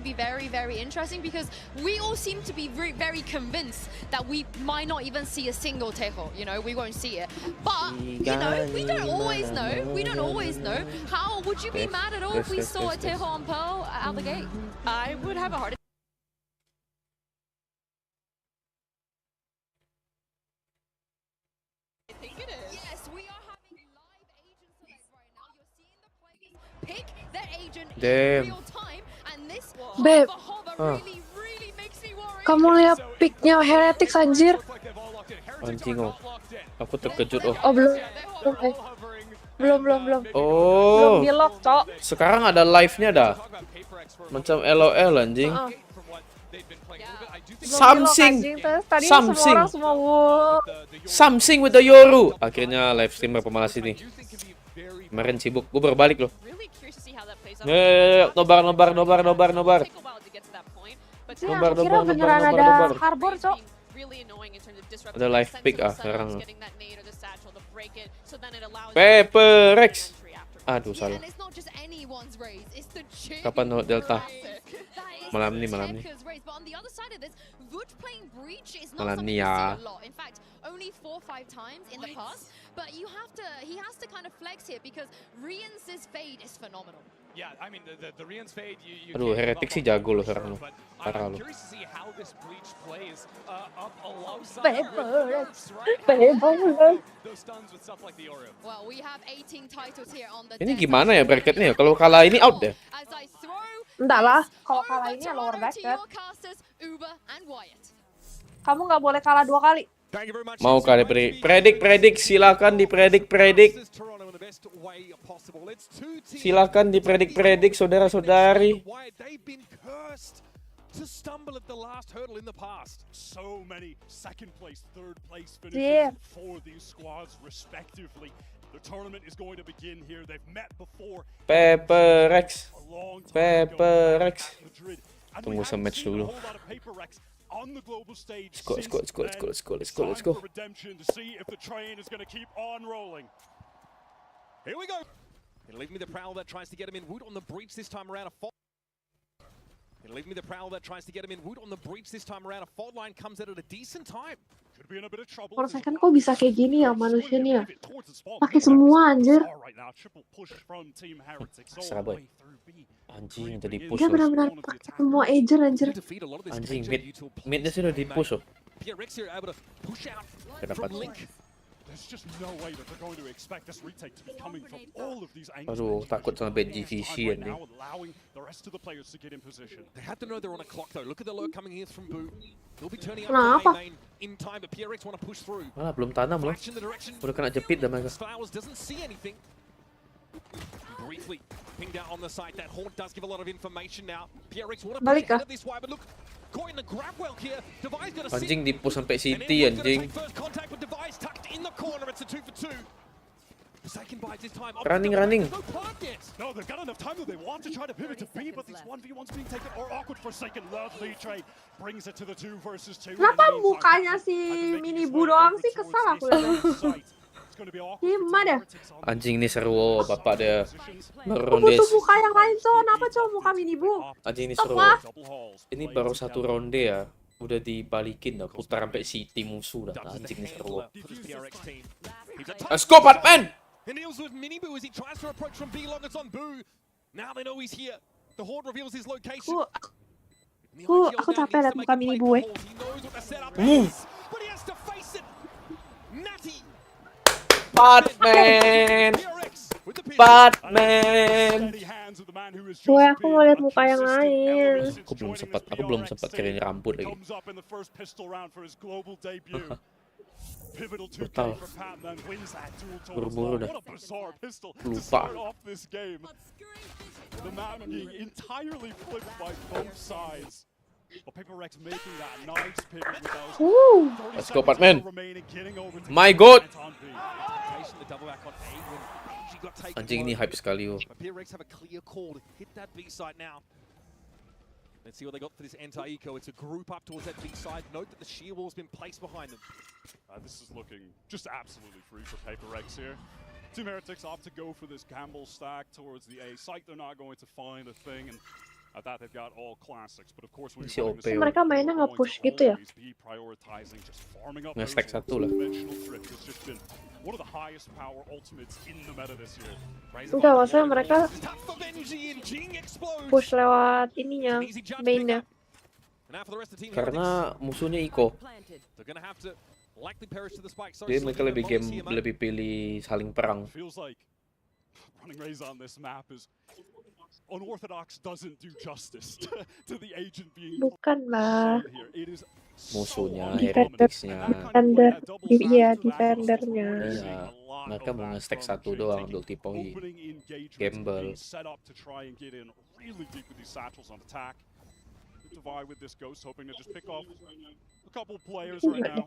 be very, very interesting because we all seem to be very convinced that we might not even see a single Tejo. You know, we won't see it. But you know, we don't always know. We don't always know. How would you be mad at all if we saw a Tejo on Pearl out the gate? I would have a hard. Yes, we are having live agent select right now. You're seeing the players pick their agent in real time, and this Beb, really makes me worry. kamu lihat picknya Heretics anjir? Anjing oh. Aku terkejut oh. Oh belum. Belum. Oh. Belum di lock, Cok. Sekarang ada live-nya dah. Macam LOL anjing. Something with the Yoru. Akhirnya live streamer pemalas ini. Kemarin sibuk, gue baru balik loh. Nobar. Kira beneran ada harbor, Cok. Ada live pick sekarang. Paper-Rex. Aduh salah. Kapan no Delta? Malam nih. Malam nih ya. Only 4-5 times in the past, but he has to kind of flex here because Rian's fade is phenomenal. Yeah, I mean the Rian's fade you Aduh, Heretic sih jago loh sekarang loh. Parah loh. Ini gimana ya bracketnya? Kalau kalah ini out deh. Enggak lah, kalau kalah ini lower bracket. Kamu nggak boleh kalah 2 kali. Mau kali predik, silakan dipredik. Silakan dipredik saudara-saudari. To stumble at the last hurdle in the past. So many second place, third place finishes for these squads respectively. The tournament is going to begin here. They've met before. Paper-Rex. Tunggu se-match dulu. On the global stage. Let's go. Redemption to see if the train is going to keep on rolling. Here we go. It'll leave me the prowl that tries to get him in wood on the breach this time around. It'll leave me the prowl that tries to get him in wood on the breach this time around. A fault line comes out at a decent time. Could be in a bit of trouble. For second kok bisa kayak gini ya manusianya? Pakai semua anjir. Serah boy. Anjing udah di push. Dia benar-benar pakai semua agent anjir. Anjing midnya sih udah di push loh. Dapat. Aduh, takut sama bad GVC ini. Kenapa? Malah belum tanam loh. Udah kena jepit dah mereka. Balik kah? Anjing di push sampai City anjing. Running. Kenapa mukanya si Mini Bu doang sih kesal aku lihat. Gimana? Anjing ini seru bapak dia. Aku butuh muka yang lain, Cok. Kenapa Cok muka Mini Bu? Anjing ini seru. Ini baru 1 ronde ya. Udah dibalikin dah, putar sampai City musuh dah. Anjing ini seru. Let's go, Batman! Aku capek liat muka Mini Bu. Batman. Gue aku mau lihat muka yang lain. Aku belum sempat kering rambut lagi. Brutal. Buru-buru dah. Lupa. Let's go, Batman. My God. Anjing ini hype sekali oh. Let's see what they got for this anti-eco. It's a group up towards that B side. Note that the shear wall's been placed behind them. This is looking just absolutely free for Paper-Rex here. Team Heretics opt to go for this gamble stack towards the A site. They're not going to find a thing. And At that, they've got all classics, but of course when Si you're OP. running this Mereka mainnya you're going nge-push to gitu ya? always be prioritizing just farming up Nge-stack those satu lah. conventional thrift. It's just been one of the highest power ultimates in the meta this year. Enggak, maksudnya mereka Tough for Benji and Jing explodes. push lewat ininya, An easy judge mainnya. pickup. And now for the rest of the team, Karena musuhnya Iko. they're gonna have to likely perish to the spike. Jadi mereka lebih pilih saling perang. Feels like running Raze on this map is unorthodox, doesn't do justice to the agent being Bukan lah. here. It is Musuhnya, Defender. hereticsnya. Iya, defendernya. Iya, mereka mau nge-stack satu doang untuk tipoi. Gamble. Divide with this ghost, hoping to just pick off a couple players right now.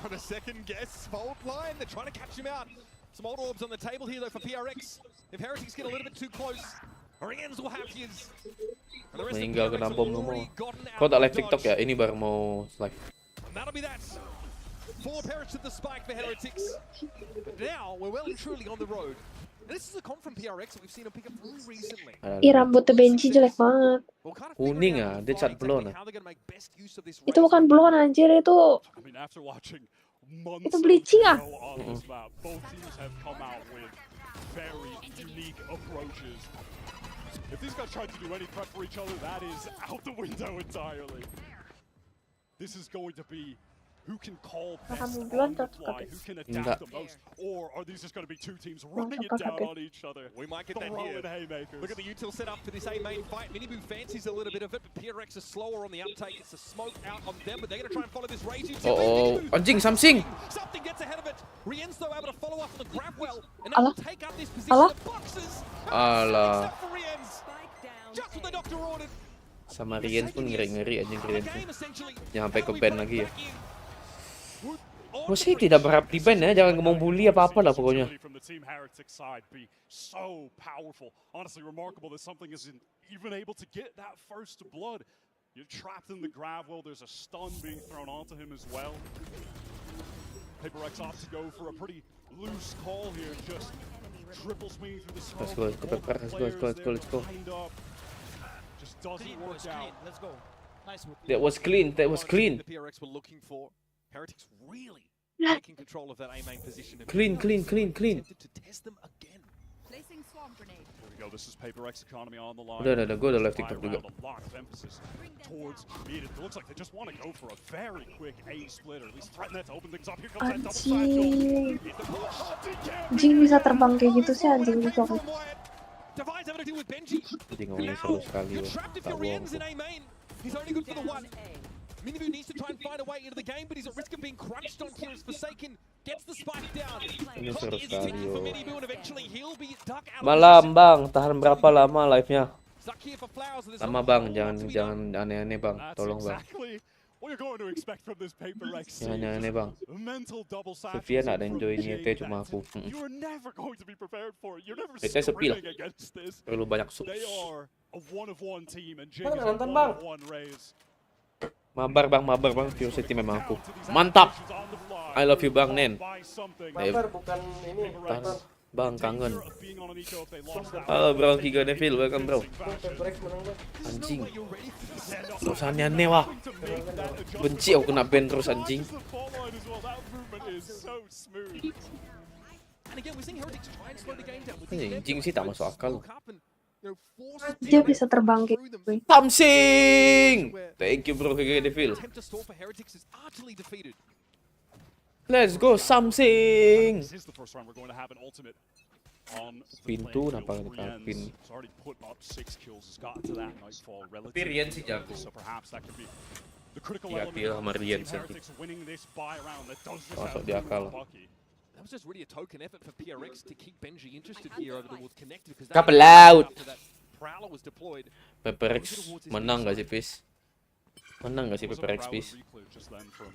On a second guess, fault line. They're trying to catch him out. Some old orbs on the table here though for PRX. If Heretics get a little bit too close, Oriens will have his. And the rest of Meninggal PRX kena have bom semua. already gotten out Kau tak of live TikTok dodge. ya? Ini baru mau live. And that'll be that. 4 perish to the spike for Heretics. But now we're well and truly on the road. And this is a comp from PRX that we've seen them pick up really recently. Ih, rambutnya Benji jelek banget. We'll kind of Kuning figure out ah, dia on the cat fly blonde. exactly how they're gonna make best use of this Itu race. bukan blonde anjir, itu I mean, after watching months Itu bleaching ah. on this map, both teams have come out with very unique approaches. If these guys tried to do any prep for each other, that is out the window entirely. This is going to be who can call best Kamu on duluan the atau fly, aku? who can Enggak. adapt the most, or are these just going to be two teams running it apa down kabel? on each other? We might get that here. haymakers. Look at the util set up for this A main fight. Miniboo fancies a little bit of it, but PRX is slower on the uptake. It's a smoke out on them, but they're going to try and follow this rage util. Oh, anjing something. Something gets ahead of it. Rien's though able to follow up on the grab well, and Alah. now take up this position Alah. of boxes. Alah. Except for Rien's. Just what the doctor ordered. Sama Riens pun ngeri-ngeri anjing The Riens tuh. game essentially. Jangan sampai ke Now we ban put lagi ya. back in. On Gue the sih bridge. tidak berharap di ban ya, jangan ngomong bully apa-apa lah pokoknya. From the Team Heretic side be so powerful. Honestly, remarkable that something isn't even able to get that first blood. You're trapped in the grab well. There's a stun being thrown onto him as well. Paper X opts to go for a pretty loose call here. Just triple swinging through the smoke. Let's go, Pepper, let's go. Just doesn't work out. Let's go. Nice. That was clean, that was clean. The PRX were looking for. Heretics really taking control of that A main position. And Clean, clean, clean, clean. attempted to test them again. Placing swarm grenade. Here we go. This is Paper X economy on the line. Udah, gue udah live Fly TikTok around, juga. a lot of emphasis towards mid. It looks like they just want to go for a very quick A split, or at least threaten that to open things up. Here comes that double side Anjing. kill. Anjing bisa terbang kayak gitu sih anjing itu. Divine's having to deal with Benji. Jadi ngomongin seru sekali You're loh. trapped if Tak you're bohong Rien's tuh. in A main. He's only good for the one. Miniboo needs to try and find a way into the game, but he's at risk of being crunched on here as Forsaken gets the spike down. Ini Clock seru is sekali ticking for yo. Miniboo, and eventually he'll be stuck out of Malam position. bang, tahan berapa lama live-nya? Stuck here for Flowers, and there's Lama not a bang, whole lot jangan to be jangan done. aneh-aneh bang, That's tolong bang. exactly what you're going to expect from this Paper X Jangan team. aneh-aneh bang. A mental double satchel Sofian ada from enjoy Jade nyete cuma that aku. You are never going to be prepared for it. You're never Kita sepi lah. sprinting against this. Perlu banyak subs. They are a one-of-one team, and Jade Bang, is a nonton, bang. one-of-one Raze. Mabar bang, Curiosity memang aku. Mantap. I love you bang Nen. Mabar bukan ini, Tahan. Bang kangen. Halo Halo bro, Giga Devil, welcome bro. Pepper-X menang bang. Anjing. Gak usah aneh-aneh wah. Benci aku kena ban terus anjing. And again, we're seeing Heretics try and slow the game down. We're seeing them Anjing sih tak masuk akal. woke up and, you know, force Dia bisa terbang kayak through them. gitu. Something. Thank you bro, Giga Devil. Attempt to stall for Heretics is utterly defeated. Let's go something. This is the first round we're going to have an ultimate on the Pintu, playing kenapa field. kita Rien's pin? has already put up 6 kills, has gotten to that nightfall Tapi Rian sih jago. so perhaps that could be the critical Iya, element kill sama of Rian Team sih. Heretics winning this buy round that does just Masuk have di to akal. be lucky. That was just really a token effort for PRX to keep Benji interested here over towards Connected because Kapal laut. after that Prowler was deployed. Pepper X menang gak sih Fis? Menang gak sih Was a Pepper X proud Fis? recluse just then from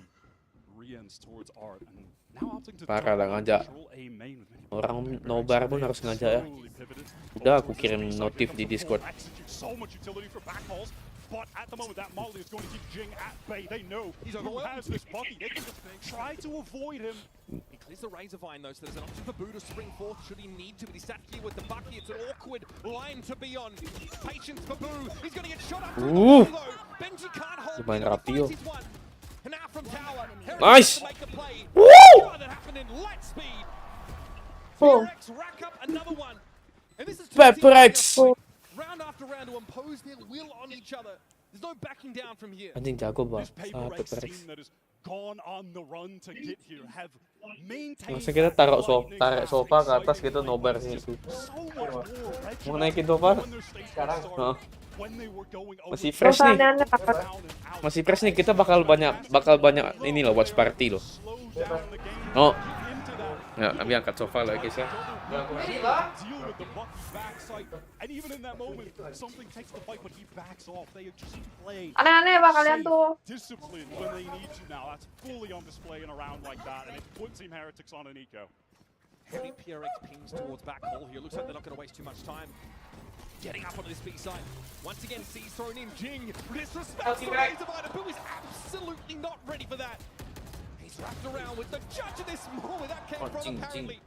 Rien's towards Art, and now opting to Parah lah ngajak. control A main with many Orang players. Nobar pun harus ngajak ya. Slowly pivoted. Udah aku kirim notif di Discord. Execute so much utility for backhauls, but at the moment that Molly is going to keep Jing at bay. They know who has this bucky. They can just try to avoid him. There's the Razorvine though, so there's an option for Boo to spring forth should he need to, but he's sat here with the Bucky. It's an awkward line to be on. Patience for Boo. He's going to get shot up through the wall though. Benji can't hold Lumayan him. He rapi, finds his one. And now from Tower, Nice. to make the play. Woo! That happened in light speed. Oh. PRX rack up another one. And this is PRX. round after round to impose their will on each other. There's no backing down from here. Anjing jago This banget. Paper Rex PRX. team that has gone on the run to get here have maintained. Masa kita taruh tarik sofa ke atas gitu nobar sini tuh. Mau naikin sofa? Heeh. Masih fresh nih. Suasananya apa? Masih fresh nih, kita bakal banyak ini loh, watch party loh. Oh. Ya, kami angkat sofa lah guys ya. Aneh-aneh pak kalian tuh. Discipline when they need to now. That's fully on display in a round like that, and it puts Team Heretics on an eco. Heavy PRX pings towards back hole here. Looks like they're not going to waste too much time. Getting up onto this B side. Once again, C's thrown in. Jing disrespects the Razorvine. Boo is absolutely not ready for that. He's wrapped around with the judge of this more where that came from apparently.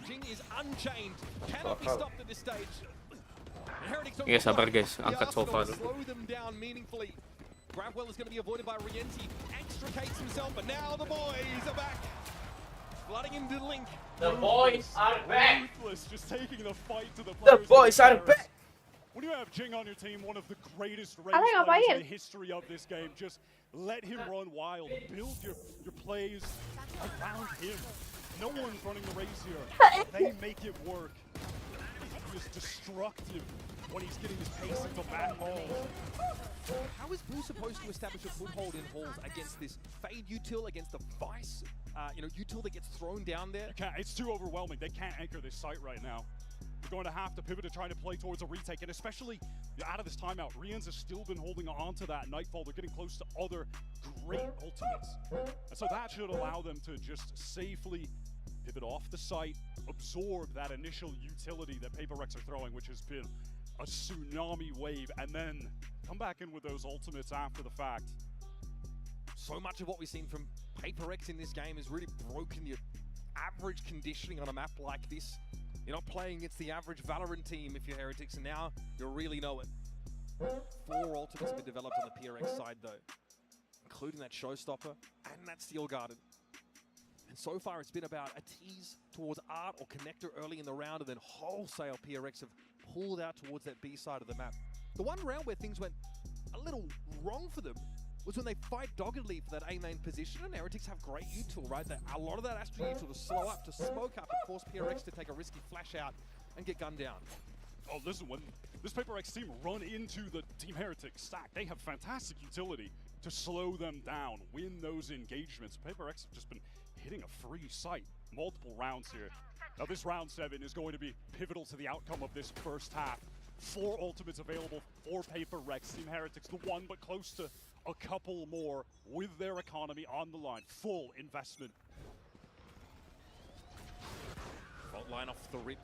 Jing is unchained. Cannot be stopped at this stage. Iya, sabar guys, angkat sofa dulu. Slow them down meaningfully. Grabwell is going to be avoided by Rienti. Extricates himself, but now the boys are back. Flooding into the link. The boys are back. Ruthless, just taking the fight to the The players. boys are back. When you have Jing on your team, one of the greatest race Ano nga ba players yun? in the history of this game, just let him run wild. Build your plays around him. No one's running the race here. They make it work. He is destructive when he's getting his pace into back balls. How is Boo supposed to establish a foothold in halls against this Fade util, against the Vice, util that gets thrown down there? It's too overwhelming. They can't anchor this site right now. They're going to have to pivot to trying to play towards a retake, and especially out of this timeout, Rians has still been holding on to that Nightfall. They're getting close to other great ultimates. And so that should allow them to just safely pivot off the site, absorb that initial utility that Paper Rex are throwing, which has been a tsunami wave, and then come back in with those ultimates after the fact. So much of what we've seen from Paper Rex in this game has really broken your average conditioning on a map like this. You're not playing against the average Valorant team if you're Heretics, and now you really know it. 4 ultimates have been developed on the PRX side though, including that Showstopper and that Steel Garden. And so far it's been about a tease towards Art or Connector early in the round, and then wholesale PRX have pulled out towards that B side of the map. The one round where things went a little wrong for them was when they fight doggedly for that A main position, and Heretics have great util, right? A lot of that Astro util to slow up, to smoke up, and force PRX to take a risky flash out and get gunned down. Oh, listen, when this Paper Rex team run into the Team Heretics stack, they have fantastic utility to slow them down, win those engagements. Paper Rex have just been hitting a free site multiple rounds here. Now this round 7 is going to be pivotal to the outcome of this first half. 4 ultimates available for Paper Rex. Team Heretics, the one, but close to a couple more with their economy on the line. Full investment. Front line off the rip.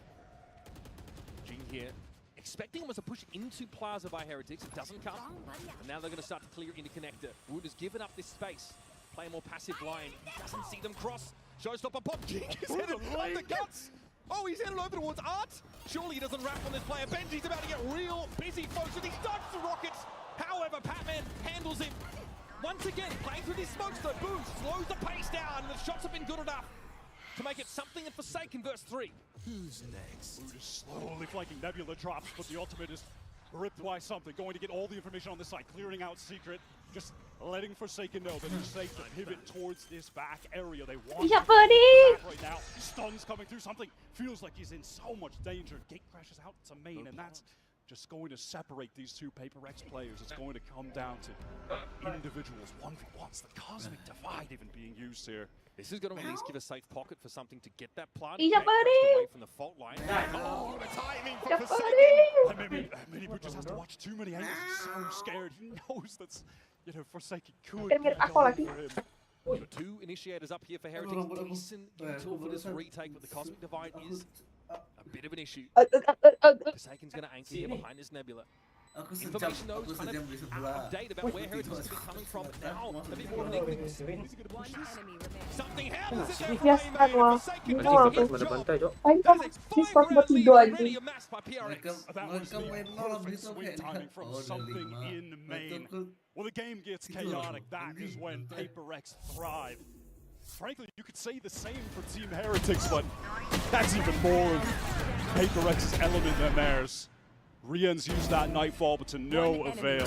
Jing here, expecting almost a push into Plaza by Heretics. It doesn't come. And now they're going to start to clear into Connector. Wood has given up this space. Play a more passive line. He doesn't see them cross. Showstopper pop. Jing is headed off the guts. Oh, he's headed over towards Art. Surely he doesn't wrap on this player. Benji's about to get real busy, folks, and he dodged the rockets. However, Patman handles him. Once again, playing through these smokes, though. Boom slows the pace down, and the shots have been good enough to make it something in Forsaken verse 3. Who's next? Wood is slowly flanking. Nebula drops, but the ultimate is ripped by something. Going to get all the information on this side, clearing out Secret, just letting Forsaken know that they're safe to pivot towards this back area. They want Iya, to buddy. right now. Stuns coming through. Something feels like he's in so much danger. Gate crashes out to main, and that's just going to separate these two Paper Rex players. It's going to come down to individuals. 1v1s, the cosmic divide even being used here. This is going to at least give a safe pocket for something to get that plant. Iya, buddy. Away from the fault line. Oh, the timing Iya, for Forsaken. buddy. Minibu just has to watch too many angles. He's so scared. He knows that's, Forsaken could Mirip be aku gone lagi. for him. The 2 initiators up here for Heretics. Decent util for this retake, but the cosmic divide is a bit of an issue. Forsaken's going to anchor here behind this Nebula. Aku sejam, Information aku knows kind sejam of beli out sebelah. of date about where Heretics is coming from now. A bit more liquid. Something happens in there Yes, for that Aimee. was. Forsaken Itu does a apa? good Mana job. bantai, Cok? Ayo That kan, is a please stop 5-round buat lead tidur already aja. amassed by Mereka, PRX. That was mereka the main malam perfect itu swing kayak timing from udah something 5. in main. Betul. When the game gets Itu loh. chaotic, that is when Paper X thrive. Frankly, you could say the same for Team Heretics, but that's even more of Paper X's element than theirs. Rian's used that Nightfall, but to no avail.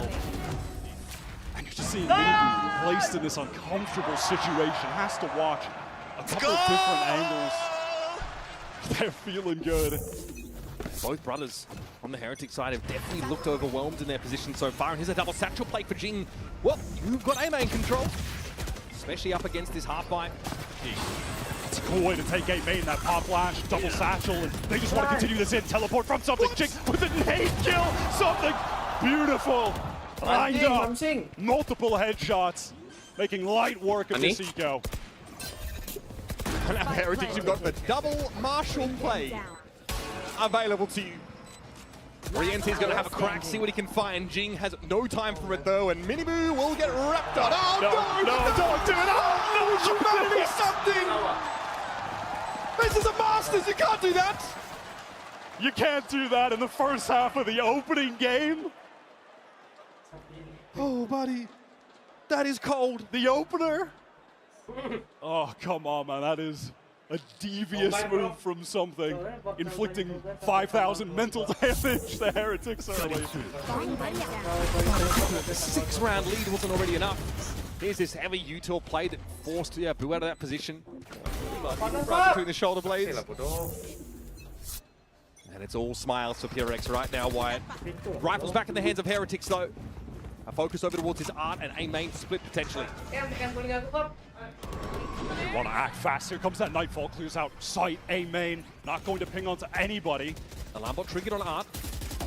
And you're just seeing Minibu placed in this uncomfortable situation, has to watch a couple of different angles. They're feeling good. Both brothers on the Heretic side have definitely looked overwhelmed in their position so far. And here's a double satchel play for Jing. Well, you've got Aimee in control, especially up against this half bite. It's a cool way to take Aimee in that pop flash, double satchel, and they just want to continue this in. Teleport from something. Jing with a nade kill, something beautiful. Lined up, multiple headshots, making light work of this eco. And now Heretics, you've got the double martial play available to you. Riente's going to have a crack, see what he can find. Jing has no time for it though, and Minibu will get wrapped on. Oh no, don't do it! Oh no, humanity, something! This is a Masters, you can't do that! You can't do that in the first half of the opening game. Oh buddy, that is cold. The opener? Oh, come on, man. That is a devious move from something, inflicting 5,000 mental damage to Heretics early. The 6-round lead wasn't already enough. Here's this heavy util play that forced Boo out of that position. Right between the shoulder blades. And it's all smiles for PRX right now, Wyatt. Rifles back in the hands of Heretics though. A focus over towards his art and a main split potentially. They want to act fast. Here comes that Nightfall, clears out sight, A main, not going to ping onto anybody. Alarm bot triggered on art.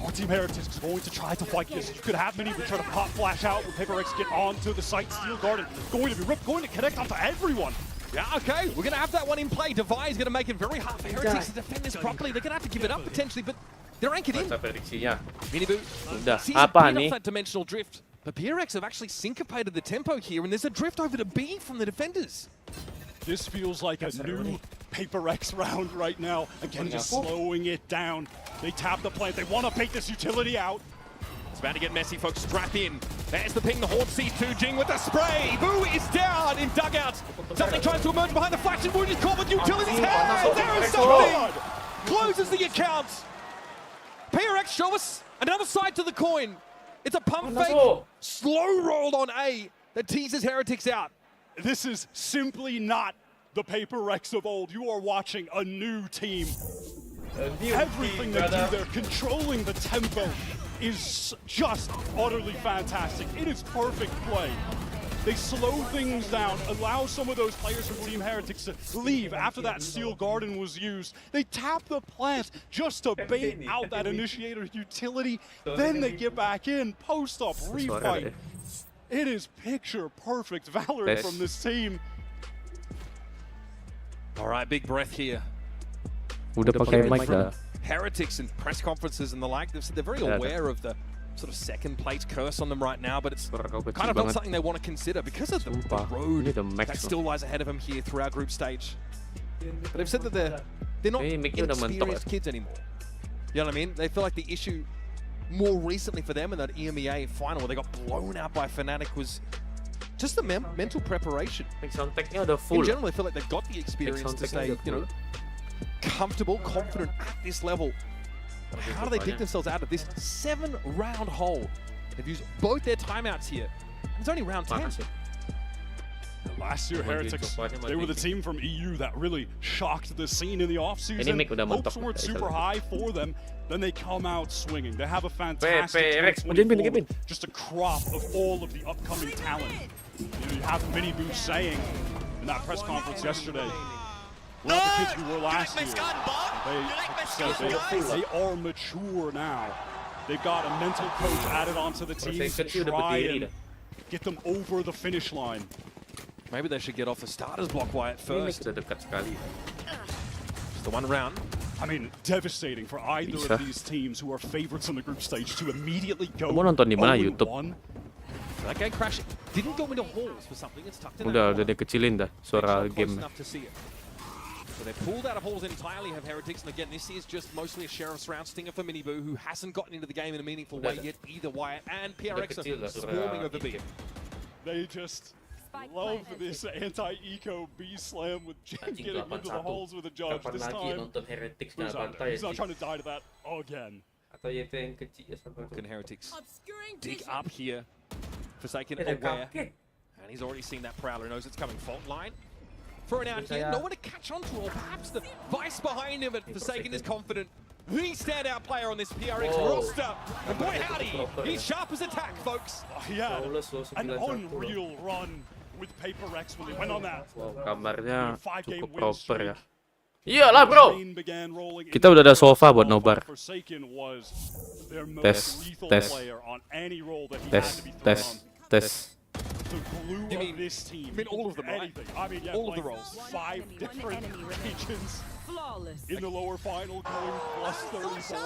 Our Team Heretics is going to try to fight this. You could have many, but try to pop flash out with Paper X get onto the site. Steel Garden going to be ripped, going to connect onto everyone. Yeah, okay, we're going to have that one in play. Devi is going to make it very hard for Heretics to defend this properly. They're going to have to give it up potentially, but they're anchored in. Prediksinya. Minibu Udah, sees apa a bit nih? off that dimensional drift. But PRX have actually syncopated the tempo here, and there's a drift over to B from the defenders. This feels like a new Paper X round right now. Again, just slowing it down. They tap the plant. They want to bait this utility out. It's about to get messy, folks. Strap in. There's the ping. The Horde sees 2. Jing with the spray. Boo is down in dugout. Something tries to emerge behind the flash, and Wood is caught with utilities. Hey, there is something! Closes the account. PRX show us another side to the coin. It's a pump fake, slow roll on A that teases Heretics out. This is simply not the Paper X of old. You are watching a new team. Everything they do there, controlling the tempo, is just utterly fantastic. It is perfect play. They slow things down, allow some of those players from Team Heretics to leave after that Steel Garden was used. They tap the plant just to bait out that initiator utility. Then they get back in, post-up, refight. It is picture-perfect Valorant from this team. All right, big breath here. Udah pakai mic dah. Heretics and press conferences and the like, they've said they're very aware of the sort of second place curse on them right now, but it's kind of not something they want to consider because of the road that still lies ahead of them here through our group stage. But they've said that they're not inexperienced kids anymore. You know what I mean? They feel like the issue more recently for them in that EMEA final where they got blown out by Fnatic was just the mental preparation. Soundtracknya udah full. In general, they feel like they've got the experience to stay, you know, comfortable, confident at this level. But how do they dig themselves out of this 7-round hole? They've used both their timeouts here. It's only round 10. Last year, Heretics, they were the team from EU that really shocked the scene in the offseason. Hopes weren't super high for them. Then they come out swinging. They have a fantastic 2024, just a crop of all of the upcoming talent. You know, you have Minibu saying in that press conference yesterday, we're not the kids we were last year. They are mature now. They've got a mental coach added onto the team to try and get them over the finish line. Maybe they should get off the starters block Wyatt first. Just the one round. I mean, devastating for either of these teams who are favorites in the group stage to immediately go Kamu nonton di mana 0-1. YouTube? That game crash didn't go into halls for something. It's tucked in. Udah dikecilin dah suara game. So they're pulled out of halls entirely, have Heretics, and again, this is just mostly a Sheriff's round stinger for Miniboo, who hasn't gotten into the game in a meaningful way yet either. Wyatt and PRX are swarming over B. They just love this anti-eco B-slam with Jin getting into the halls with a judge. This time, he's not trying to die to that again. Can Heretics dig up here? Forsaken aware, and he's already seen that Prowler, knows it's coming. Fault line. Thrown out here, no one to catch onto, or perhaps the vice behind him, but Forsaken is confident. The standout player on this PRX roster. And boy howdy, he's sharp as attack, folks. He had an unreal run with Paper X when they went on that. Kamarnya 5-game cukup win proper ya. streak. Iyalah bro. Kita udah ada sofa buat nobar. Forsaken was their Tes, most lethal tes, player on any role that he tes, had to be thrown tes, on. tes. The glue of this team. I mean all of them, right? Anything. I mean, yeah, all of the like roles. 5 different regions in the lower final going plus 34.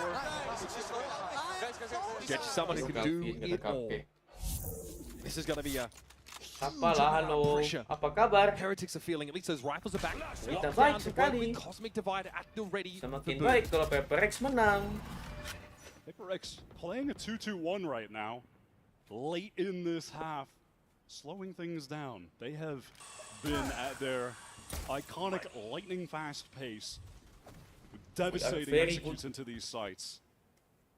Get you someone who can do it all. This is going to be a Apalah, halo. Apa kabar? Heretics are feeling, at least those rifles are back. Kita baik sekali. Cosmic Divide at the ready. Semakin baik kalau PPRX menang. Paper X playing a 2-2-1 right now, late in this half, slowing things down. They have been at their iconic lightning-fast pace, with devastating executes into these sites.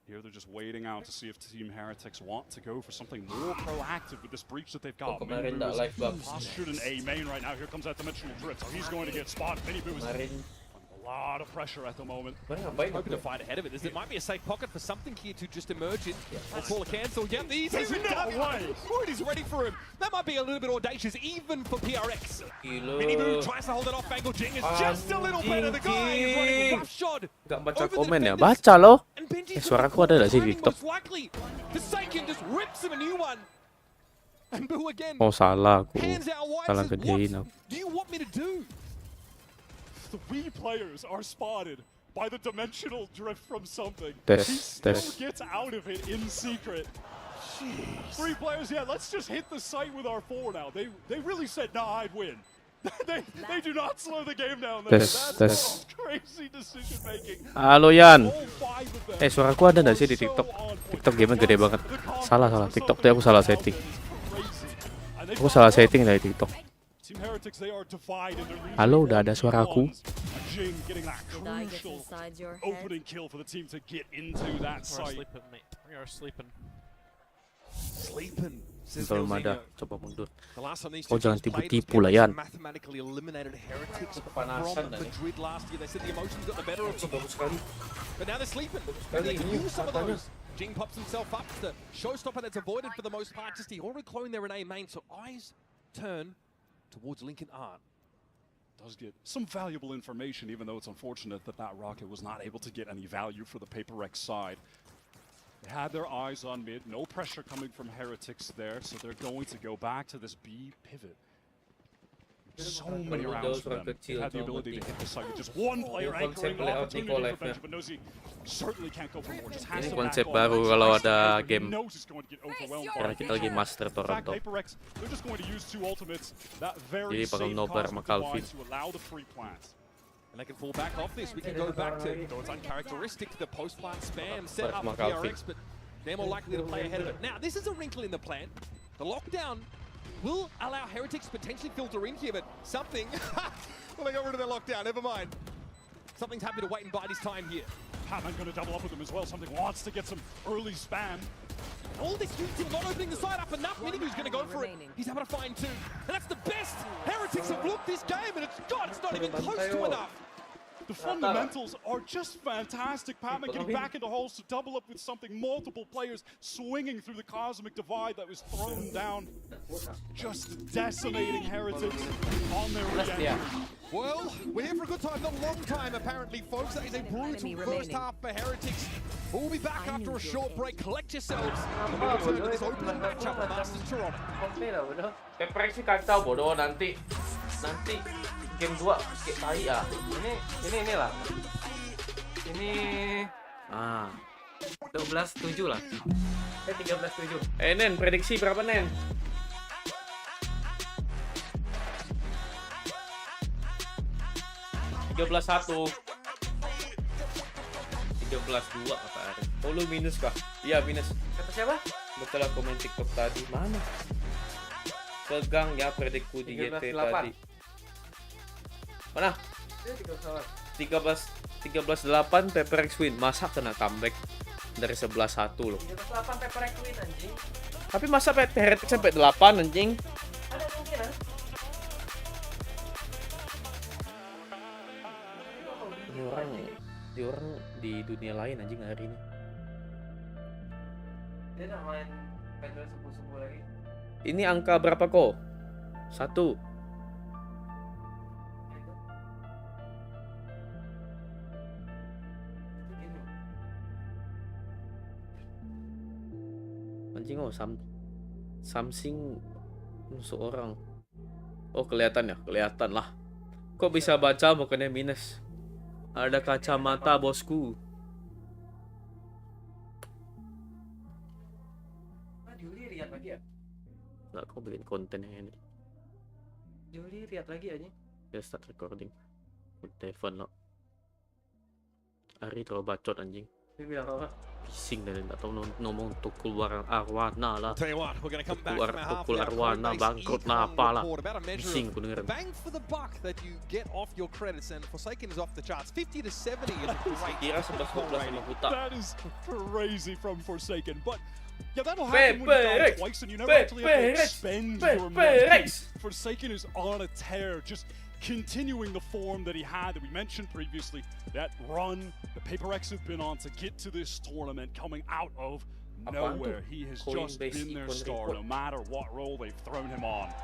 Here they're just waiting out to see if Team Heretics want to go for something more proactive with this breach that they've got. Miniboo is postured in A main right now. Here comes that Dimensional Drift, so he's going to get spotted. Miniboo is under a lot of pressure at the moment. Hoping to fight ahead of it. There might be a safe pocket for something here to just emerge in. Or call a cancel. Yep, he's He's ready for him. That might be a little bit audacious, even for PRX. Miniboo tries to hold it off. Bangle Jing is just a little better. The guy is running roughshod. Gak baca komen ya? Baca loh. Suaraku ada gak sih di TikTok? Forsaken just rips him a new one. And Boo again. Oh salah aku. Hands out wide. Salah gedein aku. Do you want me to do? 3 players are spotted by the Dimensional Drift from something. Tes, He still tes. gets out of it in secret. 3 players, yeah, let's just hit the site with our 4 now. They really said, nah, I'd win. they do not slow the game down. That's crazy decision making. Halo Yan. All 5 of them. Suaraku ada gak sih di TikTok? TikTok game gede banget. Salah. TikTok tuh aku salah setting. Aku salah setting dari TikTok. Halo, udah ada suaraku. Jing getting that crucial opening kill for the team to get into that site. We are sleeping. Sleeping. Betul Mada, coba mundur. The last time these Oh two jangan teams played tipu-tipu was lah Yan. mathematically eliminated Heretics Kepanasan from Madrid last year. They said the emotions got the better of them. Bagus sekali. But now they're sleeping. They can use some of those. Jing pops himself up. The showstopper that's avoided for the most part. Just he already cloned their Renee main. So eyes turn towards Lincoln Art. Does get some valuable information, even though it's unfortunate that that rocket was not able to get any value for the Paper X side. They had their eyes on mid, no pressure coming from Heretics there, so they're going to go back to this B pivot. So many rounds for them. They had the ability to hit the site with just 1 player anchoring opportunity for Benji, but knows he certainly can't go for more. Just has Ini to konsep back baru off. kalau ada He game. knows he's going to get overwhelmed by Karena kita lagi master In fact, Toronto. Paper X, they're just going to use 2 ultimates, that very Jadi bakal safe Nobar cosmic sama Calvin. divide to allow the free plants. And they can fall back off this. We can go back to, though it's uncharacteristic, the post-plant spam set up for Calvin. PRX, but they're more likely to play ahead of it. Now, this is a wrinkle in the plan. The lockdown will allow Heretics to potentially filter in here, but something... well, they got rid of their lockdown, never mind. Something's happy to wait and bide his time here. Patman going to double up with him as well. Something wants to get some early spam. All this huge team not opening the side up enough. Miniboo's going to go for it. He's able to find 2. And that's the best Heretics have looked this game, and it's not even close to enough. The fundamentals are just fantastic. Patman getting back into holes to double up with something. Multiple players swinging through the cosmic divide that was thrown down. Just decimating Heretics on their way. Well, we're here for a good time, not a long time, apparently, folks. That is a brutal first half for Heretics. We'll be back after a short break. Collect yourselves. And we'll return to this opening matchup for Masters Toronto. PPRX sih kacau bodoh nanti game 2 kayak tai ah. Ini lah. Ini Ah. 12-7 lah. 13-7. Nen, prediksi berapa Nen? 13-1. 13-2 kata Ari. Oh lu minus kah? Iya minus. Kata siapa? Betul lah komen TikTok tadi. Mana? Pegang ya predikku di GT 13-8. tadi. Mana? 13-8 PPRX win. Masa kena comeback dari 11-1 loh. 13-8 PPRX win anjing. Tapi masa PPRX sampai 8 anjing? Ada kemungkinan. Ini orang di dunia lain anjing hari ini. Dia nak main pedal subuh-subuh lagi. Ini angka berapa kok? 1. Anjing something musuh orang. Oh kelihatan ya, kelihatan lah. Kok bisa baca bukannya minus? Ada kacamata bosku. Juli lihat lagi ya? Nggak, kau bikin konten yang ini. Juli lihat lagi aja. Ya start recording. Telepon lo. Ari terlalu bacot anjing. Dia bilang apa? Bising dan nggak tahu ngomong untuk keluar arwana lah. Tell you what, we're going to come back Keluar from a half tukul hour arwana Coinbase bangkrut econ nah apalah. report about a measure Bising of ku dengerin. bang for the buck that you get off your credits, and Forsaken is off the charts. 50-70 is a great Kira 11-12 sama Huta. That is crazy from Forsaken, but yeah, that'll PPRX, happen when you die twice and you never actually have to PPRX, expend your PPRX. money. Forsaken is on a tear, just continuing the form that he had that we mentioned previously. That run the PaperX have been on to get to this tournament, coming out of nowhere. He has just Coinbase been their econ star, report. no matter what role they've thrown him on.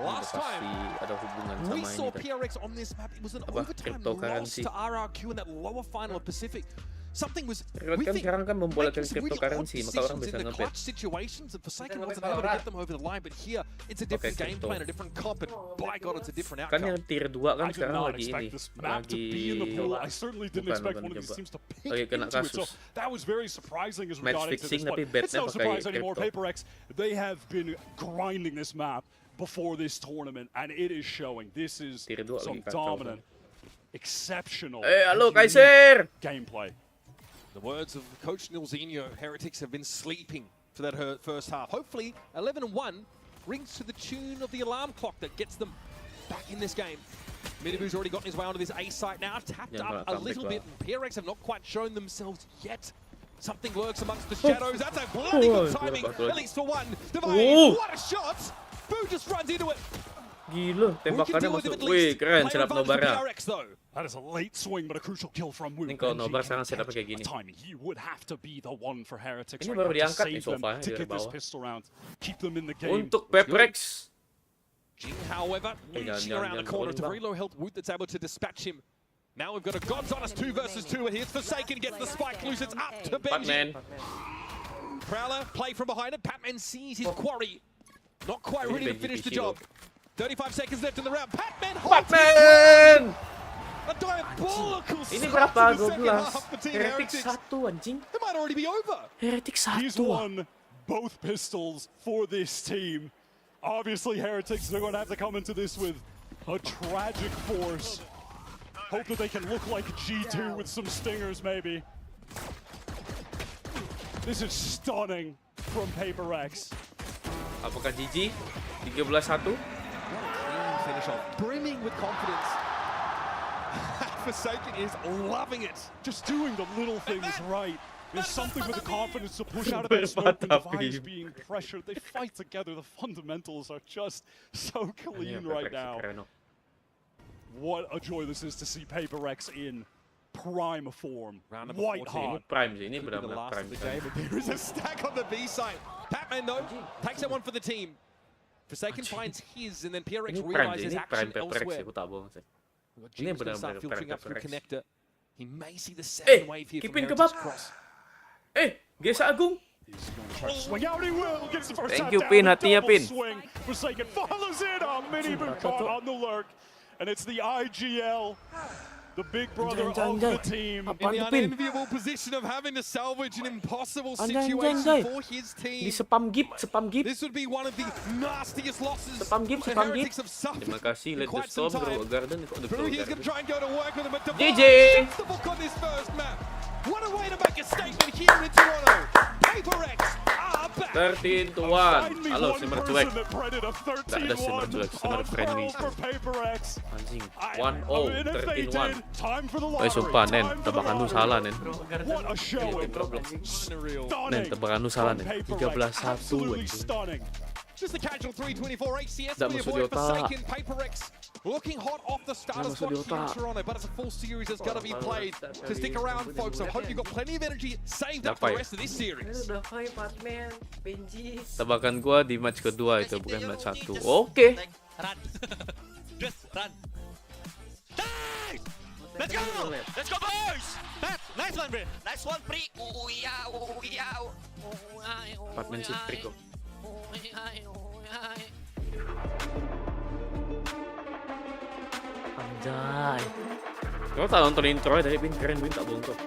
Last Pasti time ada hubungan we sama saw ini tadi. PRX on this map, it was an Apa, overtime loss cryptocurrency. to RRQ in that lower final of Pacific. Something was Riot we kan think sekarang kan membolehkan making some really odd cryptocurrency, maka orang decisions bisa in the ngebet. clutch situations, and Forsaken Kita wasn't ngebet able to get Valorant. them over the line. But here, it's a different game crypto. plan, a different comp, and by God, it's a different Kan outcome. yang tier 2 kan I did sekarang not lagi ini. expect this map to Lagi be in the pool. I certainly didn't Bukan, expect bukan one of these coba. teams to pick Lagi kena into it. So kasus. that was very surprising as we Match got into fixing, this. tapi But it's betnya no pakai surprise anymore. crypto. PaperX, they have been grinding this map before this tournament, and it is showing. This is Tier 2 some lagi kacau. dominant, exceptional Halo unique Kaiser. gameplay. The words of Coach Nilzinho, Heretics have been sleeping for that first half. Hopefully, 11-1 rings to the tune of the alarm clock that gets them back in this game. Midibu's already gotten his way onto this A site now, tapped Jangan up a comeback little lah. bit, and PRX have not quite shown themselves yet. Something lurks amongst the shadows. That's a bloody good timing, at least for one. Divine, what a shot! Boo just runs into it. Gila, Who can tembakannya deal with him masuk. at Wih, least? keren Player setup advantage for Nobarnya. PRX though. That is a late swing, but a crucial kill from Wu. Ini kalau Benji Nobar can sekarang setupnya catch kayak gini. timing. He would have to be the one for Heretics Ini right baru now to diangkat nih save them, sofanya to dari get this bawah. pistol round, keep them in the game. Untuk PaperX. Jing, however, reaching around the corner to very low health Woot that's able to dispatch him. Now we've got a God's Honest 2 versus 2, and here's Forsaken, gets the spike loose, it's up to Benji. Batman. Prowler, play from behind it, Patman sees his quarry. Not quite Ini ready to Benji finish the PC job. loh. 35 seconds left in the round, Patman! Batman! A diabolical Ini start berapa? to the second 12. half for Team Heretics Heretics. 1 anjing. It might already be over. Heretics He's 1. won both pistols for this team. Obviously, Heretics, they're going to have to come into this with a tragic force. Hope that they can look like G2 with some stingers, maybe. This is stunning from PaperX. Apakah GG? 13-1. Finish off, brimming with confidence. Forsaken is loving it. Just doing the little things right. There's something with the confidence to push out of that smoke when the Divine's being pressured. They fight together. The fundamentals are just so clean right now. What a joy this is to see PaperX in prime form. Round number White 14. Ini hot. prime sih, ini Could be the benar-benar last prime. of the game, but there is a stack on the B side. Patman, though, takes that one for the team. Forsaken finds his, and then PRX Ini prime sih, realizes ini prime action PaperX sih, elsewhere. aku tak bohong sih. We've got Ini Jing's gonna benar-benar start filtering prime up through PaperX. connector. He may see the second wave here from keeping Heretics kebab. Cross. Gesa Agung. He's going to try to swing out. He will. Gets the first Thank shot you, down. Pin. A Hatinya, double Pin. swing. Forsaken follows it. A mini boot caught on the lurk. And it's the IGL the big brother of the team. In the unenviable position of having to salvage an impossible situation for his Di team. spam gift. This would be one of the nastiest losses Spam gift. the Heretics have suffered. Terima kasih, let the quite some storm grow time. a garden. Kok the Brew, he's going to try and go to work with him, but GG. Nobar the book on this first map. What a way to make a statement here in Toronto. PaperX are back. 13-1. Halo, si mercuek. Nggak ada si mercuek, si friendly. Anjing. 1-0, 13-1. Sumpah, Nen. Tebakan lu salah, Nen. What a showing. Nen, tebakan lu salah, Nen. 13-1, anjing. Just the casual 324 ACS Nggak we masuk di avoid otak. Forsaken. PaperX looking hot off the starter masuk spot di here in otak. Toronto, but it's a full series that's got to be played. To stick around, folks, I hope you've got plenty of energy saved up for the rest of this series. Udah fight partner, Benji. Tebakan gua di match kedua itu, bukan match 1. Oke. Run. Just run. Nice! Let's go! Let's go, boys! Nice one, Bre. Nice one, Pri. Partnership trick kok. Anjay. Kau tak nonton intro tadi, Bin? Keren, Bin. Tak bohong kok.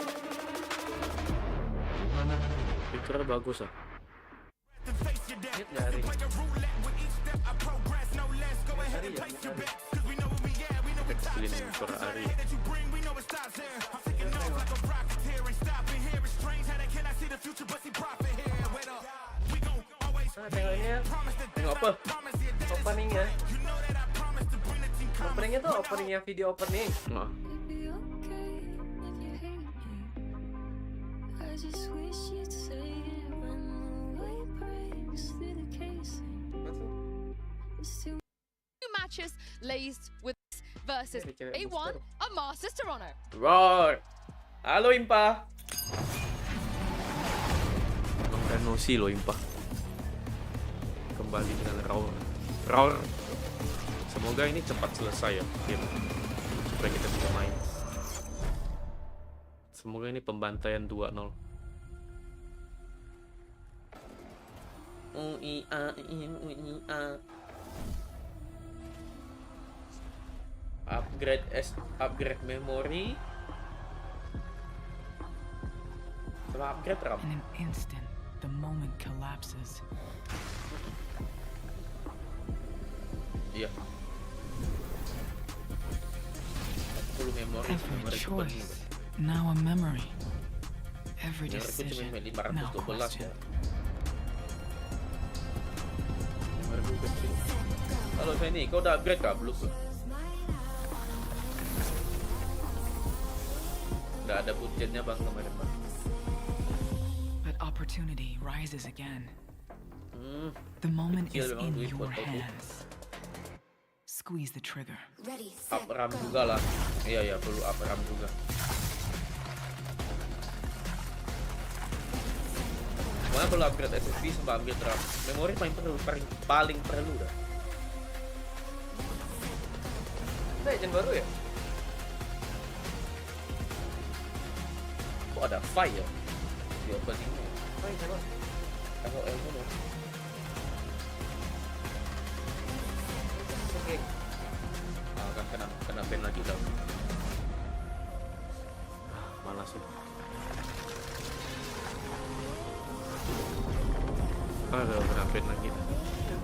Intro bagus ah. Hit dari. Kecilin intro Ari. Tengoknya Tengok apa? openingnya. Openingnya tuh openingnya video opening. Nah. Two matches laced with versus A1 of Masters Toronto. Roar. Halo Impa. Emang Renosi lo Impa. Kembali dengan Roar. Roar. Semoga ini cepat selesai ya game, supaya kita bisa main. Semoga ini pembantaian 2-0. Upgrade memory. Sama upgrade RAM. In an instant, the moment collapses. Iya. 40 memori. Every choice, now a memory. Every Memori aku cuma decision, 512 now ya. question. Memori aku kecil. Halo Feni, kau udah upgrade kah? Belum. Udah ada budgetnya bang kemarin bang. But opportunity rises again. The moment is in your hands. Squeeze the trigger. Up RAM juga lah. Iya perlu up RAM juga. Mana perlu upgrade SSD sama upgrade RAM. Memori paling perlu dah. Itu agent baru ya? Kok ada file ya di openingnya? Oh, iya, coba. Kalau ilmu dong. Oke. Kan kena ban lagi dah. Malas sih. Aduh, kena ban lagi dah.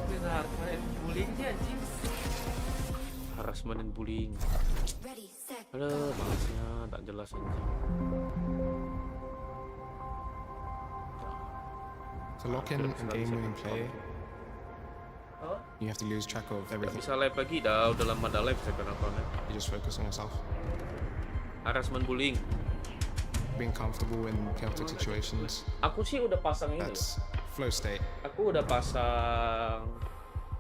Bisa main bullying sih anjing. Harassment and bullying. Aduh, malasnya tak jelas anjing. To lock in a game-winning play, Oh, you have to lose track of Gak everything. bisa live lagi dah, udah lama dah live second account-nya. You just focus on yourself. Harassment bullying. Being comfortable in chaotic situations. Aku sih udah pasang ini. That's flow state. Aku udah pasang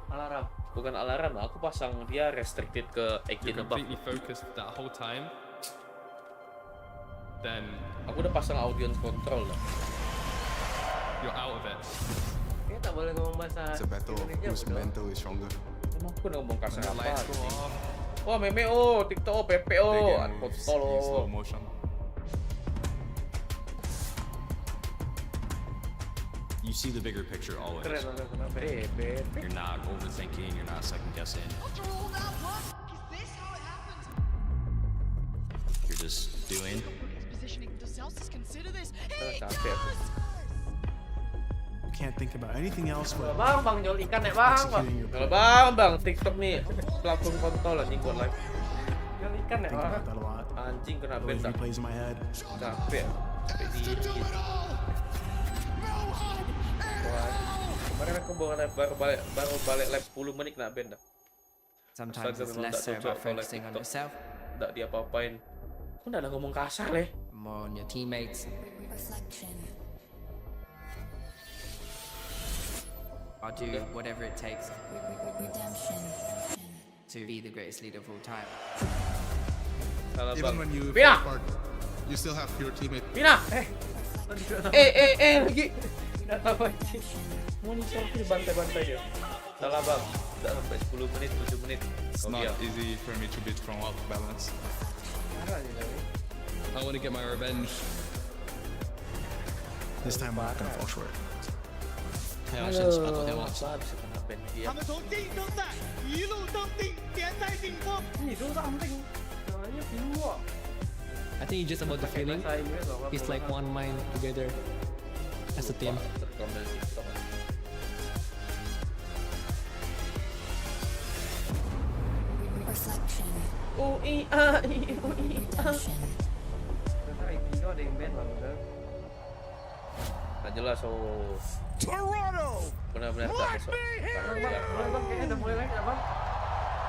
alarm. bukan alarm, aku pasang dia restricted ke 18 above. Completely focused that whole time, then Aku udah pasang audience control lah. you're out of it. Ini tak boleh ngomong bahasa It's a battle Indonesia, whose bodoh. mental is stronger. Emang aku udah ngomong When kasar the apa? lights go anjing? off, Wah meme oh, TikTok oh, PP oh, Big angkot moves tol in slow oh. motion. You see the bigger picture always. Keren banget kenapa? PP. You're not overthinking, you're not second guessing. just doing. Positioning. Does Celsius consider this? He Capek. Can't think about anything else but Bang jual ikan ya bang. executing your Kalau bang, TikTok nih platform kontol anjing buat live. Jual ikan ya Think bang. about that a lot. Anjing kena Always band dah. replays in my head. Capek. Capek diri. Wah, kemarin aku baru balik live 10 menit kena band dah. Sometimes Astaga, it's memang less so tak cocok about kalau focusing on TikTok. yourself, Tak diapa-apain. Kok nggak ada ngomong kasar leh? more on your teammates. I'll do whatever it takes to be the greatest leader of all time. Salah Even bang. when you Pina! fall apart, you still have your teammate. Pina! Lagi. Tidak tahu anjing. Monitor aku dibantai-bantai dia. Salah bang. Udah sampai 10 menit, 7 menit. It's Oh, not iya. easy for me to be thrown off balance. Marah aja tapi. I want to get my revenge. This time I'm not gonna fall short. 他要胜出把头掉忘记。 Bisa kena ban dia. 们从竞争赛一路登顶，点在顶峰。Ini tu something. Namanya Pinwo. I think it's just about the feeling. It's like one mind together as a team. Terekam dari TikTok. Ternyata IPO ada yang ban lah bener. Tak jelas oh. Toronto. Benar-benar tak besok. Bang, kayaknya udah mulai lagi dah bang.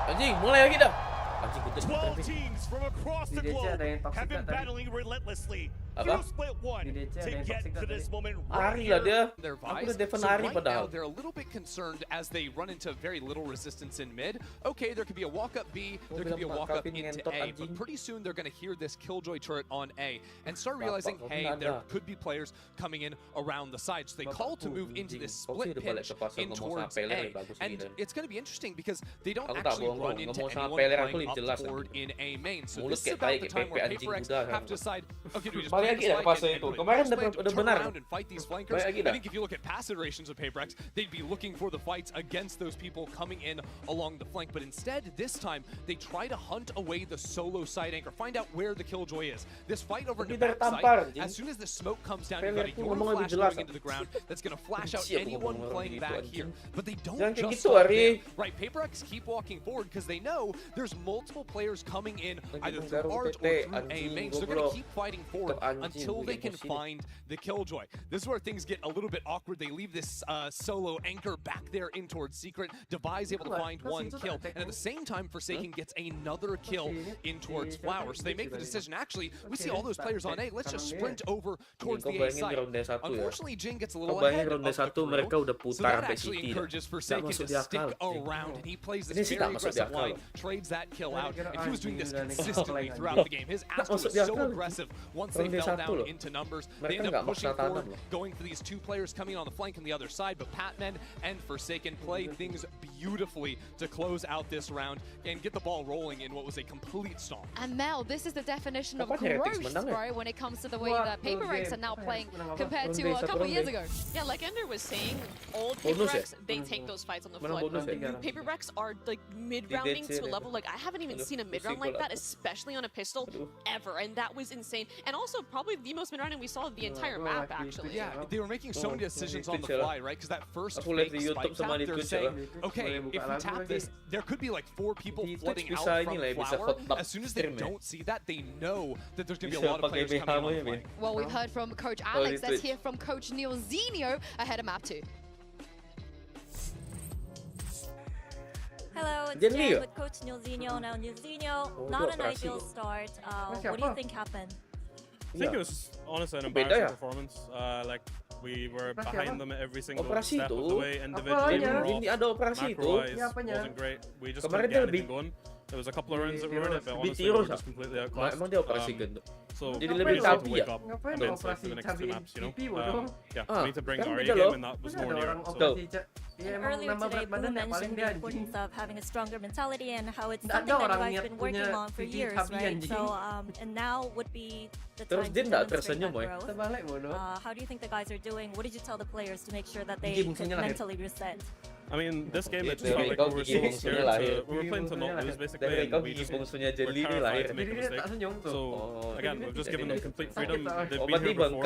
Anjing, mulai lagi dah. Anjing kutip 12 teams from across the Di DC ada yang globe toxic have been tadi. battling relentlessly Apa? through split one Di DC to ada yang get toxic to tadi. this moment Ari right lah dia. here. Their Aku vibes. udah defend So Ari right now padahal. they're a little bit concerned as they run into very little resistance in mid. Okay, there could be a walk up B, there could be a walk up into A, but pretty soon they're going to hear this Killjoy turret on A and start realizing, hey, there could be players coming in around the side. So they call to move into this split pinch in towards A, and it's going to be interesting because they don't actually run into anyone playing up forward in A main. So this is about the time where PaperX have to decide, okay, do we just play this flank and turn around and fight these flankers? I think if you look at past iterations of PaperX, they'd be looking for the fights against those people coming in along the flank. But instead, this time, they try to hunt away the solo side anchor, find out where the Killjoy is. This fight over in the back side, as soon as the smoke comes down, you've got a York flash going into the ground that's going to flash out anyone playing back here. But they don't just stop there. Right, PaperX keep walking forward because they know there's multiple players coming in either through Arch or through A main. So they're going to keep fighting forward until they can find the Killjoy. This is where things get a little bit awkward. They leave this solo anchor back there in towards Secret. Devi's able to find one kill. And at the same time, Forsaken gets another kill in towards Flower. So they make the decision, actually, we see all those players on A. Let's just sprint over towards the A side. Unfortunately, Jin gets a little ahead of the throw. So that actually encourages Forsaken to stick around. And he plays this very aggressive line, trades that kill out. And he was doing this consistently throughout the game. His Astra was so aggressive once they fell down into numbers. They end up pushing forward, going for these two players coming on the flank on the other side, but Patman and Forsaken play things beautifully to close out this round and get the ball rolling in what was a complete stomp. And Mel, this is the definition of growth, bro, when it comes to the way that PaperX are now playing compared to a couple years ago. Yeah, like Ender was saying, old PaperX, they take those fights on the flood. PaperX are like mid-rounding to a level, like I haven't even seen a mid-round like that, especially on a pistol, ever, and that was insane. And also probably the most mid-rounding we saw of the entire map, actually. Yeah, they were making so many decisions on the fly, right? Because that first fake spike tap, they're saying, okay, if we tap this, there could be like 4 people flooding out from Flower. As soon as they don't see that, they know that there's going to be a lot of players coming on the flank. Well, we've heard from Coach Alex. Let's hear from Coach Neil Zinio ahead of map 2. Hello, it's Jen with Coach Neil Zinio. Now, Neil Zinio, not an ideal start. What do you think happened? I think it was honestly an embarrassing performance. Like we were behind them at every single step of the way individually. Macro-wise wasn't great. We just couldn't get anything going. There was a couple of runs that we were in it, but honestly we were just completely outclassed. So we need to wake up mentally for the next 2 maps, you know? Yeah, we need to bring our A game, and that was more near it. So. Earlier today, Boo mentioned the importance of having a stronger mentality and how it's something that you guys have been working on for years, right? So, and now would be the time to demonstrate that growth. How do you think the guys are doing? What did you tell the players to make sure that they can mentally reset? I mean, this game it just felt like we were so scared to, we were playing to not lose basically, and we just were terrified to make a mistake. So again, we've just given them complete freedom. They've been here before.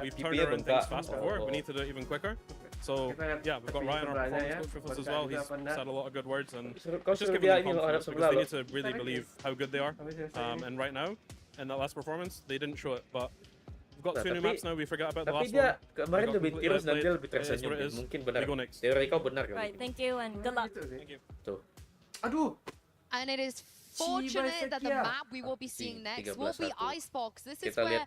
We've turned around things fast before. We need to do it even quicker. So yeah, we've got Ryan, our performance coach, with us as well. He's said a lot of good words, and it's just giving them confidence because they need to really believe how good they are. And right now, in that last performance, they didn't show it, but we've got 2 new maps now. We forgot about the last one. Kemarin lebih tirus dan dia lebih tersenyum. Mungkin benar. Teori kau benar kan? Right, thank you and good luck. Thank you. Tuh. Aduh. And it is fortunate that the map we will be seeing next will be Icebox. This is where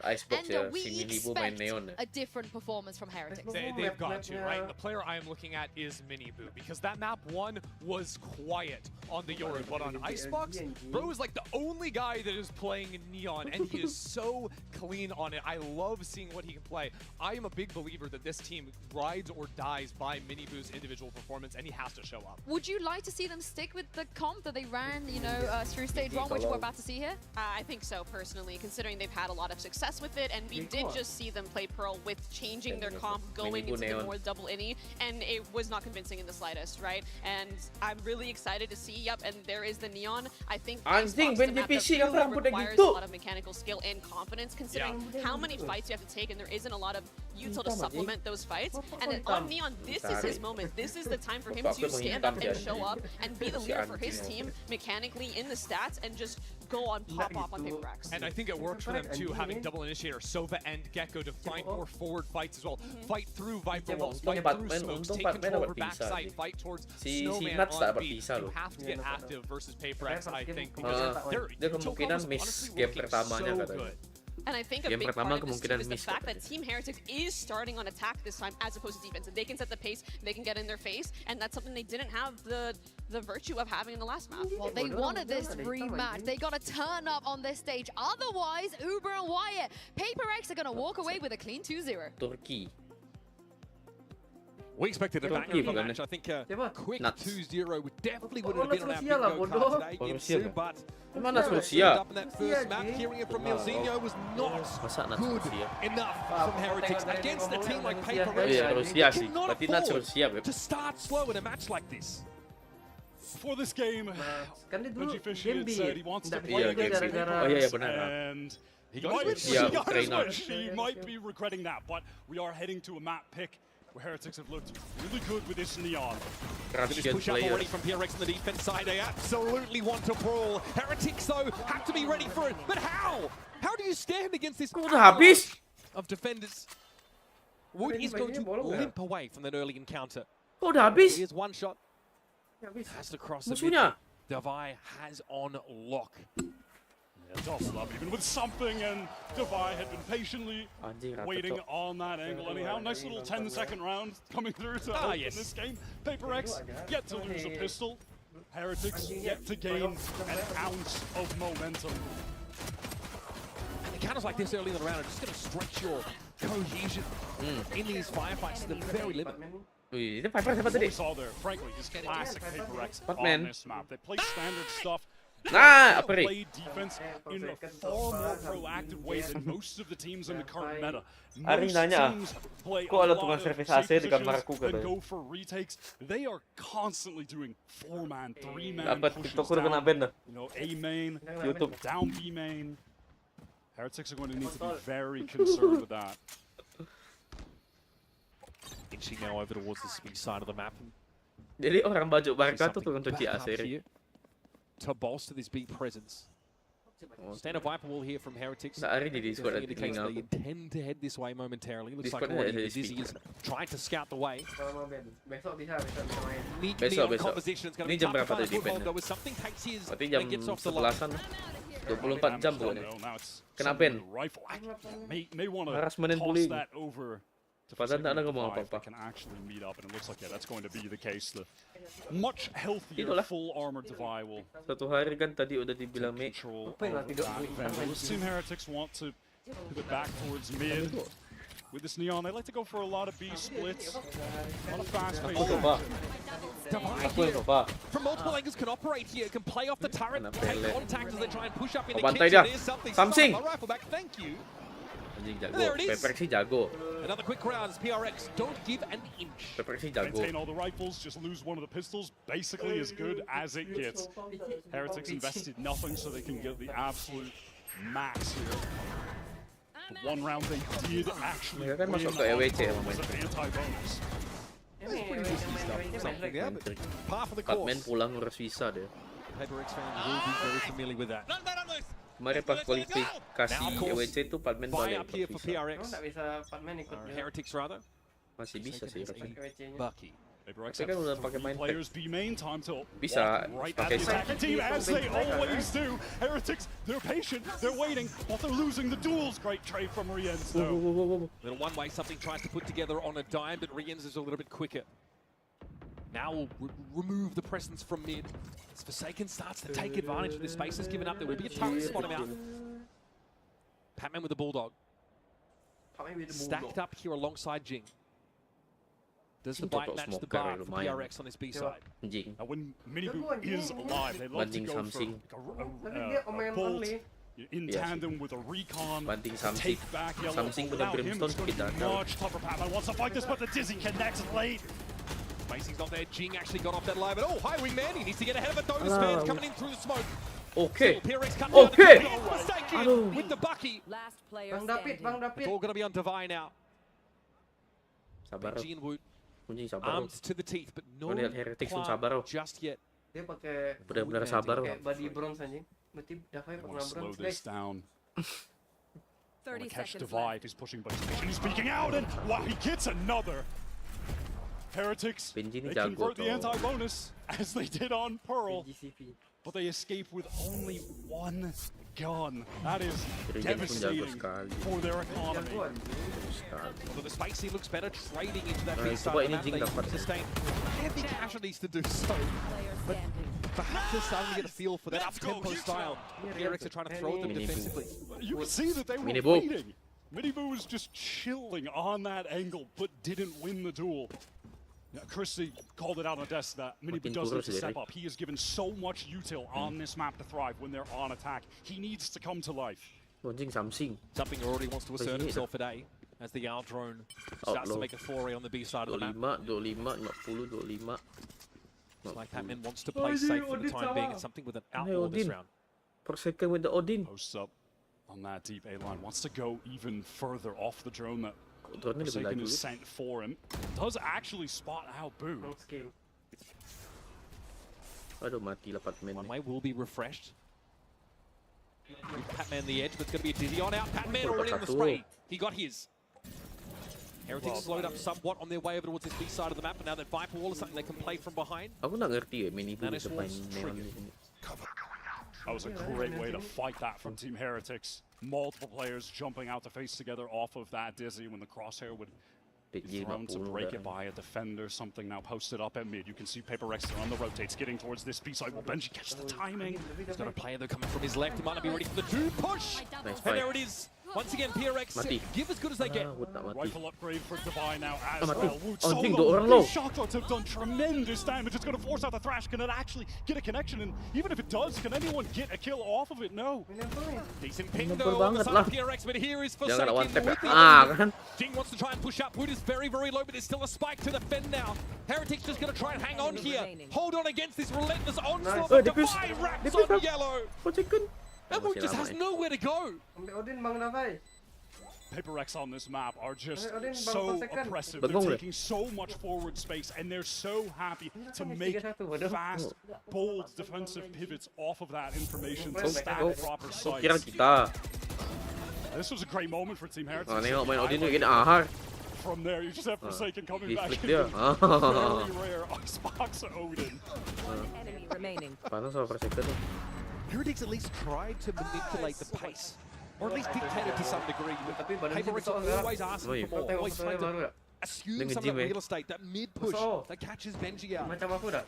we expect a different performance from Heretics. They've got to, right? The player I am looking at is Miniboo, because that map 1 was quiet on the Yoru, but on Icebox, bro is like the only guy that is playing Neon, and he is so clean on it. I love seeing what he can play. I am a big believer that this team rides or dies by Miniboo's individual performance, and he has to show up. Would you like to see them stick with the comp that they ran, you know, through stage 1, which we're about to see here? I think so, personally, considering they've had a lot of success with it, and we did just see them play Pearl with changing their comp, going into the more double innie, and it was not convincing in the slightest, right? And I'm really excited to see, and there is the Neon. I think Anjing, the map that really requires a lot of mechanical skill and confidence, considering how many fights you have to take, and there isn't a lot of util to supplement those fights. And on Neon, this is his moment. This is the time for him to stand up and show up and be the leader for his team mechanically in the stats and just go on pop off on Paper-X. And I think it works for them too, having double initiator, Sova and Gecko to find more forward fights as well. Fight through Viper walls, fight through smokes, take control over backside, fight towards Snowman on B. You have to get active versus Paper-X, I think, because dia kemungkinan miss game pertamanya katanya. And I think a big part of this is the fact that Team Heretics is starting on attack this time as opposed to defense. And they can set the pace, they can get in their face, and that's something they didn't have the virtue of having in the last map. Well, they wanted this rematch. They got to turn up on this stage. Otherwise, Uber and Wyatt, Paper-X are going to walk away with a clean 2-0. Turkey. We expected a banger of a match. I think a quick 2-0 definitely would have been on our bingo card today. It's soon, but up in that first map, hearing it from Milzinho was not good enough from Heretics against a team like Paper-X. You cannot afford to start slow in a match like this. For this game, Benji Fishy had said he wants to play against and he might be regretting that, but we are heading to a map pick where Heretics have looked really good with this Neon. This push up already from PRX on the defense side. They absolutely want to brawl. Heretics, though, have to be ready for it. But how? How do you stand against this of defenders? Wood is going to limp away from that early encounter. Here's one shot. Has to cross the mid. Davai has on lock. Up even with something, and Davai had been patiently waiting on that angle anyhow. Nice little 10-second round coming through to open this game. Paper-X yet to lose a pistol. Heretics yet to gain an ounce of momentum. And encounters like this early in the round are just going to stretch your cohesion in these firefights to the very limit. What we saw there, frankly, is classic Paper-X on this map. They play standard stuff. Play defense in a far more proactive way than most of the teams in the current meta. Most teams play a lot of safe positions and go for retakes. They are constantly doing 4-man, 3-man pushes down, A main, down B main. Heretics are going to need to be very concerned with that. Inching now over towards the speed side of the map. Jadi orang baju Barca tuh turun cuci AC. To bolster this B presence. Stand up Viper wall here from Heretics. Indicates they intend to head this way momentarily. Looks like already Dizzy is trying to scout the way. Besok. Ini jam berapa tadi defense? Berarti jam 11-an. 24 jam pokoknya. Kena ban. Harassment bullying. Padahal tak ada ngomong apa-apa. Can actually meet up, and it looks like that's going to be the case. The much healthier full armored Davai will. Satu hari kan tadi udah dibilang Team Heretics want to pivot back towards mid. With this Neon, they like to go for a lot of B splits. A lot of fast pace. From multiple angles can operate here, can play off the turret, take contact as they try and push up in the kitchen. There's something. Something. Rifle back, thank you. Anjing jago. There it is. Pepper sih jago. Another quick round as PRX don't give an inch. Pepper sih jago. Maintain all the rifles, just lose one of the pistols. Basically as good as it gets. Heretics invested nothing so they can get the absolute max here. But one round they did actually Mereka kan win masuk ke EWC as sama an anti-bonus. That's pretty risky stuff. Something there, but par for the Batman course. pulang ngurus visa deh. PaperX fans will be very familiar with that. Kemarin pas kualifikasi EWC itu Batman Buy balik up here for visa. PRX. Nggak bisa Batman ikut juga. Heretics rather. Masih bisa sih rasanya. Bucky. PaperX Tapi kan udah pakai main pack. players be main time to Bisa walk right pakai at the attacking team as they always do. Heretics, they're patient, they're waiting, but they're losing the duels. Great trade from Rienz though. Little one-way, something tries to put together on a dime, but Rienz is a little bit quicker. Now we'll remove the presence from mid. As Forsaken starts to take advantage of the space is given up. There will be a tough spot him out. Patman with the Bulldog. Stacked up here alongside Jing. Does the bite match the bar for PRX on his B side? Anjing. Now when Minibu is alive, they love to Banding go for something. a bolt in tandem with a recon. Banding to take back Yellow. something with a Without him, brimstone it's going to kita be tahu. much tougher. Patman wants to fight this, but the Dizzy connects late. Spacing's not there. Jing actually got off that live. And oh, High Wingman. He needs to get ahead of a Donus fan coming in through the smoke. Okay. PRX come Okay. down. Forsaken with the Bucky. Last player Bang David, Bang It's David. all going to be on Divine now. Sabar. Benji and Woot. Anjing sabar. Armed to the teeth, but no Kau lihat Heretics pun sabar. plan just yet. Dia pakai Benar-benar sabar. pakai body bronze anjing. Berarti Davai They pernah want to slow bronze, this guys. down. 30 Catch seconds Divide, he's pushing, but he's patient. He's peeking out, and wow, he gets another. Heretics, Benji they ni jago convert the tau. anti-bonus as they did on Pearl, GCP. but they escape with only one gun. That is Regen pun jago devastating sekali. for their economy. So the Spacey looks better trading into that Nah, B coba side of the ini map. Jing They dapat. sustain heavy casualties to do so. But perhaps they're starting to get a feel for that up-tempo style. PRX are trying to throw them Mini defensively. You can see that they were Minibu. waiting. Minibu was just chilling on that angle, but didn't win the duel. Now, Chrissy called it out on the desk that Minibu Makin does need kurus to dia, step right? up. He is given so much util on this map to thrive when they're on attack. He needs to come to life. Anjing something. Something he already wants to assert Begini himself today as the Owl drone starts to low. make a foray on the B side of the map. 25, 50, 50. It's like Patman wants to play safe for the time being. It's something with an outlaw this Odin. round. Per second with the Odin. Posts up on that deep A line. Wants to go even further off the drone that Drone-nya lebih Forsaken laju. is sent for him. Does actually spot out Boo. No skill. Aduh mati lah Batman. One way will be refreshed. With Patman the edge, but it's going to be a dizzy on out. Patman already on the spray. He got his. Heretics slowed up somewhat on their way over towards this B side of the map, but now that Viper Wall is something they can play from behind. Aku nggak ngerti ya Minibu That bisa is main what's neon triggered. ini. That was a great way to fight that from Team Heretics. Multiple players jumping out to face together off of that Dizzy when the crosshair would be PG thrown to 50 break dah. it by a defender. Something now posted up at mid. You can see Paper Rex there on the rotates, getting towards this B side. Will Benji catch the timing? He's got a player though coming from his left. He might not be ready for the two push. Nice And there fight. it is. Once again, PRX Mati. give as good as they get. Ah, Wood tak mati. Rifle upgrade for Divine now as mati. well. Woot Anjing, solo. 2 orang low. These shock darts have done tremendous damage. It's going to force out the Thrash. Can it actually get a connection? And even if it does, can anyone get a kill off of it? No. Decent ping Menempel though on the banget side lah. of PRX, but here is Jangan Forsaken one tap ya. with the Ah kan. Jing wants to try and push up. Wood is very, very low, but there's still a spike to defend now. Heretics just going to try and hang on here. Hold on against this relentless onslaught. Oh, But defuse. Divine wraps Defuse on lah. yellow. Forsaken. And Wood just has nowhere to go. Ambil Odin Bang Davai. Paper Rex on this map are just Odin, so bang, second. oppressive. Bagong They're deh. taking so much forward space, and they're so happy to make 3-1, waduh. fast, bold defensive pivots off of that information to Oh, stack oh, proper oh, kira sites. kita. This was a great moment for Team Heretics. Ah, nengok main Odin tu gini ahar. From there, you just have Forsaken coming He back flicked into dia. Ah. very rare Xbox Odin. enemy remaining. Panas sama Forsaken tu. Heretics at least tried to manipulate the pace. Or at least dictate it to some degree. Tapi badan Paper dia Rex besar are sekarang. always asking Oh, iya. for more. Tengok Always trying baru to tak? assume Dia some of nge-gym, that eh. real estate, that mid push Besar. that catches Benji out. Macam aku dah.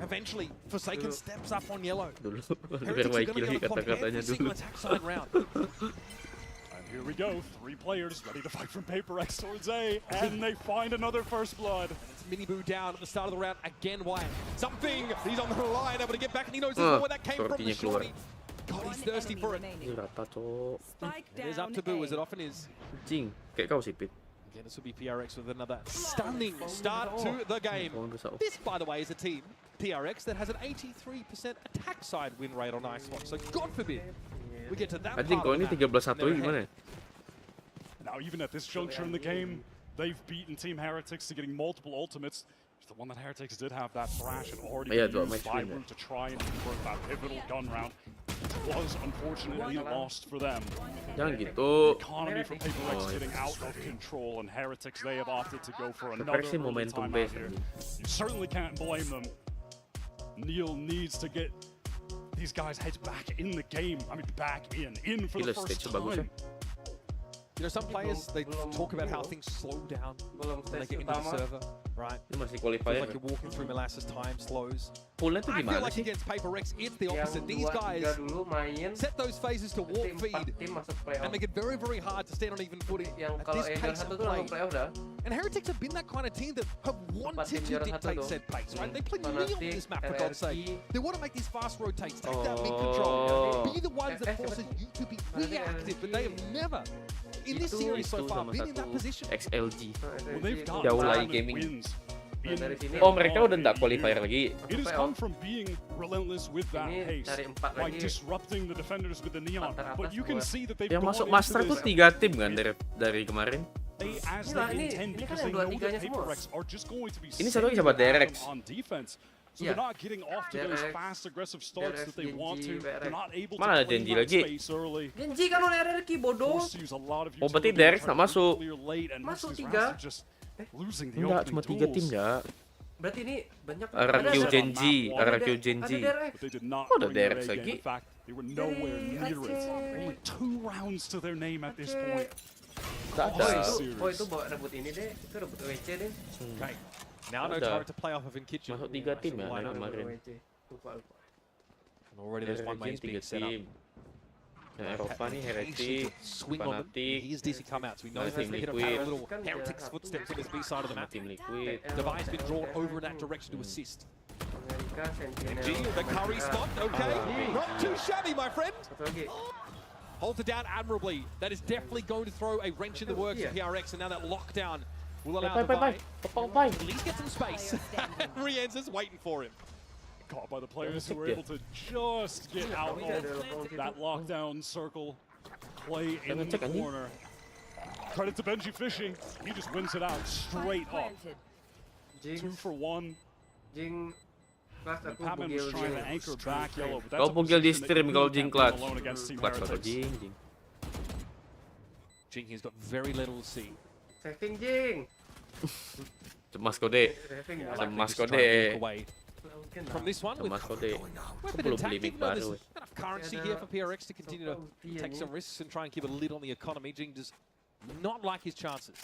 Eventually, Forsaken steps up on yellow. Dulu. Biar Heretics are baik going to lagi be able to pump kata-katanya every single dulu. attack side round. And here we go, 3 players ready to fight from Paper X towards A, and they find another first blood. It's Minibu down at the start of the round again. Why? Something. He's on the line, able to get back, and he knows there's more where that came from. Sortinya The keluar. shorty God, he's thirsty for it. Rata, cok. It is up to Boo, as it often is. Anjing, kayak kau sipit. Again, this will be PRX with another stunning start to the game. This, by the way, is a team, PRX, that has an 83% attack side win rate on Ice Watch. So God forbid we get to that Anjing, kau ini 13-1 gimana? Now, even at this juncture in the game, they've beaten Team Heretics to getting multiple ultimates. The one that Heretics did have, that Thrash, had already been used by Root to try and convert that pivotal gun round. It was unfortunately lost for them. Jangan gitu. The economy for Paper X getting out of control, and Heretics, they have opted to go for another early time out here. You certainly can't blame them. Neil needs to get these guys' heads back in the game. I mean, back in for the first time. You know, some players, they talk about how things slow down when they get into the server, right? Masih Feels qualifier. like you're walking through molasses, time slows. Poolnya tuh I feel gimana like sih? against Paper Rex, it's the opposite. These guys set those phases to warp feed and make it very, very hard to stand on even footing at this pace of play. And Heretics have been that kind of team that have wanted to dictate said pace, right? They play Neon on this map, for God's sake. They want to make these fast rotates, take that mid control, be the ones that forces you to be reactive, but they have never in this series so far been in that position. XLG. Well, they've got Jauh lagi gaming. Oh, mereka udah nggak qualifier lagi. It has come from being relentless with that pace, like disrupting the defenders with the neon. But you can see that they've Yang gone masuk into master tuh this 3 tim kan dari kemarin. as they intend, because they know that Paper Rex are just going to be Ini satu lagi sama Derex. on defense. So they're not getting off to those fast, aggressive starts that they want to. They're not able to Mana play Genji that lagi? space early. Genji kan oleh RRQ bodoh. Forced to use a lot of Oh, berarti utility Derex to nggak masuk. clear late, and Masuk these 3. rounds are just losing the Enggak, opening cuma 3 tim tools. ya. Berarti ini banyak. RRQ Genji, RRQ Genji. But they did not Oh, ada bring their Derex A game. lagi. In fact, they were nowhere near it. Only 2 rounds to their name at this point. Nggak ada. Oh itu bawa rebut ini deh, itu rebut WC deh. Okay. Now no Udah. turret to play off of in kitchen. Masuk 3 tim ya dari kemarin. Lupa. And already there's one main being set up. Nah, Eropa nih Heretic, Swing on them. Fanatic, Here's DC come out, so we know Team he's making a Liquid. little Heretics footsteps in his B side of the map. Team Liquid. Device been drawn over in that direction to assist. Amerika Sentinel. G, the curry spot, okay. Not too shabby, my friend. Satu lagi. Holds it down admirably. That is definitely going to throw a wrench in the works of PRX, and now that lockdown will allow Device to at least get some space. And Rienz is waiting for him. Caught by the players who were able to just get out of that lockdown circle. Play in the corner. Credit to Benji Fishing. He just wins it out straight up. 2 for 1. Jing kelas aku Patman was bugil trying to dia. anchor back Yellow, but Kau that's a bugil di position that stream you kalau can't Jing win clutch. alone against Team Clutch atau Heretics. Jing. Jing has got very little to see. Saving Jing. Cemas kode. Saving. Cemas Trying to kode. walk away from this one with Cemas kode. Aku weapon belum attack. beli mic Even though baru. there's enough currency here for PRX to continue to take some risks and try and keep a lid on the economy, Jing does not like his chances.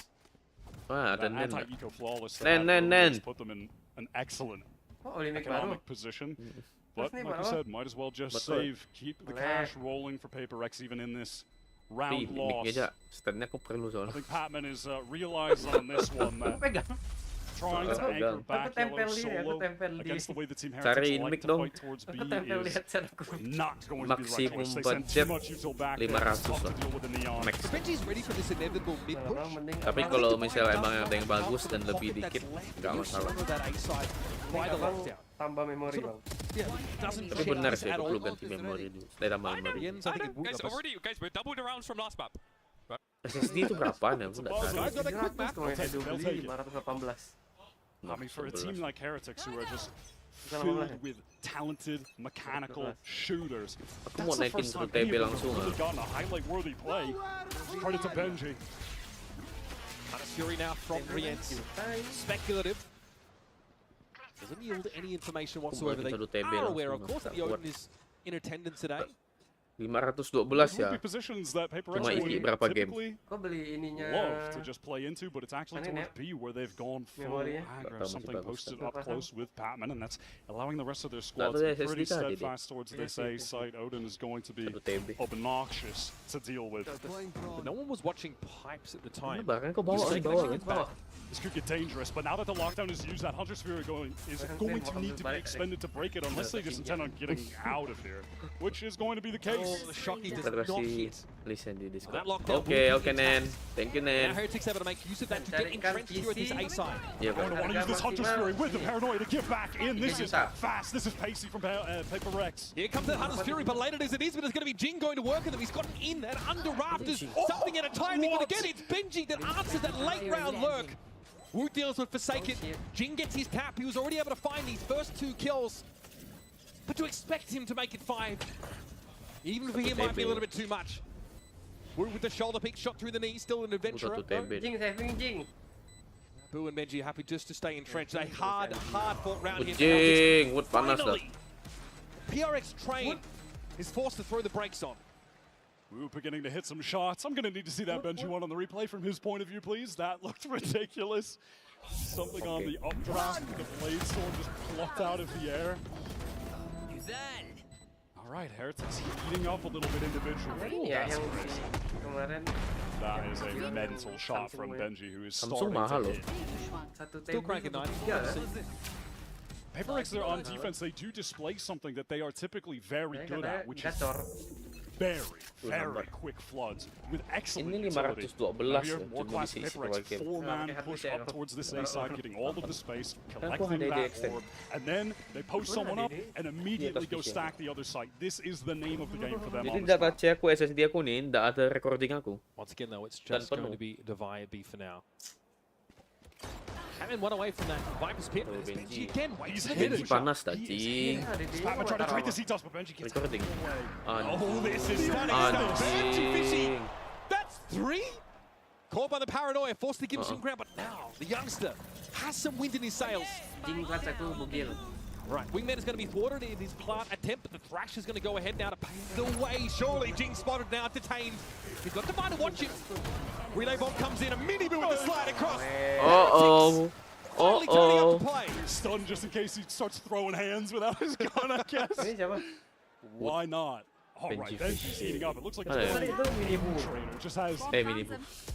Wah, ada That Nen. anti-eco flawless Nen. put them in an excellent Oh, oli mic baru. economic position. But Terus nih, like you Pak, said, might as well just Betul. save, keep the cash rolling for Paper X even in this round Mic loss. aja. Standnya aku perlu I soalnya. think Patman is realized on this one that Pegang. trying to anchor back tempel Yellow di- solo tempel di- against the way the Team Cariin Heretics like mic to dong. fight towards B tempel di is headset aku. not going to be the right Maksimum choice. They send too budget much util back 500 there. It's tough to lah. deal with the neon. Max. Benji's ready for this inevitable mid push. Tapi kalau misalnya emang ada yang bagus dan lebih dikit, nggak masalah. By the lockdown. Tambah memori bang. Yeah, doesn't Tapi change benar sih, at aku all. perlu ganti memori dulu. Saya tambah memori. Jens, I think it would Guys, already, guys, we're double the rounds from last map. SSD itu berapaan ya? Aku nggak tahu. Guys, got a quick 700 map. kalau saya They'll beli take it. 518. I mean, for a team like Heretics who are just Bukan filled apa-apa. with talented mechanical shooters, Aku mau that's the naikin first True time any TB of them langsung have really ah. gotten a highlight-worthy play. Credit to Benji. Fury now from Rienz. Speculative. Doesn't yield any information whatsoever. They True TB are aware, of langsung, course, that the nggak Odin is in attendance today. 512 ya. Cuma isi berapa game? Kok beli ininya? Love to just play into, but it's actually towards B where they've gone full aggro. Something posted up close with Patman, and that's allowing the rest of their squad to be pretty steadfast towards this A site. Odin is going to be obnoxious to deal with. But no one was watching pipes at the time. This could get dangerous, but now that the lockdown is used, that Hunter Sphere is going to need to be expended to break it, unless they just intend on getting out of here, which is going to be the case. The Shocky does not hit. Listen di Discord. Okay, Nen. Thank you, Nen. Now Heretics able to make use of that to get entrenched here at this A side. They're going to want to use this Hunter Fury with the Paranoia to get back in. This is fast. This is pacey from Paper Rex. Here comes the Hunter's Fury, belated as it is, but it's going to be Jing going to work with him. He's gotten in and under rafters. Something at a time they're going to get it. It's Benji that answers that late round lurk. Wu deals with Forsaken. Jing gets his tap. He was already able to find these first 2 kills. But to expect him to make it 5, even for him, might be a little bit too much. Wu with the shoulder pick, shot through the knee, still an adventurer. Jing saving Jing. Boo and Benji are happy just to stay entrenched. A hard fought round here. Jing, wood panas dah. PRX train is forced to throw the brakes on. Wu beginning to hit some shots. I'm going to need to see that Benji one on the replay from his point of view, please. That looked ridiculous. Something on the updraft with the blade sword just plucked out of the air. All right, Heretics heating up a little bit individually. That is a mental shot from Benji, who is starting to hit. Still cranking 90. Paper Rex, they're on defense. They do display something that they are typically very good at, which is very quick floods with excellent utility. Now here, more classic Paper Rex, 4-man push up towards this A side, getting all of the space, collecting that orb, and then they post someone up and immediately go stack the other side. This is the name of the game for them. Jadi data C aku, SSD aku nih, nggak ada recording aku. Once again though, it's just going to be Divide B for now. Having one away from that Viper's pit. Benji again waits to hit it. Panas dah, Cing. Patman trying to trade the C-toss, but Benji gets recording. Oh, this is stunning stuff. Benji Fishy. That's 3? Caught by the Paranoia, forced to give him some ground, but now the youngster has some wind in his sails. Right, Wingman is going to be thwarted in his plant attempt, but the Thrash is going to go ahead now to pave the way. Surely Jing spotted now, detained. He's got Divine to watch him. Relay bomb comes in, a mini boom with the slide across. Stun just in case he starts throwing hands without his gun, I guess. Why not? All right, Benji's heating up. It looks like it's trainer just has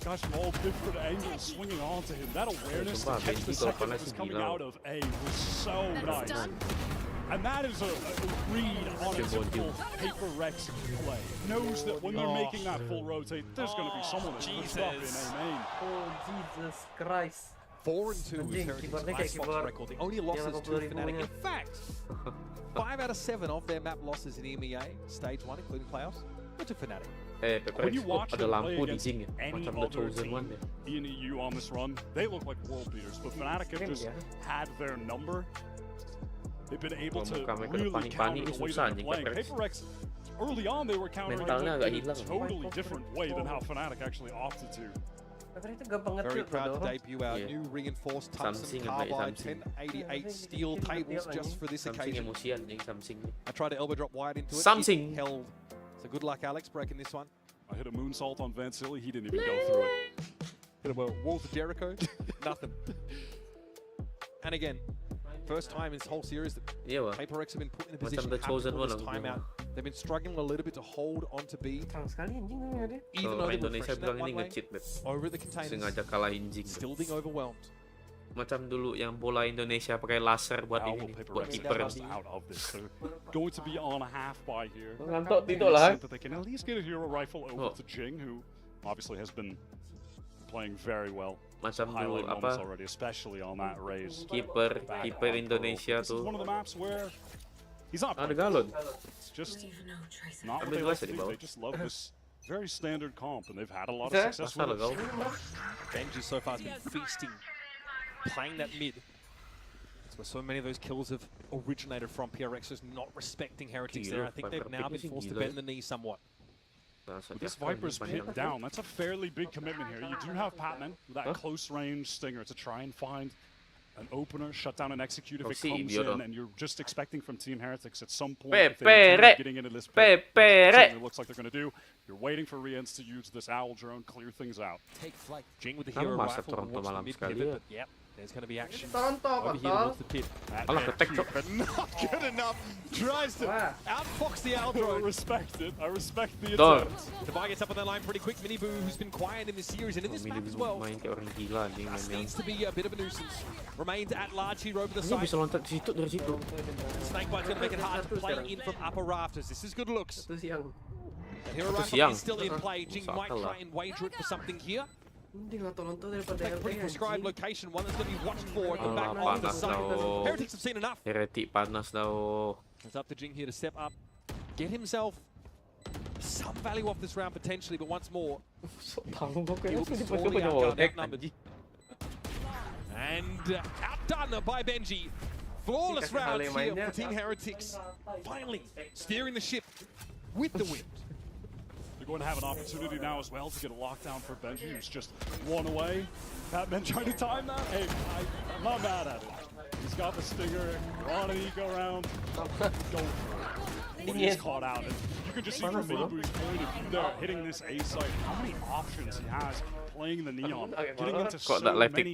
gosh, from all different angles swinging onto him. That awareness to catch the second that was coming out of A was so nice. And that is a read on a typical Paper Rex play. Knows that when they're making that full rotate, there's going to be someone that's pushed up in A main. Oh, Jesus Christ. 4-2 is Heretics' last Fox record. The only losses to Fnatic. In fact, 5 out of 7 of their map losses in EMEA, Stage 1, including playoffs, were to Fnatic. When you watch them play against any other team in EU on this run, they look like world beaters. But Fnatic have just had their number. They've been able to really counter the way that they're playing. Paper Rex, early on, they were countering in a totally different way than how Fnatic actually opted to. Very proud to debut our new reinforced tungsten carbide 1088 steel tables just for this occasion. I tried to elbow drop wide into it. It held. So good luck, Alex, breaking this one. I hit a moonsault on Vansili. He didn't even go through it. Hit a Walls of Jericho. Nothing. And again, first time in this whole series that Paper Rex have been put in a position to have this timeout. They've been struggling a little bit to hold on to B. Even though Indonesia bilang ini nge-cheat, Beb. Over the containers. Sengaja kalahin Jing. Still being overwhelmed. Macam dulu yang bola Indonesia pakai laser buat ini, buat kiper. Going to be on a half by here. Ngantuk tidur lah. They can at least get a hero rifle over to Jing, who obviously has been playing very well. Macam dulu apa? Already, especially on that raise. Kiper Indonesia tuh. One of the maps where he's not. Ada galon. It's just not what they like to do. They just love this very standard comp, and they've had a lot of success with it. Benji so far has been feasting, playing that mid. That's where so many of those kills have originated from. PRX just not respecting Heretics there. I think they've now been forced to bend the knee somewhat. This Viper's pinned down. That's a fairly big commitment here. You do have Patman with that close range stinger to try and find an opener, shut down and execute if it comes in, and you're just expecting from Team Heretics at some point if they're getting into this pit, it looks like they're going to do. You're waiting for Riens to use this owl drone, clear things out. Take flight. Jing with the hero rifle, watch the mid pivot, but yep, there's going to be action over here towards the pit. But not good enough. Tries to outfox the owl drone. I respect it. I respect the attempt. Nobar gets up on that line pretty quick. Miniboo, who's been quiet in this series and in this map as well. Needs to be a bit of a nuisance. Remains at large here over the side. Snakebite's going to make it hard to play in from upper rafters. This is good looks. Hero rifle is still in play. Jing might try and wager it for something here. Pretty prescribed location, one that's going to be watched for. Come back on the side. Heretics have seen enough. Heretic panas daw. It's up to Jing here to step up, get himself some value off this round potentially, but once more, he will be sorely outnumbered. And outdone by Benji. Flawless round here for Team Heretics. Finally steering the ship with the wind. Going to have an opportunity now as well to get a lockdown for Benji, who's just one away. Batman trying to time that. Hey, I'm not mad at it. He's got the stinger, on an eco round. Go for it. When he's caught out, and you can just see from Miniboo's point of view there, hitting this A site, how many options he has playing the Neon, getting into so many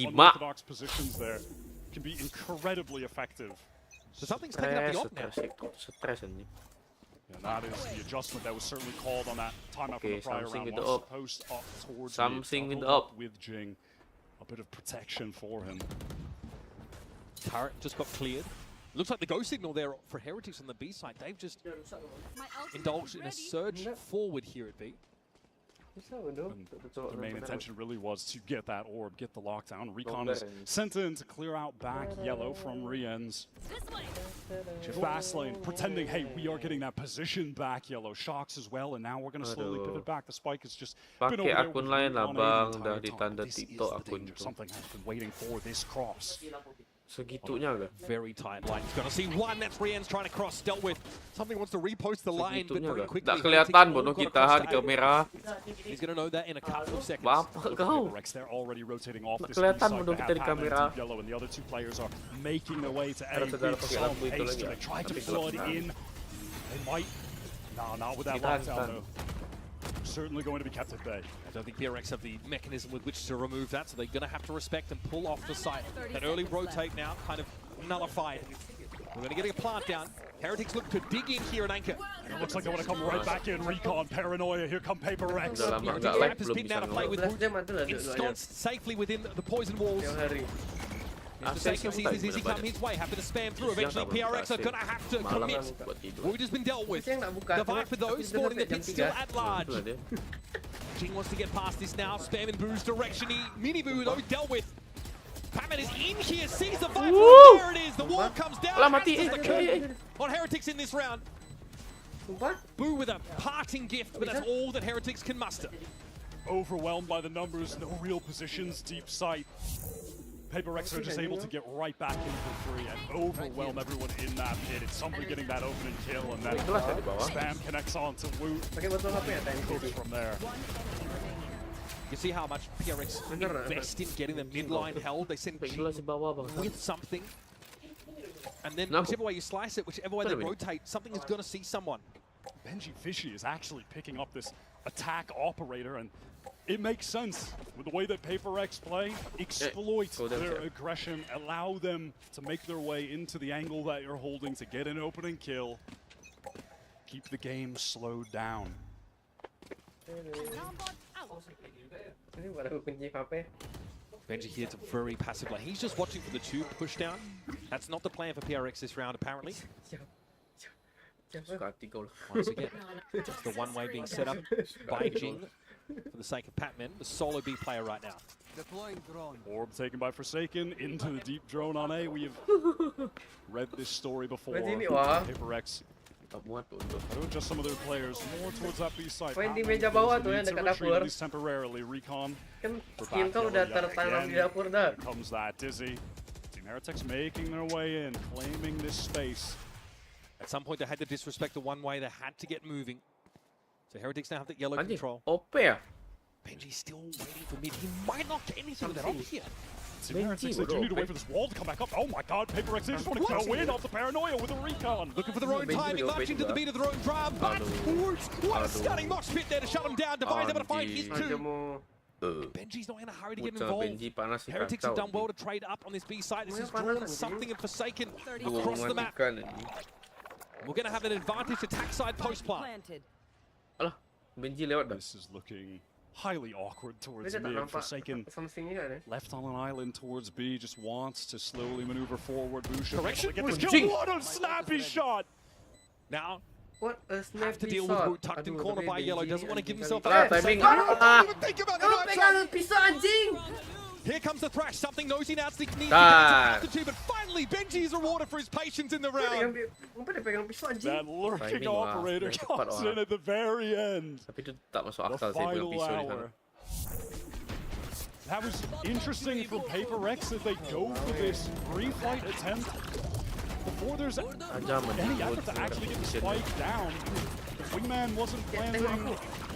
unorthodox positions there can be incredibly effective. So something's taking up the op now. And that is the adjustment that was certainly called on that timeout from the prior round. Post up towards with Jing. A bit of protection for him. Turret just got cleared. Looks like the go signal there for Heretics on the B side. They've just indulged in a surge forward here at B. The main intention really was to get that orb, get the lockdown. Recon is sent in to clear out back yellow from Riens. Fast lane pretending, hey, we are getting that position back. Yellow shocks as well, and now we're going to slowly pivot back. The spike has just been over akun lain lah bang, dah ditanda TikTok akun itu. Something has been waiting for this cross. Segitunya ke? Very tight line. He's going to see one. That's Rien's trying to cross. Dealt with. Something wants to repost the line, but very quickly. Tak kelihatan bodoh kita di kamera. He's going to know that in a couple of seconds. Apa kau? They're already rotating off this kelihatan bodoh kita di kamera. Yellow, and the other two players are making their way to A. They try to flood in. They might. No, not with that lockdown though. Certainly going to be kept at bay. I don't think PRX have the mechanism with which to remove that, so they're going to have to respect and pull off the site. That early rotate now kind of nullified. We're going to get a plant down. Heretics look to dig in here and anchor. And it looks like they want to come right back in. Recon, Paranoia, here come Paper Rex. Trap is pinned now to play with Wood. Ensconced safely within the poison walls. Forsaken sees his easy come his way, happy to spam through. Eventually PRX are going to have to commit. Wood has been dealt with. The fight for those spawning the pit still at large. Jing wants to get past this now, spamming Boo's direction. Miniboo though dealt with. Batman is in here, sees the fight. There it is, the wall comes down. That's the curtain on Heretics in this round. Boo with a parting gift, but that's all that Heretics can muster. Overwhelmed by the numbers, no real positions, deep sight. Paper Rex are just able to get right back in for free and overwhelm everyone in that pit. It's somebody getting that opening kill, and then Spam connects on to Woot. From there. You see how much PRX invest in getting the midline held. They send G with something. And then whichever way you slice it, whichever way they rotate, something is going to see someone. Benji Fishy is actually picking up this attack operator, and it makes sense with the way that Paper X play. Exploit their aggression, allow them to make their way into the angle that you're holding to get an opening kill. Keep the game slowed down. Benji here to very passive lane. He's just watching for the tube push down. That's not the plan for PRX this round, apparently. Once again, just the one way being set up by Jing for the sake of Patman, the solo B player right now. Orb taken by Forsaken into the deep drone on A. We have read this story before. Paper X doing just some of their players more towards that B side. At least temporarily. Recon. Here comes that Dizzy. Team Heretics making their way in, claiming this space. At some point they had to disrespect the one way, they had to get moving. So Heretics now have that yellow control. Benji's still waiting for mid. He might not get anything with that op here. Team Heretics, they do need to wait for this wall to come back up. Oh my god, Paper Rex, they just want to go in off the paranoia with a recon. Looking for their own timing, marching to the beat of their own drum. Backwards! What a stunning mosh pit there to shut him down. Device able to find his two. Benji's not in a hurry to get involved. Heretics have done well to trade up on this B side. This is drawn something and Forsaken across the map. We're going to have an advantage attack side post plant. This is looking highly awkward towards mid. Forsaken left on an island towards B, just wants to slowly maneuver forward. Busha Correction? get this kill. What a snappy shot! Now, what a snappy have to deal with Woot tucked in corner by Yellow. Doesn't want to give himself a timing. Think about it. Here comes the thrash. Something nosy now. Needs to get to but finally Benji is rewarded for his patience in the round. That lurking operator comes in at the very end. The final hour. That was interesting from Paper Rex that they go for this pre-fight attempt before there's any effort to actually get the spike down. Wingman wasn't planting,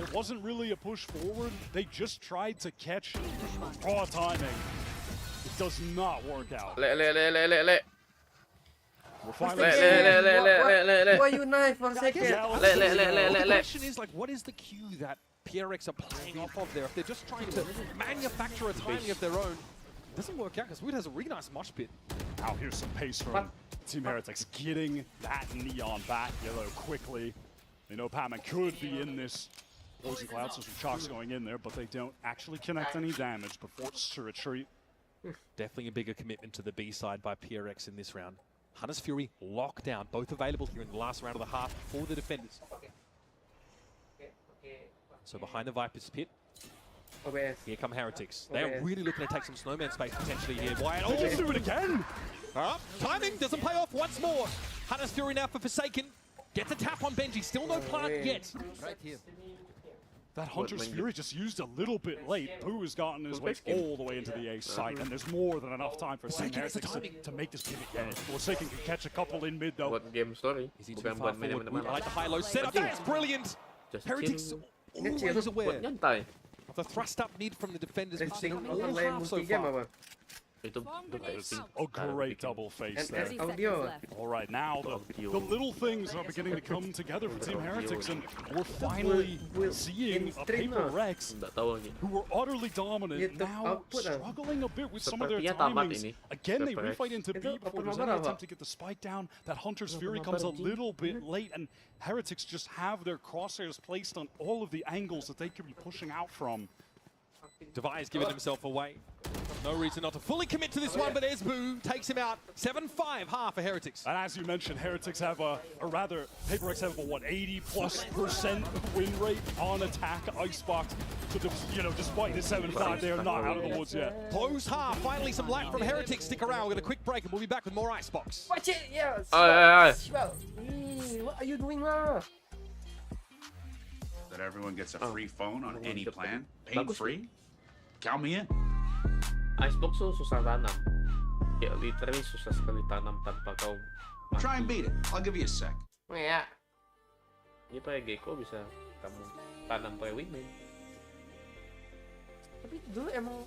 it wasn't really a push forward, they just tried to catch raw timing. It does not work out. We're finally why you knife for a second? The question is, like, what is the cue that PRX are playing off of there? If they're just trying to manufacture a timing of their own, it doesn't work out because Wood has a really nice mosh pit. Now here's some pace from Team Heretics, getting that neon back. Yellow quickly. They know Patman could be in this Poison Cloud, so some chocks going in there, but they don't actually connect any damage, but forced to retreat. Definitely a bigger commitment to the B side by PRX in this round. Hunter's Fury lockdown, both available here in the last round of the half for the defenders. So behind the Viper's pit, here come Heretics. They're really looking to take some snowman space potentially here. Wyatt, oh, do it again! Timing doesn't pay off once more. Hunter's Fury now for Forsaken. Gets a tap on Benji, still no plant yet. Right here. That Hunter's Fury just used a little bit late. Pooh has gotten his way all the way into the ace site, and there's more than enough time for Heretics to make this pivot yet. Forsaken can catch a couple in mid though. Game story. Is he too far forward? I like the high-low setup. That's brilliant. Heretics always aware of the thrust up mid from the defenders. We've seen all half so far. A great double face there. All right, now the little things are beginning to come together for Team Heretics, and we're finally seeing a Paper Rex who were utterly dominant, now struggling a bit with some of their timings. Again, they refight into B before there's any attempt to get the spike down. That Hunter's Fury comes a little bit late, and Heretics just have their crosshairs placed on all of the angles that they could be pushing out from. Devi's giving himself away. No reason not to fully commit to this one, but Esbu takes him out. 7-5 half for Heretics. And as you mentioned, Heretics have or rather, Paper Rex have a, what, 80+% win rate on attack Icebox. So, despite the 7-5, they are not out of the woods yet. Close half. Finally, some light from Heretics. Stick around. We're going to quick break, and we'll be back with more Icebox. Watch it, yes. What are you doing now? That everyone gets a free phone on any plan, pain-free. Count me in. Icebox tuh susah tanam. Ya, literally susah sekali tanam tanpa kau. Try and beat it. I'll give you a sec. Ya. Ini pakai gecko bisa kamu tanam pakai wingman. Tapi dulu emang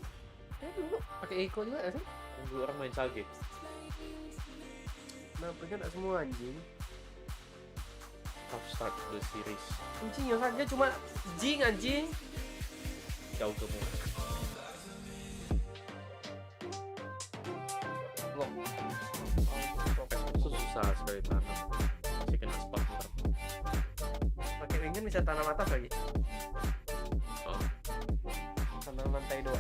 dulu pakai eco juga sih? Dulu orang main sage. Kenapa kan tak semua anjing? Tough start the series. Anjing yang saja cuma jing anjing. Jauh kamu. Susah sekali tanam. Masih kena sponsor. Pakai wingman bisa tanam atas lagi. Oh. Tanam lantai 2.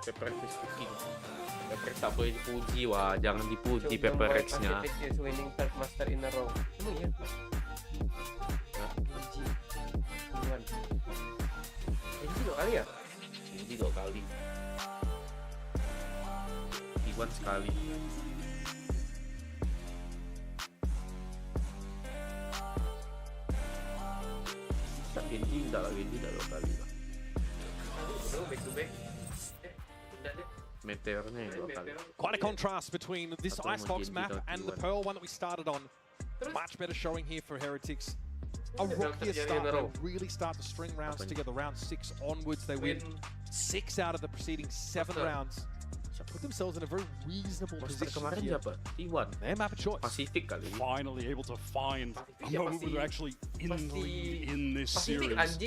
Paper Rex cooking. Paper Rex tak boleh dipuji, wah. Jangan dipuji Paper Rex-nya. Is winning third master in a row. Emang iya? Ini 2 kali ya? Ini 2 kali. Iwan sekali. Genji enggak lah, Genji enggak 2 kali lah. Back to back. Meteornya 2 kali. Quite a contrast between this Icebox map and the Pearl one that we started on. Much better showing here for Heretics. a rockier start. They really start to string rounds together. Round 6 onwards, they win 6 out of the preceding 7 rounds. Put themselves in a very reasonable position here. They have a choice. Finally able to find a moment where they're actually in the lead in this series.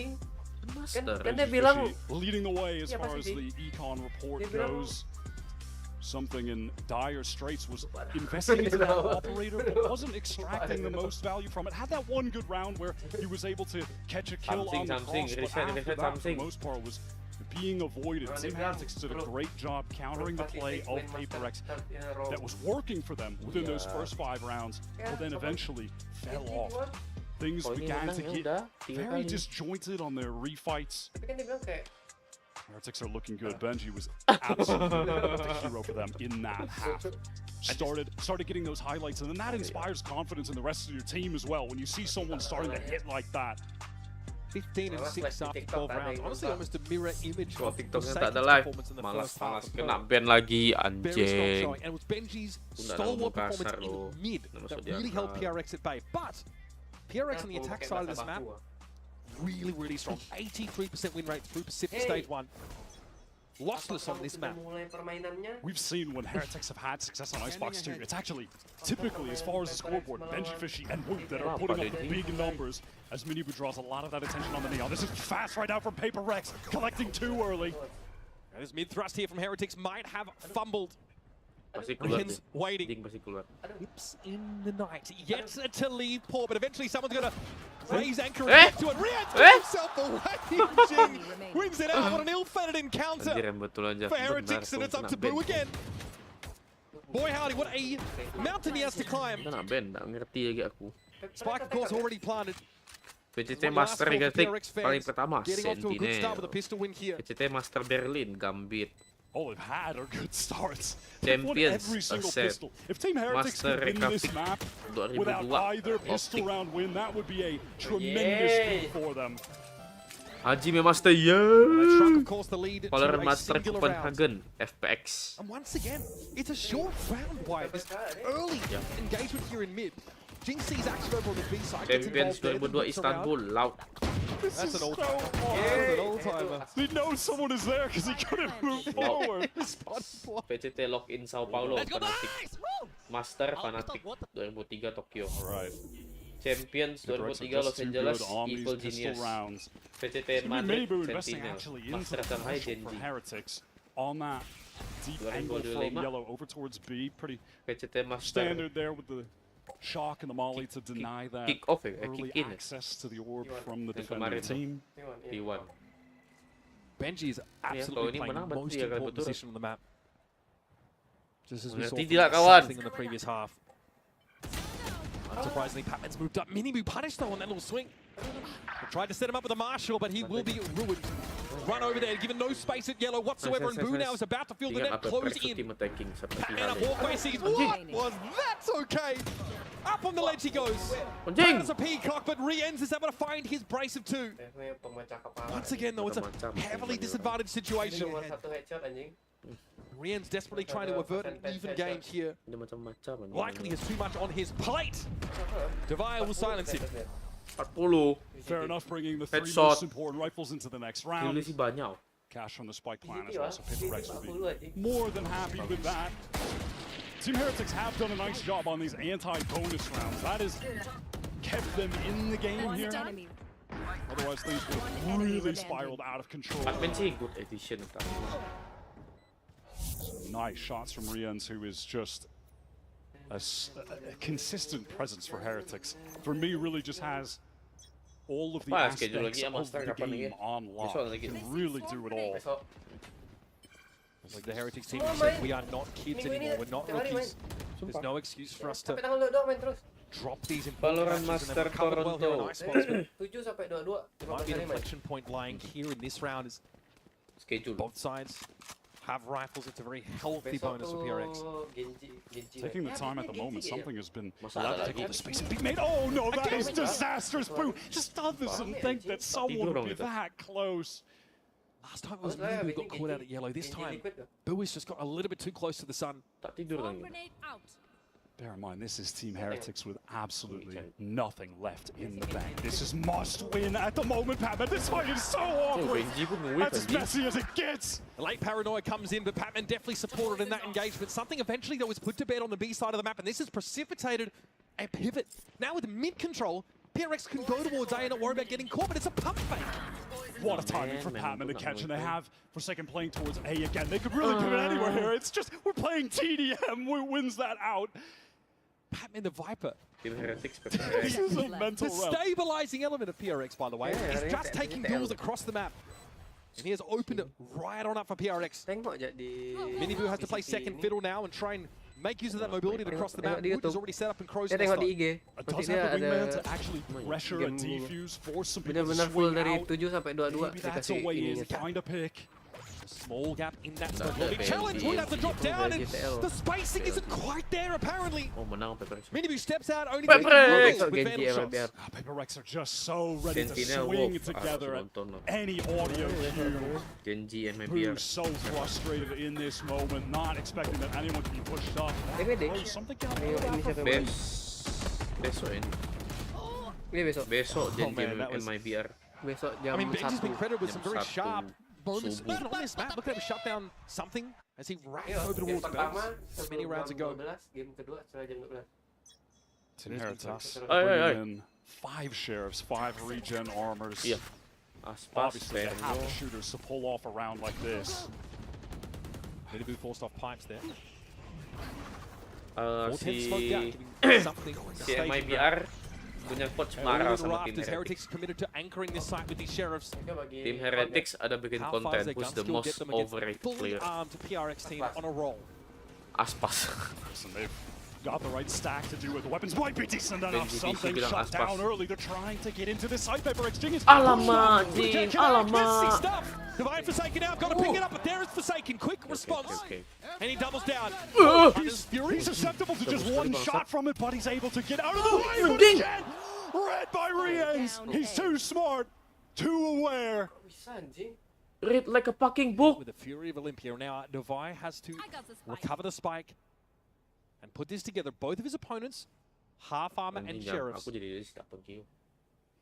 Leading the way as far as the econ report goes. Something in dire straits, was investing into that operator, but wasn't extracting the most value from it. Had that one good round where he was able to catch a kill on the cross, but after that, for the most part, was being avoided. Team Heretics did a great job countering the play of PaperX that was working for them within those first 5 rounds, but then eventually fell off. Things began to get very disjointed on their refights. Heretics are looking good. Benji was absolutely the hero for them in that half. Started getting those highlights, and then that inspires confidence in the rest of your team as well. When you see someone starting to hit like that. 15 and 6 after 12 rounds. Honestly, almost a mirror image of TikToknya tak ada live. Malas kena ban lagi anjing. And it was Benji's stalwart performance in mid that really held PRX at bay. But PRX on the attack side of this map, really strong. 83% win rate through Pacific Stage 1. Lossless on this map. We've seen when Heretics have had success on Icebox too. It's actually typically, as far as the scoreboard, Benji, Fishy, and Woot that are putting up big numbers as Minibu draws a lot of that attention on the Neon. This is fast right now from Paper Rex, collecting too early. And this mid thrust here from Heretics might have fumbled. Rian's waiting. Whips in the night. Yet to leave port, but eventually someone's going to raise anchor and get to it. Rian throws himself away. Jing wins it out. What an ill-fated encounter for Heretics, and it's up to Boo again. Boy howdy, what a mountain he has to climb. Spike, of course, already planted. PCT Master Heretics paling pertama Sentinel. PCT Master Berlin Gambit. Oh, they've had a good starts. Champions every single Asset. pistol. If Team Heretics Master could win this map without either pistol round win, that would be a tremendous feat for them. Hajime Master, yeah. Valorant Master Copenhagen, FPX. And once again, it's a short round by this early engagement here in mid. Jing sees action over on the B side. Champions 2002 Istanbul, Laut. That's an old-timer. That's an old-timer. He knows someone is there because he couldn't move forward. PCT Login Sao Paulo, Fnatic. Master Fnatic 2003 Tokyo. Alright. Champions 2003 Los Angeles, Evil Genius. PCT Madrid, Sentinel. Master Shanghai, Genji. Heretics on that deep angle from yellow over towards B. Pretty standard there with the shock and the molly to deny that early access to the orb from the defending team. P1. Benji is absolutely playing the most important position on the map. Just as we saw something in the previous half. Unsurprisingly, Patman's moved up. Minibu punished though on that little swing. Tried to set him up with a Marshall, but he will be ruined. Run over there, given no space at yellow whatsoever, and Boo now is about to feel the net close in. Patman up walkway sees, what was that? Okay. Up on the ledge he goes. That's a peacock, but Rienz is able to find his brace of 2. Once again though, it's a heavily disadvantaged situation. Rienz desperately trying to avert an even game here. Likely has too much on his plate. Devaya will silence him. Fair enough, bringing the 3 most important rifles into the next round. Cash from the Spike plan as well, so Paper Rex will be more than happy with that. Team Heretics have done a nice job on these anti-bonus rounds. That has kept them in the game here. Otherwise, things would have really spiraled out of control. Nice shots from Rienz, who is just a consistent presence for Heretics. For me, really just has all of the aspects of the game on lock. Can really do it all. Like the Heretics team said, we are not kids anymore. We're not rookies. There's no excuse for us to drop these important matches and then recover well here on Icebox. Might be an inflection point lying here in this round as both sides have rifles. It's a very healthy bonus for PRX. Taking the time at the moment, something has been allowed to take all the space and be made. Oh no, that is disastrous, Boo! Just doesn't think that someone would be that close. Last time it was me who got caught out at yellow. This time, Boo has just got a little bit too close to the sun. Bear in mind, this is Team Heretics with absolutely nothing left in the bank. This is must win at the moment, Patman. This fight is so awkward. That's as messy as it gets. Late Paranoia comes in, but Patman definitely supported in that engagement. Something eventually that was put to bed on the B side of the map, and this has precipitated a pivot. Now with mid control, PRX can go towards A and not worry about getting caught, but it's a pump fake. What a timing for Patman to catch, and they have Forsaken playing towards A again. They could really pivot anywhere here. It's just, we're playing TDM, who wins that out. Patman the Viper. This is a mental The stabilizing element of PRX, by the way, is just taking duels across the map. And he has opened it right on up for PRX. Minibu has to play second fiddle now and try and make use of that mobility to cross the map. Wood is already set up in Crow's Nest. It does have the wingman to actually pressure and defuse, force some people to swing out. Maybe that's a way to find a pick. A small gap in that mobility challenge. Would have to drop down, and the spacing isn't quite there apparently. Minibu steps out, only taking with Vandal shots. Paper Rex are just so ready to swing together at any audio cue. Who's so frustrated in this moment, not expecting that anyone can be pushed up. Something Besok janji MIBR. I mean, Benji's been credited with some very sharp moments. Even on this map, look at him shut down something as he ran over towards Bells many rounds ago. Team Heretics bringing in 5 sheriffs, 5 regen armors. Yeah. Obviously, they have the shooters to pull off a round like this. Minibu forced off pipes there. Si MIBR punya coach marah sama tim Heretics committed to anchoring this site with these sheriffs. Tim Heretics ada bikin konten who's the most overrated player. PRX team on a roll. Aspas. They've got the right stack to do it. The weapons might be decent enough. Something shut down early. They're trying to get into this site. Paper exchange. Alamak, Jim. Alamak. Divine Forsaken out. Got to pick it up, but there is Forsaken. Quick response. And he doubles down. He's susceptible to just one shot from it, but he's able to get out of the way. Again, read by Riens. He's too smart, too aware. Read like a fucking book. With the fury of Olympia, now Novar has to recover the spike and put this together. Both of his opponents, half armor and sheriffs.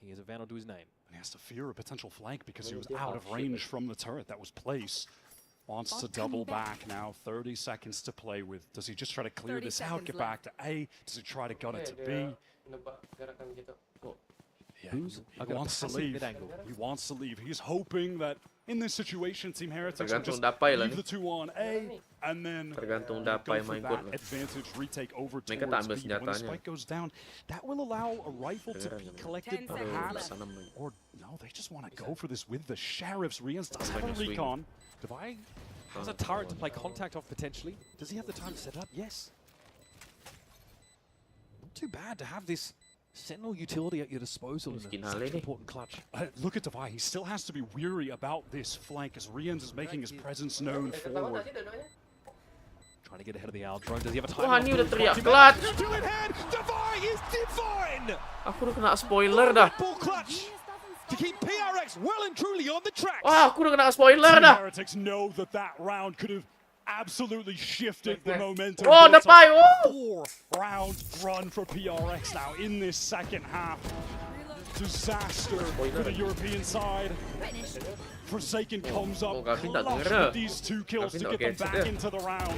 He has a Vandal to his name. And he has to fear a potential flank because he was out of range from the turret that was placed. Wants to double back now. 30 seconds to play with. Does he just try to clear this out, get back to A? Does he try to gun it to B? Yeah, he wants to leave. He wants to leave. He's hoping that in this situation, Team Heretics will just leave the 2 on A and then go for that advantage retake over towards B. When the spike goes down, that will allow a rifle to be collected perhaps. Or no, they just want to go for this with the sheriffs. Riens does have a recon. Divine has a turret to play contact off potentially. Does he have the time to set it up? Yes. Not too bad to have this Sentinel utility at your disposal in such an important clutch. Look at Divine. He still has to be weary about this flank as Riens is making his presence known forward. Trying to get ahead of the Owl drone. Does he have a time? Wah, ini udah teriak clutch. Still in hand. Divine is Divine. Aku udah kena spoiler dah. Clutch to keep PRX well and truly on the track. Wah, aku udah kena spoiler dah. Heretics know that that round could have absolutely shifted the momentum. Oh, dapat. Oh! 4-round run for PRX now in this second half. Disaster for the European side. Forsaken comes up clutch with these 2 kills to get them back into the round.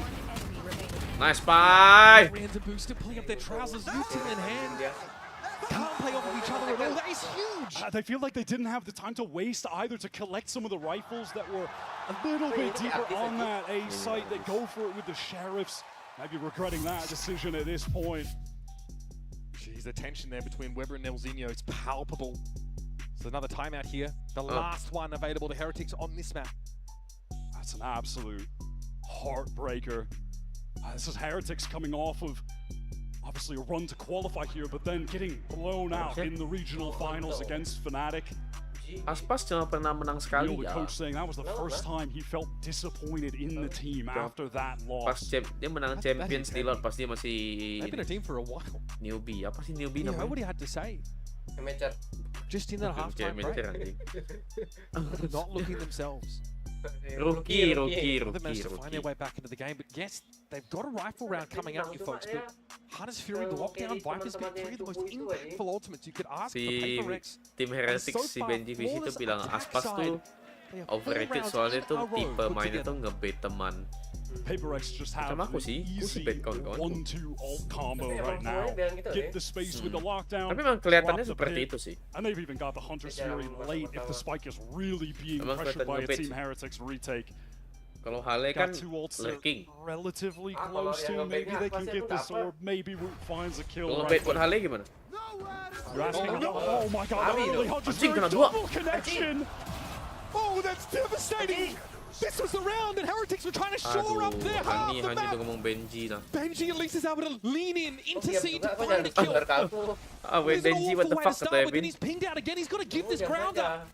Nice spy. Random booster pulling up their trousers, util in hand. Can't play off of each other at all. That is huge. They feel like they didn't have the time to waste either to collect some of the rifles that were a little bit deeper on that A site. They go for it with the sheriffs. Might be regretting that decision at this point. Jeez, the tension there between Weber and Nelzinho, it's palpable. So another timeout here. The last one available to Heretics on this map. That's an absolute heartbreaker. This is Heretics coming off of obviously a run to qualify here, but then getting blown out in the regional finals against Fnatic. Aspas cuma pernah menang sekali The coach saying that was the first time he felt disappointed in the team after that loss. Pas dia menang Champions di lot, pas dia masih They've been a team for a while. Newbie. Apa sih newbie namanya? Nobody had to say. Amateur. Just in that halftime break. Not looking themselves. Rookie. They've managed to find their way back into the game, but yes, they've got a rifle round coming up, you folks. But Hunter's Fury, the lockdown, Viper's been three of the most impactful ultimates you could ask for Paper Rex. Tim Heretics si Benji Fish itu bilang Aspas tuh overrated soalnya tuh tipe mainnya tuh ngebait teman. Paper Rex just have Sama aku sih, bait kawan-kawan. 1-2 ult combo right now. Get the space with the lockdown. Tapi memang kelihatannya seperti itu sih. And they've even got the Hunter's Fury late if the spike is really being pressured by a Team Heretics retake. Kalau Hale kan lurking. Relatively close to, maybe they can get this orb, maybe Root finds a kill. Kalau bait buat Hale gimana? Oh my god, early Hunter's Fury double connection! Oh, that's devastating! This was the round that Heretics were trying to shore up their half the map. Benji at least is able to lean in, intercede, find a kill. Wait, Benji, what the fuck kata But then he's pinged out again. He's got to give this ground up.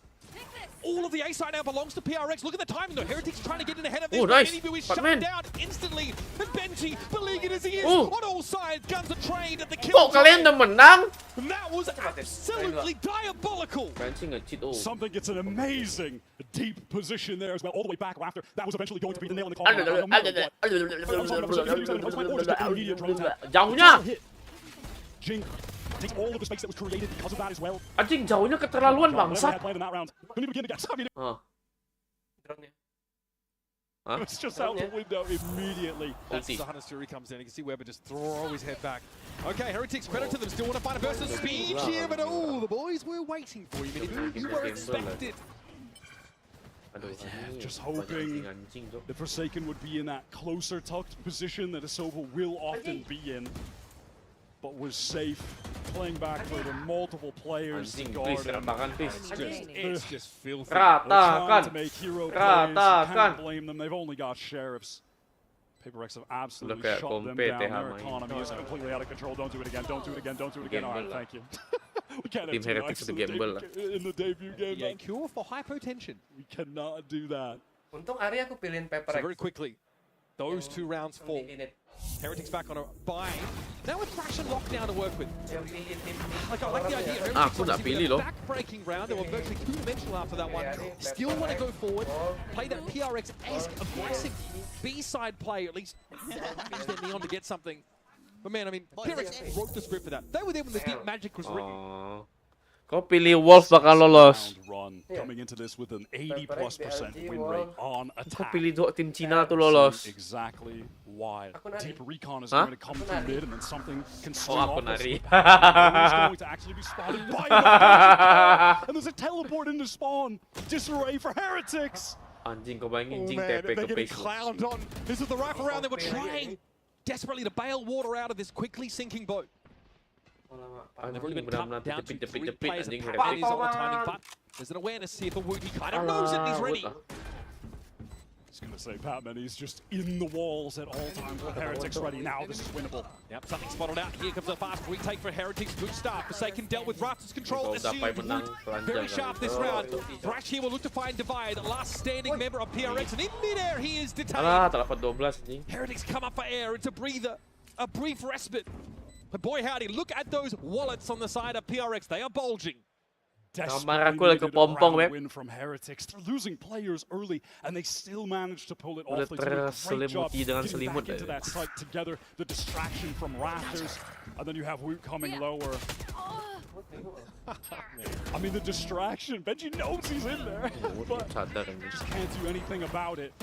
All of the A side now belongs to PRX. Look at the timing though. Heretics trying to get in ahead of this. Nice. Is shut down instantly. And Benji, beleaguered as he is, on all sides, guns are trained at the kill. Kalian udah menang? And that was absolutely diabolical. Something gets an amazing deep position there as well, all the way back after. That was eventually going to be the nail in the coffin. Jauhnya. Jing takes all of the space that was created because of that as well. Anjing, jauhnya keterlaluan bangsat. It's just out the window immediately. That's the Hunter's Fury comes in. You can see Weber just throw his head back. Okay, Heretics, credit to them. Still want to find a burst of speed here, but oh, the boys were waiting for you, Miniboo. You were expected. Just hoping the Forsaken would be in that closer tucked position that Asobo will often be in. But was safe, playing back for the multiple players to guard him. It's just filthy. Trying to make hero plays, can't blame them. They've only got sheriffs. Paper Rex have absolutely shut them down. Their economy is completely out of control. Don't do it again, don't do it again, don't do it again. Alright, thank you. We can't have two knives in the debut game. Yeah, cure for hypotension. We cannot do that. Untung Ari aku pilihin Paper So very quickly, those two rounds fall. Heretics back on a buy. Now with Flash and Lockdown to work with. Like, I like the idea. Heretics obviously a back-breaking round. They were virtually two-dimensional after that one. Still want to go forward, play that PRX-esque aggressive B-side play, at least use their neon to get something. But man, I mean, PRX wrote the script for that. They were there when the deep magic was written. Kau pilih Wolf bakal lolos. Coming into this with an 80+% win rate on attack. Kau pilih dua tim Cina tuh lolos. Exactly why. Deep recon is going to come through mid and then something can swing off this. It's going to actually be spotted by the and there's a teleport into spawn. Disarray for Heretics. Anjing, kau bayangin Jing TP ke base. Clowned on. This is the rifle round they were trying desperately to bail water out of this quickly sinking boat. They've already been cut down to three players and Pat is on the timing, but there's an awareness here for Woot. He kind of knows it and he's ready. I was going to say, Patman, he's just in the walls at all times with Heretics ready. Now this is winnable. Yep, something spotted out. Here comes a fast retake for Heretics. Good start. Forsaken dealt with Raptor's control. Assumed Woot very sharp this round. Thrash here will look to find Divide, last standing member of PRX, and in midair he is detained. Heretics come up for air. It's a breather, a brief respite. But boy howdy, look at those wallets on the side of PRX. They are bulging. Win from Heretics. They're losing players early, and they still manage to pull it off. They did a great job getting back into that site together. The distraction from Raptors, and then you have Woot coming lower. I mean, the distraction. Benji knows he's in there, but just can't do anything about it.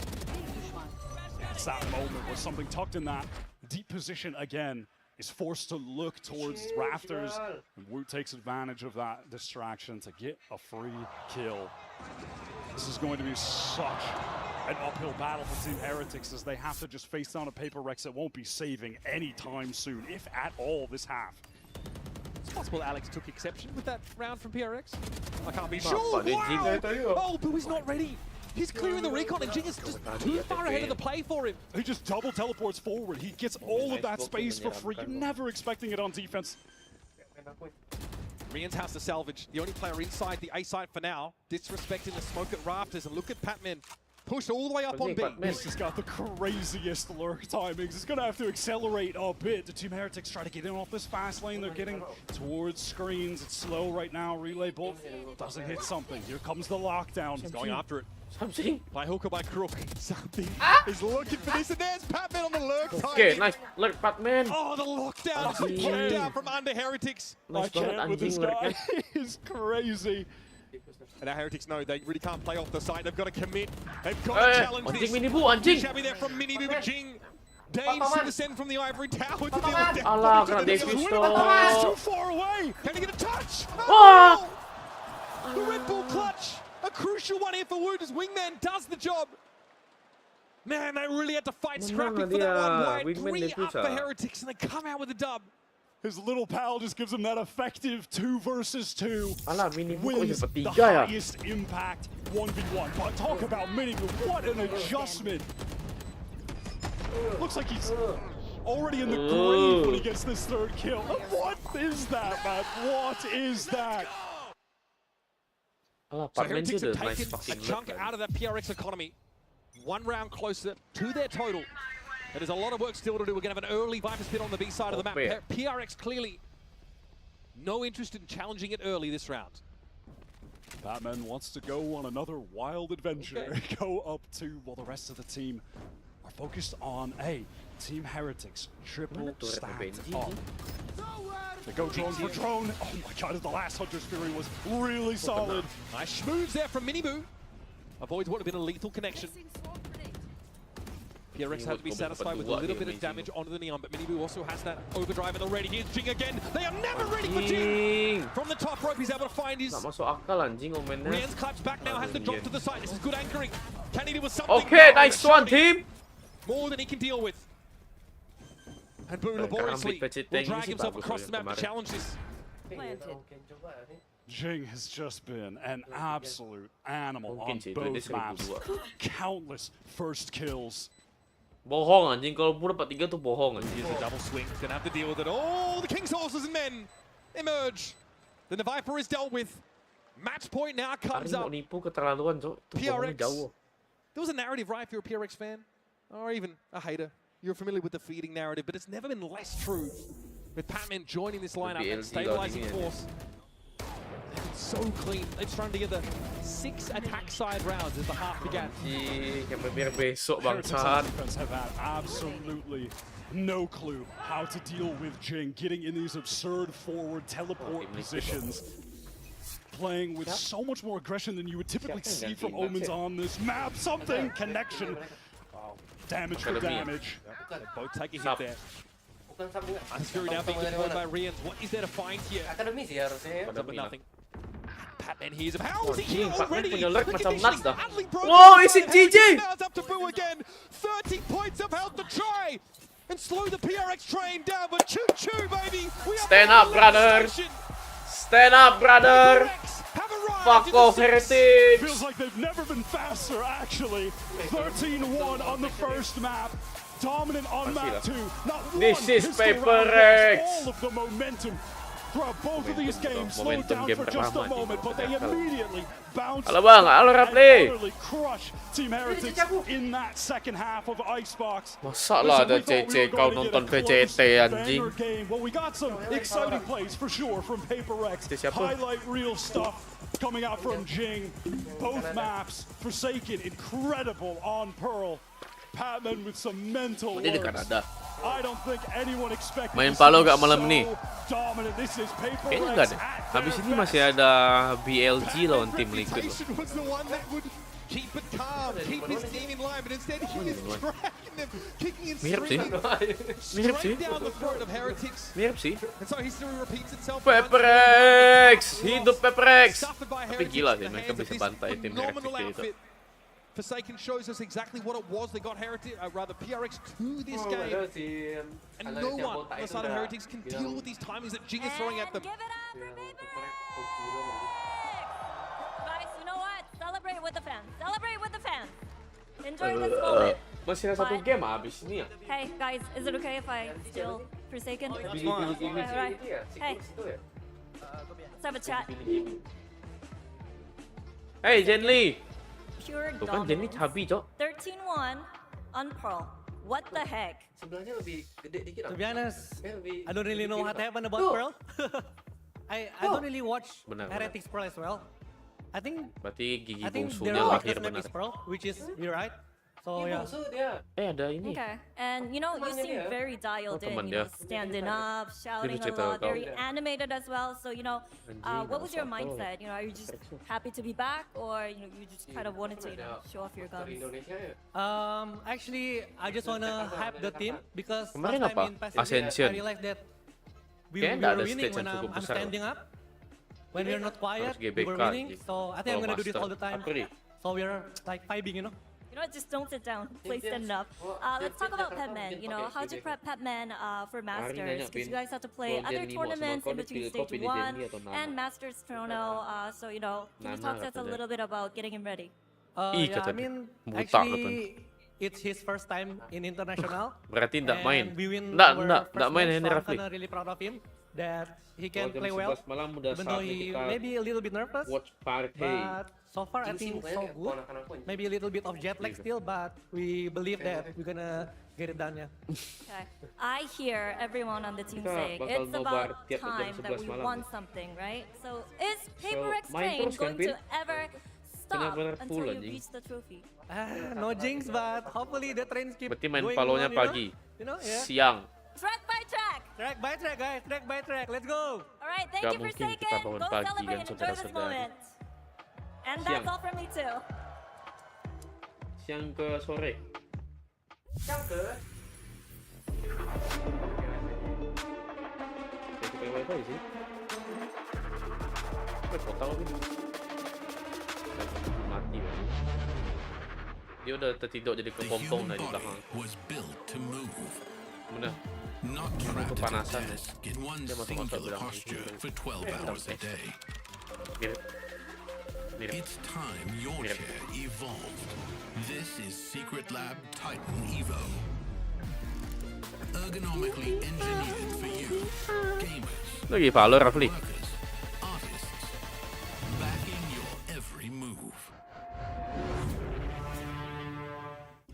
It's that moment where something tucked in that deep position again is forced to look towards Rafters, and Woot takes advantage of that distraction to get a free kill. This is going to be such an uphill battle for Team Heretics as they have to just face down a Paper Rex that won't be saving anytime soon, if at all, this half. It's possible Alex took exception with that round from PRX. I can't be sure. Wow. Oh, but he's not ready. He's clearing the recon, and Jing is just too far ahead of the play for him. He just double teleports forward. He gets all of that space for free. You're never expecting it on defense. Rian's has to salvage. The only player inside the A site for now. Disrespecting the smoke at Rafters, and look at Patman. Pushed all the way up on B. He's just got the craziest lurk timings. He's going to have to accelerate a bit. The Team Heretics try to get in off this fast lane. They're getting towards screens. It's slow right now. Relay bolt doesn't hit something. Here comes the lockdown. He's going after it. Something. By hook or by crook. Something is looking for this, and there's Patman on the lurk. Okay, nice. Lurk, Patman. Oh, the lockdown. Lockdown from under Heretics. Nice banget with this anjing guy is crazy. And our Heretics know they really can't play off the side. They've got to commit. They've got to challenge this. Minibu, anjing. Shabby there from Minibu, but Jing Danes to descend from the ivory tower to deal with death. Alah, kena Davis It's pistol. too far away. Can he get a touch? Oh! The Red Bull clutch. A crucial one here for Wood as Wingman does the job. Man, they really had to fight scrappy for that one wide. Wingman 3 up for Heretics, and they come out with a dub. His little pal just gives him that effective 2 versus 2. Alah, Minibu kok Wins dapat the 3 ya? highest impact 1v1. But talk about Minibu, what an adjustment. Looks like he's already in the grave when he gets this 3rd kill. What is that, man? What is that? Alah, So Patman Heretics tu have dah nice taken a fucking chunk lurk. out of that PRX economy. 1 round closer to their total. And there's a lot of work still to do. We're going to have an early Viper spin on the B side of the map. PRX clearly no interest in challenging it early this round. Batman wants to go on another wild adventure. Go up to, well, the rest of the team are focused on Team Heretics. Triple stacked up. They go drone for drone. Oh my god, the last Hunter's Fury was really solid. Nice schmooze there from Minibu. Avoids what would have been a lethal connection. PRX had to be satisfied with a little bit of damage onto the Neon, but Minibu also has that overdrive and already. Here's Jing again. They are never ready for Jing. From the top rope, he's able to find his... Tak masuk akal anjing omennya. Rian's claps back now, has the drop to the side. This is good anchoring. Can he do with something? Okay, nice one, team. More than he can deal with. And Boo laboriously will drag himself across the map to challenge this. Jing has just been an absolute animal on both maps. Countless first kills. Bohong anjing, kalau pun dapat 3 tuh bohong anjing. Here's a double swing, he's gonna have to deal with it. Oh, the King's horses and men emerge. Then the Viper is dealt with. Match point now comes up. Nipu keterlaluan, Cok. PRX. There was a narrative, right, if you're a PRX fan? Or even a hater. You're familiar with the feeding narrative, but it's never been less true. With Patman joining this lineup and stabilizing force. So clean. They've strung together 6 attack side rounds as the half began. Heretics defense have had absolutely no clue how to deal with Jing, getting in these absurd forward teleport positions, playing with so much more aggression than you would typically see from Omens on this map. Something connection. Damage for damage. Both take a hit there. Ice Fury now being deployed by Rians. What is there to find here? But nothing. Patman hears him. How is he here already? Whoa, is it GG? Now it's up to Boo again. 30 points of health to try and slow the PRX train down. But choo-choo, baby. Stand up, brother. Stand up, brother. Fuck off, Heretics. Feels like they've never been faster, actually. 13-1 on the first map. Dominant on map 2. Not one This is pistol round PaperX. lost all of the momentum throughout both of these games. Slowed down for just a moment, but they immediately bounced Halo bang, halo and Rapli. utterly crush Team Heretics in that second half of Icebox. Masa lah ada CC kau nonton PCT anjing. Well, we got some exciting plays for sure from PaperX. Highlight reel stuff coming out from Jing. Both maps, Forsaken, incredible on Pearl. Patman with some mental Dia dekat works. ada. I don't think anyone expected Main this Palo to be gak malam ni? dominant. This is Kayaknya enggak deh. Habis ini masih ada BLG lawan tim Liquid. was the one that would keep it calm, keep his team in line, but instead he is dragging them, kicking and Mirip sih. screaming Mirip sih. straight down the throat of Heretics. Mirip sih. And so history repeats itself. PaperX, hidup PaperX. Tapi gila sih mereka bisa bantai tim Heretics itu. Forsaken shows us exactly what it was. They got Heretics, rather PRX to this game. And no one on the side of Heretics can deal with these timings that Jing is throwing at them. Guys, you know what? Celebrate with the fans. Celebrate with the fans. Enjoy this moment. Masih ada satu game habis ini ya. Hey guys, is it okay if I steal Forsaken? Alright. Hey. Let's have a chat. Hey Jenly. Pure Tuh kan Jenny cabi, Cok. 13-1 on Pearl. What the heck? Sebenarnya lebih gede dikit. To be honest, I don't really know what happened about Pearl. I don't really watch Heretics Pearl as well. I think Berarti gigi they're bungsunya like lahir the map benar. is pro, which is we're right. So yeah. Ada ini. Okay, and you know, you seem very dialed in, teman you know, dia. standing up, shouting a cerita lot, kau. very animated as well. So, you know, what was your masuk akal. mindset? You know, are you just happy to be back, or you know, you just kind of wanted to, you know, show off your guns? Actually, I just wanna hype the team because Kemarin last time apa? in Pacific, Ascension. I realized that we Kayaknya were ada winning stage when yang cukup I'm besar. standing up. When we're not quiet, Harus we were GBK, winning. gitu. So I think I'm Kalau gonna do this all the master. time. April. So we're like vibing, you know. You know what, just don't sit down, please stand up. Let's talk about Pepman. You know, how'd you prep Pepman for Masters? Because you guys have to play other tournaments in between Stage 1 and Masters Toronto. So, you know, can you talk to us a little bit about getting him ready? Yeah, I mean, actually, it's his first time in international. Berarti nggak main. And we win Nggak our main first ini match, so I'm Rafli. kinda really proud of him that he can Jam play well. 11 malam udah Even though saatnya he kita maybe a little bit nervous, watch party. but so far I think so good. Maybe a little bit of jet lag still, but we believe that we're gonna get it done, yeah. Okay. I hear everyone on the team Kita saying bakal it's nobar about tiap jam time that 11 we malam. won something, right? So is Paper X main Train terus kan, going Pin? to ever stop Benar-benar until full, you anjing. reach the trophy? No jinx, but hopefully the trains keep Berarti main going palonya on, pagi. You know, yeah. Siang. Track by track. Track by track, guys. Track by track. Let's go. All right, thank Gak you for mungkin kita taking. bangun Go pagi celebrate kan, and enjoy this saudara-saudara. moment. And Siang. that's all from me too. Siang ke sore. Siang ke? Saya pakai wifi sih. Potong lagi. Mati kan. Dia udah tertidur jadi kepompong dari belakang. Bener. Kepanasan ya. Dia masuk akal bilang. Mirip. It's time your chair evolved. This is Secret Lab Titan Evo. Ergonomically engineered for you, gamers, Lagi Valor Rafli. artists, backing your every move.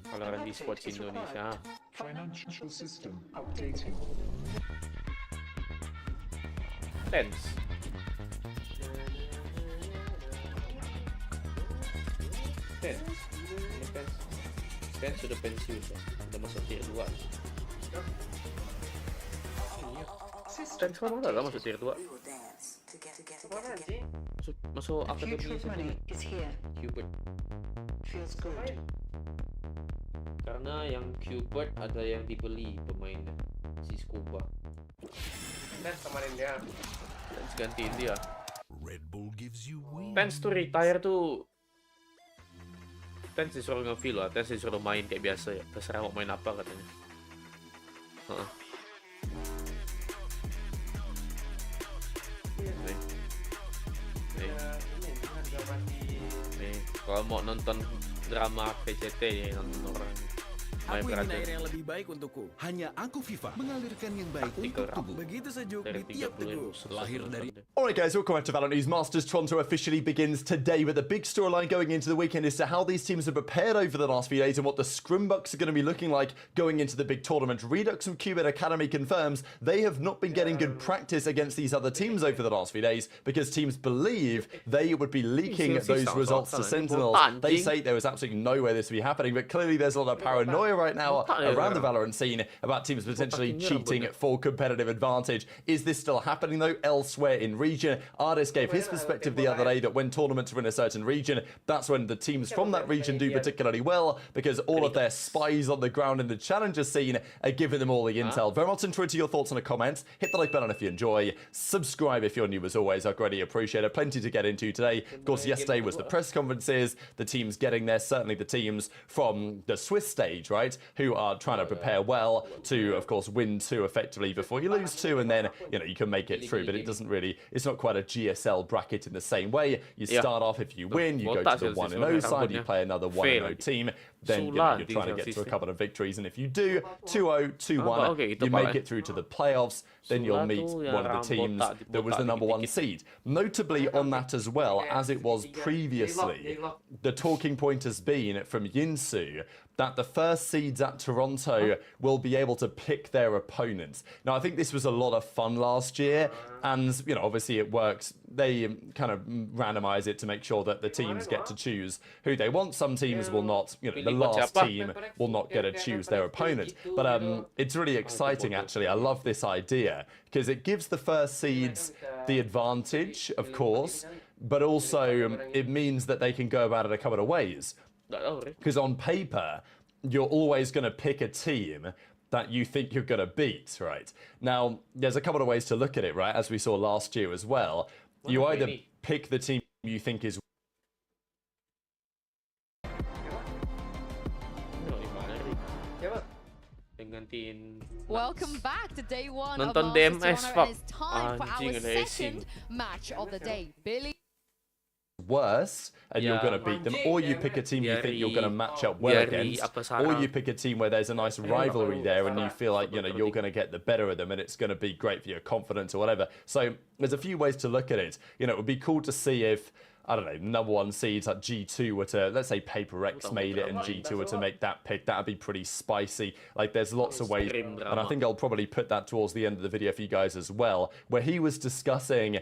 Valoran di Sports Indonesia. Financial system updating. Tense. Tense sudah pensiun ya. Udah masuk tier 2. Tense kan udah lah masuk tier 2. Masuk akademi Qbert. Karena yang Qbert ada yang dibeli pemainnya si Scuba. Tense kemarin dia. Tense gantiin dia. Red Bull gives you wings. Tense tuh retire tuh. Tense disuruh nge-feel lah, Tense disuruh main kayak biasa ya. Terserah mau main apa katanya. Nih, kalau mau nonton drama PCT ya nonton orang. Aku ingin air yang lebih baik untukku. Hanya Aku FIFA mengalirkan yang baik untuk tubuh. Begitu sejuk di tiap teguh. Lahir dari. Alright guys, welcome back to Valorant News. Masters Toronto officially begins today, but the big storyline going into the weekend is to how these teams have prepared over the last few days and what the Scrimbucks are going to be looking like going into the big tournament. Redux from Qbert Academy confirms they have not been getting good practice against these other teams over the last few days because teams believe they would be leaking those results to Sentinels. They say there was absolutely no way this would be happening, but clearly there's a lot of paranoia right now around the Valorant scene about teams potentially cheating for competitive advantage. Is this still happening though elsewhere in region? Ardis gave his perspective the other day that when tournaments are in a certain region, that's when the teams from that region do particularly well because all of their spies on the ground in the challenger scene are giving them all the intel. Very much into your thoughts in the comments. Hit the like button if you enjoy. Subscribe if you're new as always. I greatly appreciate it. Plenty to get into today. Of course, yesterday was the press conferences. The teams getting there. Certainly the teams from the Swiss stage, right? Who are trying to prepare well to, of course, win 2 effectively before you lose 2, and then, you know, you can make it through. But it doesn't really, it's not quite a GSL bracket in the same way. You start off, if you win, you go to the 1-0 side, you play another 1-0 team, then you know, you're trying to get to a couple of victories. And if you do 2-0, 2-1, you make it through to the playoffs, then you'll meet one of the teams that was the #1 seed. Notably on that as well, as it was previously, the talking point has been from Yinsu that the first seeds at Toronto will be able to pick their opponents. Now, I think this was a lot of fun last year, and, you know, obviously it works. They kind of randomize it to make sure that the teams get to choose who they want. Some teams will not, you know, the last team will not get to choose their opponent. But it's really exciting, actually. I love this idea because it gives the first seeds the advantage, of course, but also it means that they can go about it a couple of ways. Because on paper, you're always going to pick a team that you think you're going to beat, right? Now, there's a couple of ways to look at it, right? As we saw last year as well. You either pick the team you think is... Welcome back to day one of Nonton Masters DMS, Toronto, and it's time for our second match of the day. Billy. Worse, and you're going to beat them, or you pick a team you think you're going to match up well against, or you pick a team where there's a nice rivalry there and you feel like, you know, you're going to get the better of them and it's going to be great for your confidence or whatever. So there's a few ways to look at it. You know, it would be cool to see if, I don't know, #1 seeds like G2 were to, let's say Paper X made it and G2 were to make that pick. That'd be pretty spicy. Like, there's lots of ways, and I think I'll probably put that towards the end of the video for you guys as well, where he was discussing,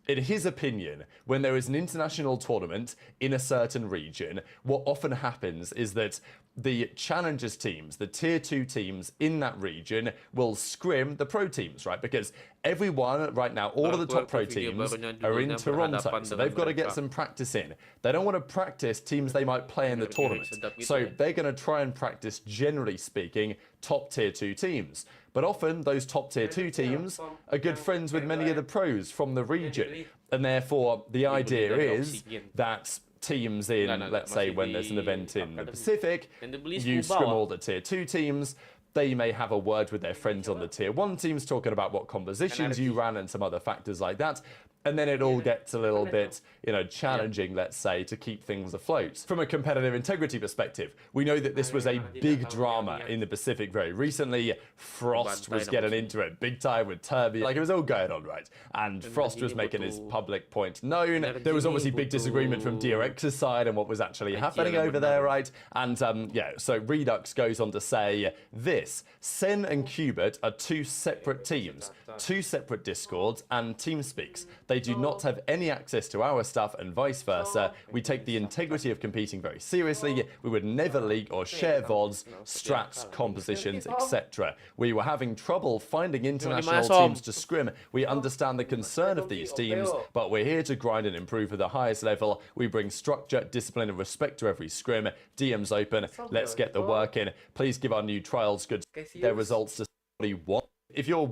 in his opinion, when there is an international tournament in a certain region, what often happens is that the challengers teams, the tier 2 teams in that region, will scrim the pro teams, right? Because everyone right now, all of the top pro teams are in Toronto, so they've got to get some practice in. They don't want to practice teams they might play in the tournament, so they're going to try and practice, generally speaking, top tier 2 teams. But often those top tier 2 teams are good friends with many of the pros from the region, and therefore the idea is that teams in, let's say, when there's an event in the Pacific, you scrim all the tier 2 teams. They may have a word with their friends on the tier 1 teams, talking about what compositions you ran and some other factors like that. And then it all gets a little bit, you know, challenging, let's say, to keep things afloat. From a competitive integrity perspective, we know that this was a big drama in the Pacific very recently. Frost was getting into it big time with Turby. Like, it was all going on, right? And Frost was making his public point known. There was obviously big disagreement from DRX's side and what was actually happening over there, right? And, yeah, so Redux goes on to say this: Sen and Qbert are 2 separate teams, 2 separate Discords and TeamSpeaks. They do not have any access to our stuff and vice versa. We take the integrity of competing very seriously. We would never leak or share VODs, strats, compositions, etc. We were having trouble finding international teams to scrim. We understand the concern of these teams, but we're here to grind and improve at the highest level. We bring structure, discipline and respect to every scrim. DM's open. Let's get the work in. Please give our new trials good their results to somebody what. If your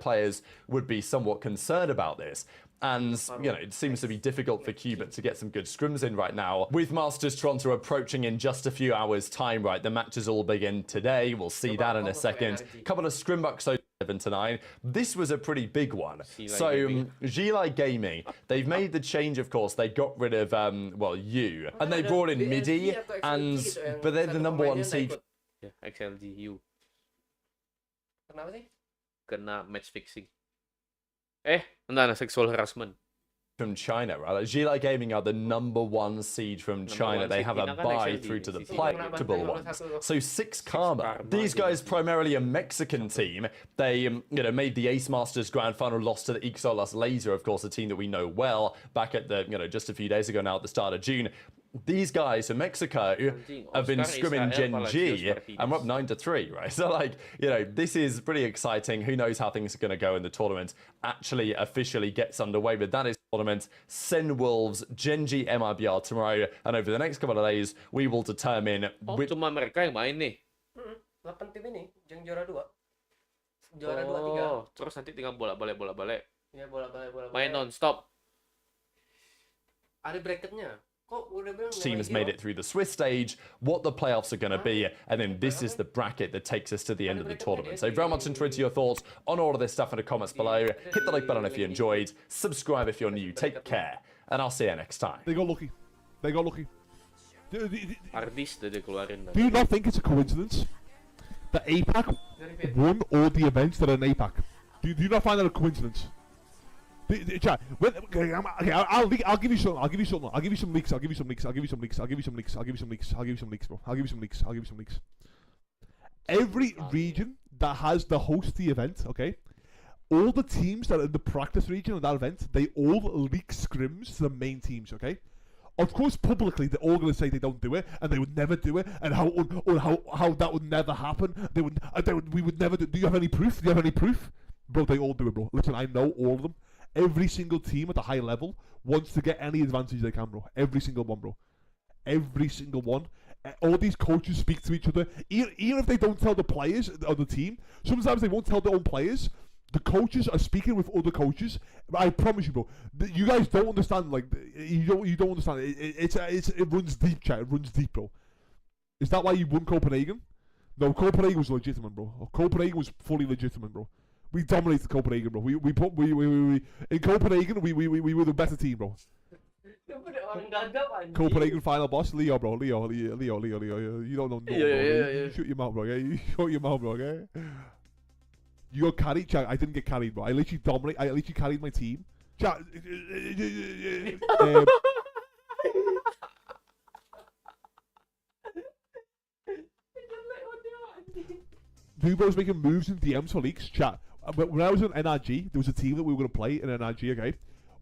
players would be somewhat concerned about this. And, you know, it seems to be difficult for Qbert to get some good scrims in right now. With Masters Toronto approaching in just a few hours' time, right? The matches all begin today. We'll see that in a second. A couple of scrimbucks, so 7 to 9. This was a pretty big one. So, Gili Gaming, they've made the change, of course. They got rid of, well, you. And they brought in MIDI, and but they're the #1 seed. Yeah, XLGU. Kenapa sih? Kena match fixing. Sexual harassment. From China, right? Like, Gili Gaming are the #1 seed from China. They have a bye through to the playable ones. So 6 Karma. These guys primarily a Mexican team. They, you know, made the Ace Masters Grand Final, lost to the Ixolas Laser, of course, a team that we know well, back at the, you know, just a few days ago now at the start of June. These guys from Mexico have been scrimming Gen G, and we're up 9 to 3, right? So, like, you know, this is pretty exciting. Who knows how things are going to go in the tournament actually officially gets underway, but that is the tournament. Sen Wolves, Gen G MIBR tomorrow, and over the next couple of days, we will determine which... Cuma mereka yang main nih. 8 tim ini, yang juara 2. Juara 2-3. Terus nanti tinggal bolak-balik. Iya, bolak-balik. Main non-stop. Ada bracketnya. Teams made it through the Swiss stage, what the playoffs are going to be, and then this is the bracket that takes us to the end of the tournament. So very much enjoyed your thoughts on all of this stuff in the comments below. Hit the like button if you enjoyed, subscribe if you're new, take care, and I'll see you next time. They got lucky. They got lucky. Do you not think it's a coincidence that APAC won all the events that are in APAC? Do you not find that a coincidence? Chat. I'll give you some. I'll give you some. I'll give you some leaks. I'll give you some leaks. I'll give you some leaks. I'll give you some leaks. I'll give you some leaks. I'll give you some leaks, bro. I'll give you some leaks. I'll give you some leaks. Every region that has the host the event, okay, all the teams that are in the practice region of that event, they all leak scrims to the main teams, okay. Of course, publicly, they're all going to say they don't do it, and they would never do it, and how that would never happen. We would never do. Do you have any proof? Do you have any proof, bro? They all do it, bro. Listen, I know all of them. Every single team at the high level wants to get any advantage they can, bro. Every single one, bro. Every single one. All these coaches speak to each other. Even if they don't tell the players on the team, sometimes they won't tell their own players. The coaches are speaking with other coaches. I promise you, bro. You guys don't understand. Like you don't understand. It runs deep, chat. It runs deep, bro. Is that why you won Copenhagen? No, Copenhagen was legitimate, bro. Copenhagen was fully legitimate, bro. We dominated Copenhagen, bro. We in Copenhagen. We were the better team, bro. Copenhagan final boss, Leo, bro. Leo. You don't know. You shut your mouth, bro. Okay? You shut your mouth, bro. Okay. You got carried, chat. I didn't get carried, bro. I literally carried my team. Chat. Nobar was making moves in DMs for leaks, chat. But when I was in NRG, there was a team that we were going to play in NRG, okay?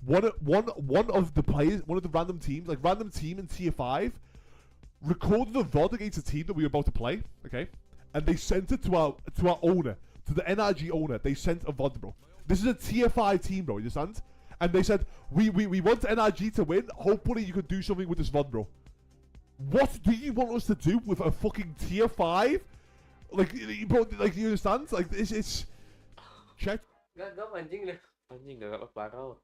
One of the players, one of the random teams, like random team in tier 5, recorded a VOD against a team that we were about to play, okay? And they sent it to our owner, to the NRG owner. They sent a VOD, bro. This is a tier 5 team, bro, you understand? And they said, we want NRG to win. Hopefully you can do something with this VOD, bro. What do you want us to do with a fucking tier 5? Like, bro, like, you understand? Like, it's... Check. Anjing gak parah.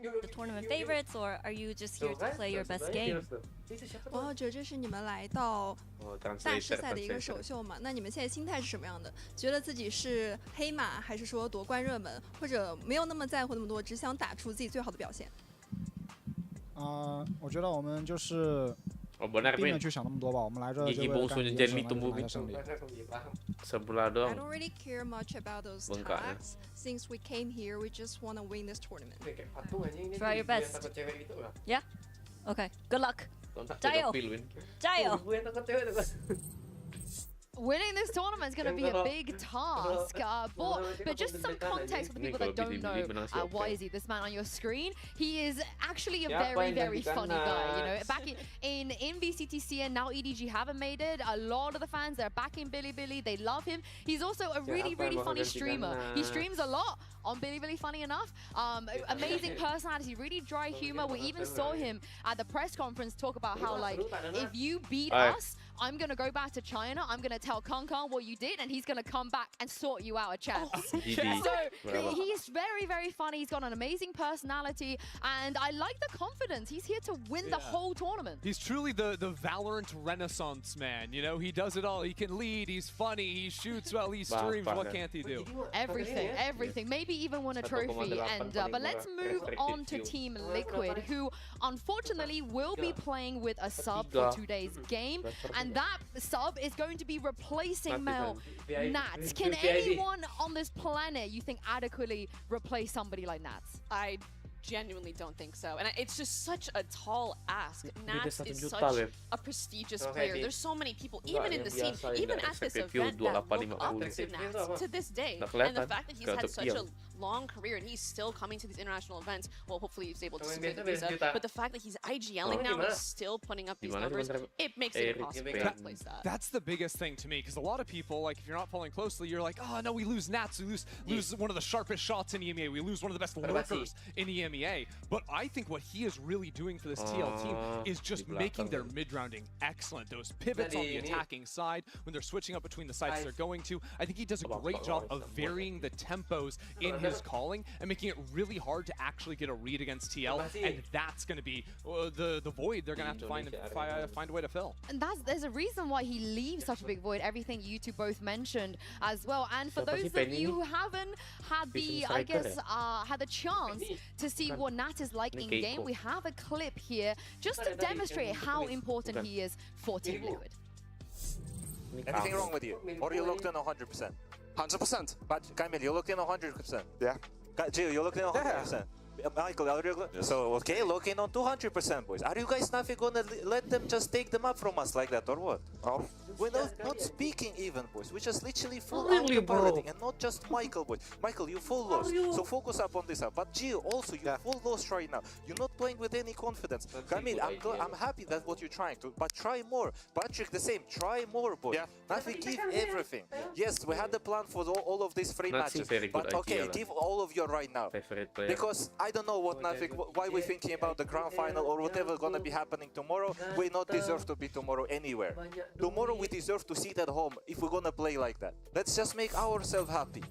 The tournament favorites, or are you just here to play your best game? 这是你们来到大师赛的一个首秀嘛？那你们现在心态是什么样的？觉得自己是黑马，还是说夺冠热门，或者没有那么在乎那么多，只想打出自己最好的表现？我觉得我们就是避免去想那么多吧，我们来这就为了干一件事，拿下胜利。 Sebelah doang. I don't really care much about those tasks. Since we came here, we just want to win this tournament. Try your best. Yeah. Okay. Good luck. 加油！加油！ Winning this tournament is going to be a big task, but just some context for the people that don't know why is he this man on your screen. He is actually a very funny guy. You know, back in VCTC and now EDG haven't made it. A lot of the fans are backing Bilibili. They love him. He's also a really funny streamer. He streams a lot on Bilibili, funny enough. Amazing personality, really dry humor. We even saw him at the press conference talk about how, like, if you beat us, I'm going to go back to China. I'm going to tell Kong what you did, and he's going to come back and sort you out a chance. So he's very funny. He's got an amazing personality, and I like the confidence. He's here to win the whole tournament. He's truly the Valorant renaissance man. You know, he does it all. He can lead. He's funny. He shoots well. He streams. What can't he do? Everything. Maybe even win a trophy. And but let's move on to Team Liquid, who unfortunately will be playing with a sub for today's game. And that sub is going to be replacing Mel Nats. Can anyone on this planet, you think, adequately replace somebody like Nats? I genuinely don't think so. And it's just such a tall ask. Nats is such a prestigious player. There's so many people, even in the scene, even at this event, that look up to Nats to this day. And the fact that he's had such a long career and he's still coming to these international events, well, hopefully he's able to secure the visa, but the fact that he's IGLing now and still putting up these numbers, it makes it impossible to replace that. That's the biggest thing to me, because a lot of people, like, if you're not following closely, you're like, oh no, we lose Nats, we lose one of the sharpest shots in EMEA, we lose one of the best lurkers in EMEA. But I think what he is really doing for this TL team is just making their mid-rounding excellent. Those pivots on the attacking side, when they're switching up between the sides they're going to, I think he does a great job of varying the tempos in his calling and making it really hard to actually get a read against TL, and that's going to be the void they're going to have to find a way to fill. And there's a reason why he leaves such a big void, everything you two both mentioned as well. And for those of you who haven't had the, I guess, had the chance to see what Nat is like in game, we have a clip here just to demonstrate how important he is for Team Liquid. Anything wrong with you? Or you looked on 100%? 100%. But Camille, you looked in 100%. Yeah. Gio, you looked in 100%. Michael, are you so okay? Look in on 200%, boys. Are you guys not gonna let them just take them up from us like that, or what? Oh. We're not speaking even, boys. We're just literally full Really, autopiloting, and not just Michael, boys. Michael, you full lost, so focus up on this up. But Gio, also, you full lost right now. You're not playing with any confidence. Camille, I'm happy that's what you're trying to, but try more. Patrick, the same. Try more, boys. Yeah. Nothing, give everything. Yes, we had the plan for all of these free matches, but okay, give all of your right now. Because I don't know what nothing, why we're thinking about the grand final or whatever gonna be happening tomorrow. We not deserve to be tomorrow anywhere. Tomorrow we deserve to sit at home if we're gonna play like that. Let's just make ourselves happy.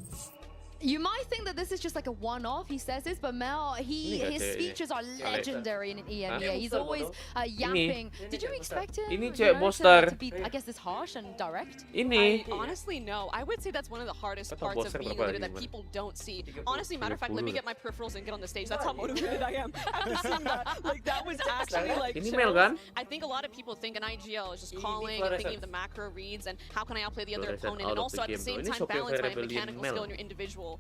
You might think that this is just like a one-off, he says this, but Mel, his speeches are legendary in EMEA. He's always yapping. Did you expect him to be, I guess, this harsh and direct? Honestly, no. I would say that's one of the hardest parts of being a leader that people don't see. Honestly, matter of fact, let me get my peripherals and get on the stage. That's how motivated I am after seeing that. Like, that was actually like chills. I think a lot of people think an IGL is just calling and thinking of the macro reads and how can I outplay the other opponent, and also at the same time balance my mechanical skill and your individual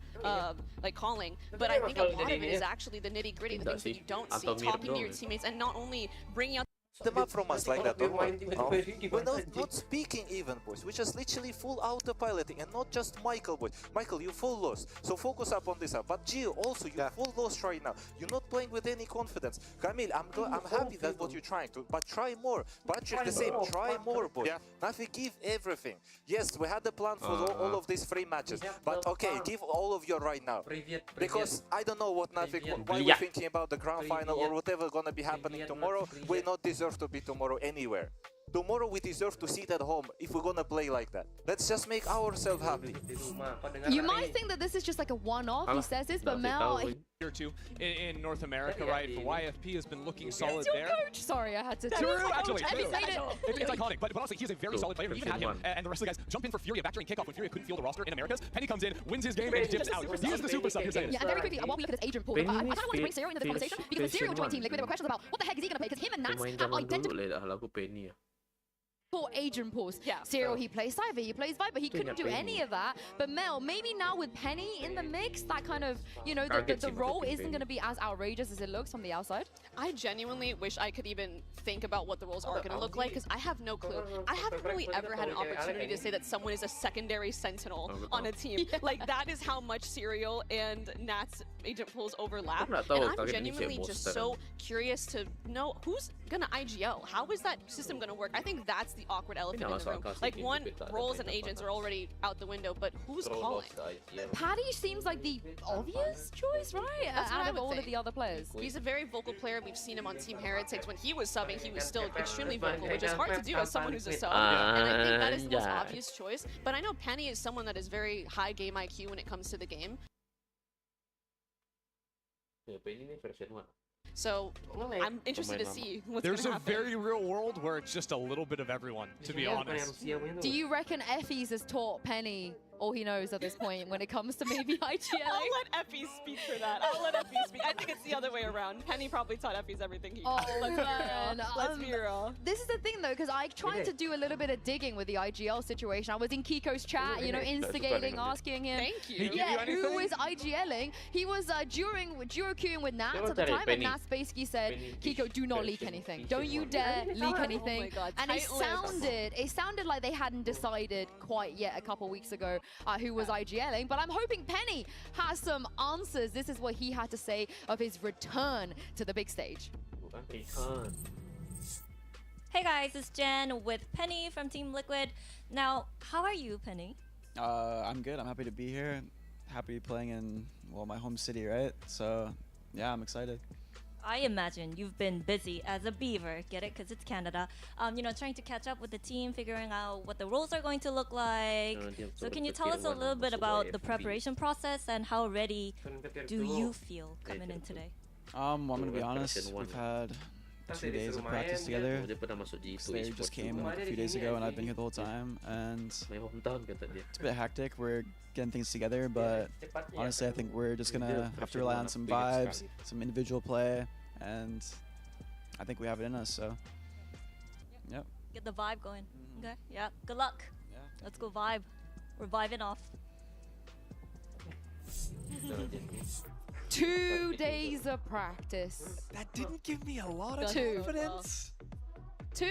like calling. But I think a lot of it is actually the nitty gritty, the things that you don't see, talking to your teammates and not only bringing out them up from us like that, or what? We're not speaking even, boys. We're just literally full autopiloting, and not just Michael, boys. Michael, you full lost, so focus up on this up. But Gio, also, you full lost right now. You're not playing with any confidence. Camille, I'm happy that's what you're trying to, but try more. Patrick, the same. Try more, boys. Nothing, give everything. Yes, we had the plan for all of these free matches, but okay, give all of your right now. Because I don't know what nothing, why we're thinking about the grand final or whatever gonna be happening tomorrow. We not deserve to be tomorrow anywhere. Tomorrow we deserve to sit at home if we're gonna play like that. Let's just make ourselves happy. You might think that this is just like a one-off, he says this, but Mel... Year two in North America, right? For YFP has been looking solid there. Coach. Sorry, I had to. True, actually. It's iconic, but honestly, he's a very solid player. Even had him and the rest of the guys jump in for Furia back during kickoff when Furia couldn't field the roster in Americas. Penny comes in, wins his game, and dips out. He's the super sub. You're saying. Yeah, and very quickly, while we look at this agent pool, I kind of want to bring Serial into the conversation because when Serial joined Team Liquid, there were questions about what the heck is he going to play, because him and Nats have identical agent pools. Serial, he plays Cypher, he plays Viper, he couldn't do any of that. But Mel, maybe now with Penny in the mix, that kind of, you know, the role isn't going to be as outrageous as it looks from the outside. I genuinely wish I could even think about what the roles are going to look like, because I have no clue. I haven't really ever had an opportunity to say that someone is a secondary sentinel on a team. Like, that is how much Serial and Nat's agent pools overlap. And I'm genuinely just so curious to know who's going to IGL. How is that system going to work? I think that's the awkward elephant in the room. Like, one, roles and agents are already out the window, but who's calling? Paddy seems like the obvious choice, right? Out of all of the other players. He's a very vocal player. We've seen him on Team Heretics. When he was subbing, he was still extremely vocal, which is hard to do as someone who's a sub. And I think that is the most obvious choice. But I know Penny is someone that is very high game IQ when it comes to the game. So I'm interested to see what's going to happen. There's a very real world where it's just a little bit of everyone, to be honest. Do you reckon Effie's has taught Penny all he knows at this point when it comes to maybe IGL? I'll let Effie speak for that. I'll let Effie speak. I think it's the other way around. Penny probably taught Effie's everything he knows. Let's be real. This is the thing though, because I tried to do a little bit of digging with the IGL situation. I was in Kiko's chat, you know, instigating, asking him. Thank you. Yeah, who was IGLing? He was during queuing with Nats at the time, and Nats basically said, Kiko, do not leak anything. Don't you dare leak anything. Oh my God, and it sounded like they hadn't decided quite yet a couple weeks ago who was IGLing, but I'm hoping Penny has some answers. This is what he had to say of his return to the big stage. Hey guys, it's Jen with Penny from Team Liquid. Now, how are you, Penny? I'm good. I'm happy to be here. Happy playing in, well, my home city, right? So, yeah, I'm excited. I imagine you've been busy as a beaver, get it? Because it's Canada. You know, trying to catch up with the team, figuring out what the roles are going to look like. So can you tell us a little bit about the preparation process and how ready do you feel coming in today? I'm going to be honest, we've had 2 days of practice together. Slayer just came like a few days ago and I've been here the whole time, and it's a bit hectic. We're getting things together, but honestly I think we're just gonna have to rely on some vibes, some individual play, and I think we have it in us, so yep. Get the vibe going. Okay, yeah, good luck. Let's go vibe. We're vibing off. 2 days of practice. That didn't give me a lot of 2. confidence. 2?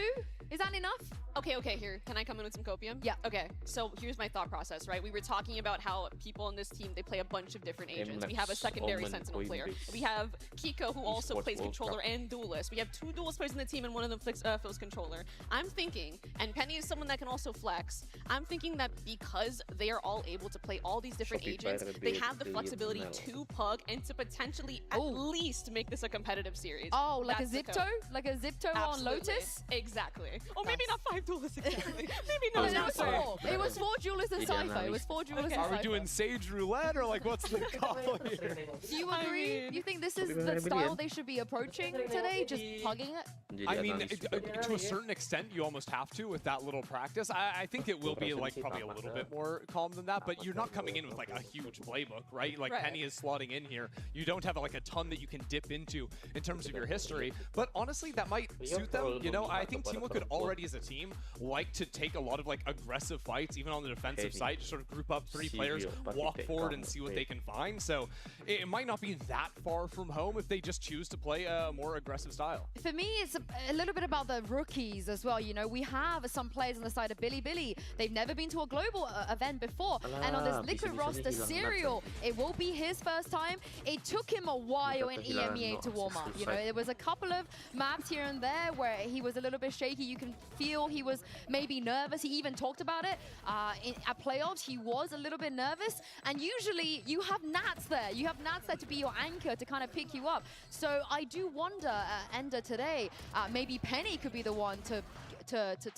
Is that enough? Okay, here. Can I come in with some copium? Yeah. Okay, so here's my thought process, right? We were talking about how people on this team, they play a bunch of different agents. We have a secondary Sentinel player. We have Kiko, who also plays controller and duelist. We have 2 duelist players in the team, and one of them fills controller. I'm thinking, and Penny is someone that can also flex, I'm thinking that because they are all able to play all these different agents, they have the flexibility to pug and to potentially at least make this a competitive series. Oh, like a Zipto? Like a Zipto on Lotus? Exactly. Or maybe not 5 duelists exactly. Maybe not. No, it was 4 duelists and Cypher. It was 4 duelists and Cypher. Are we doing Sage Roulette or like what's the call here? Do you agree? You think this is the style they should be approaching today? Just pugging it? I mean, to a certain extent, you almost have to with that little practice. I think it will be like probably a little bit more calm than that, but you're not coming in with like a huge playbook, right? Like Penny is slotting in here. You don't have like a ton that you can dip into in terms of your history, but honestly, that might suit them. You know, I think Team Liquid already as a team like to take a lot of like aggressive fights, even on the defensive side, just sort of group up 3 players, walk forward and see what they can find. So it might not be that far from home if they just choose to play a more aggressive style. For me, it's a little bit about the rookies as well. You know, we have some players on the side of Billy. They've never been to a global event before. And on this Liquid roster, Serial, it will be his first time. It took him a while in EMEA to warm up. You know, there was a couple of maps here and there where he was a little bit shaky. You can feel he was maybe nervous. He even talked about it. At playoffs, he was a little bit nervous. And usually you have Nats there. You have Nats there to be your anchor to kind of pick you up. So I do wonder, Ender today, maybe Penny could be the one to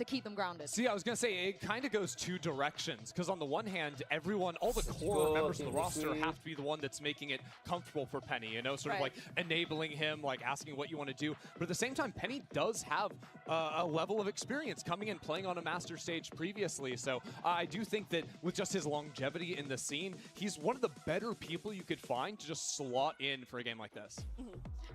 keep them grounded. See, I was going to say, it kind of goes 2 directions, because on the one hand, everyone, all the core members of the roster have to be the one that's making it comfortable for Penny, you know, sort of like enabling him, like asking what you want to do. But at the same time, Penny does have a level of experience coming in, playing on a master stage previously. So I do think that with just his longevity in the scene, he's one of the better people you could find to just slot in for a game like this.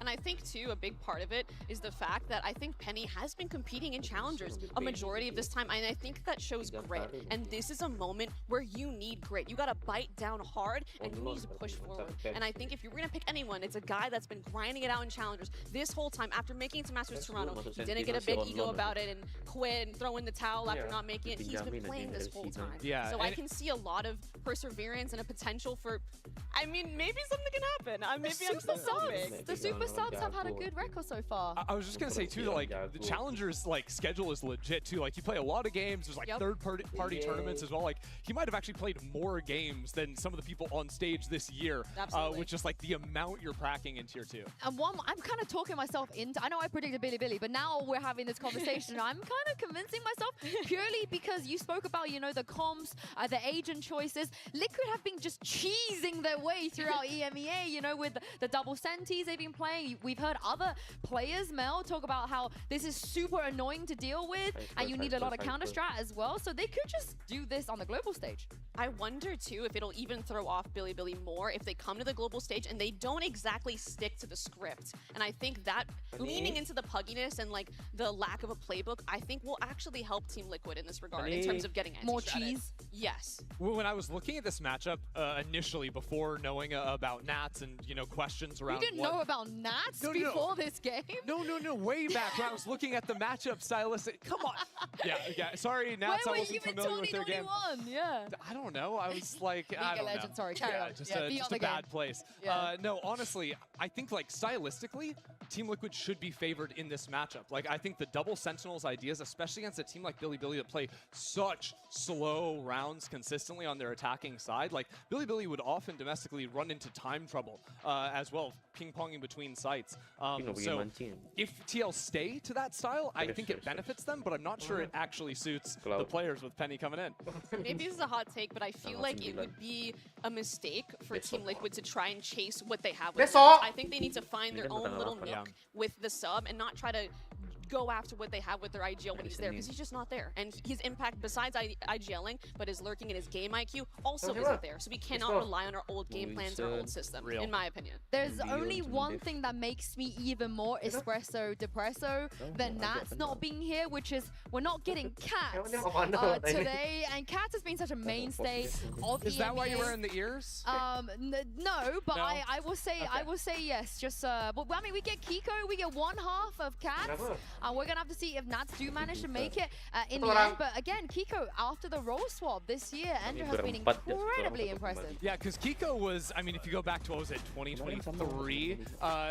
And I think, too, a big part of it is the fact that I think Penny has been competing in challengers a majority of this time, and I think that shows grit. And this is a moment where you need grit. You got to bite down hard, and you need to push forward. And I think if you're going to pick anyone, it's a guy that's been grinding it out in challengers this whole time. After making it to Masters Toronto, he didn't get a big ego about it and quit and throw in the towel after not making it. He's been playing this whole time. So I can see a lot of perseverance and a potential for, I mean, maybe something can happen. Maybe I'm so big. The super subs have had a good record so far. I was just gonna say too, like the challengers like schedule is legit too. Like you play a lot of games. There's like third-party tournaments as well. Like he might have actually played more games than some of the people on stage this year, with just like the amount you're cracking in Tier 2. And I'm kind of talking myself into. I know I predicted Billy, but now we're having this conversation. I'm kind of convincing myself purely because you spoke about, you know, the comps, the agent choices. Liquid have been just cheesing their way throughout EMEA. You know, with the double senties they've been playing. We've heard other players, Mel, talk about how this is super annoying to deal with, and you need a lot of counter strat as well. So they could just do this on the global stage. I wonder too if it'll even throw off Billy more if they come to the global stage and they don't exactly stick to the script. And I think that leaning into the pugginess and like the lack of a playbook, I think will actually help Team Liquid in this regard in terms of getting more cheese. Yes. When I was looking at this matchup initially, before knowing about Nats and questions around, you didn't know about Nats before this game? No, way back when I was looking at the matchup stylistic. Come on. Yeah. Sorry, Nats. I wasn't familiar with their game. Yeah. I don't know. I was like, I don't know. Sorry, carry on. Just a bad place. Yeah. No, honestly, I think like stylistically, Team Liquid should be favored in this matchup. Like I think the double Sentinels ideas, especially against a team like Billy that play such slow rounds consistently on their attacking side. Like Billy would often domestically run into time trouble as well, ping-ponging between sites. So if TL stay to that style, I think it benefits them, but I'm not sure it actually suits the players with Penny coming in. Maybe this is a hot take, but I feel like it would be a mistake for Team Liquid to try and chase what they have with them. I think they need to find their own little nook with the sub and not try to go after what they have with their IGL when he's there, because he's just not there. And his impact, besides IGLing, but his lurking and his game IQ also isn't there. So we cannot rely on our old game plans or our old system, in my opinion. There's only one thing that makes me even more espresso depresso than Nats not being here, which is we're not getting Cats today. And Cats has been such a mainstay of Is that why you're wearing the ears? No, but I will say yes. Just well, I mean, we get Kiko, we get one half of Cats, and we're gonna have to see if Nats do manage to make it in the end. But again, Kiko after the role swap this year, Ender has been incredibly impressive. Yeah, because Kiko was, I mean, if you go back to, what was it, 2023,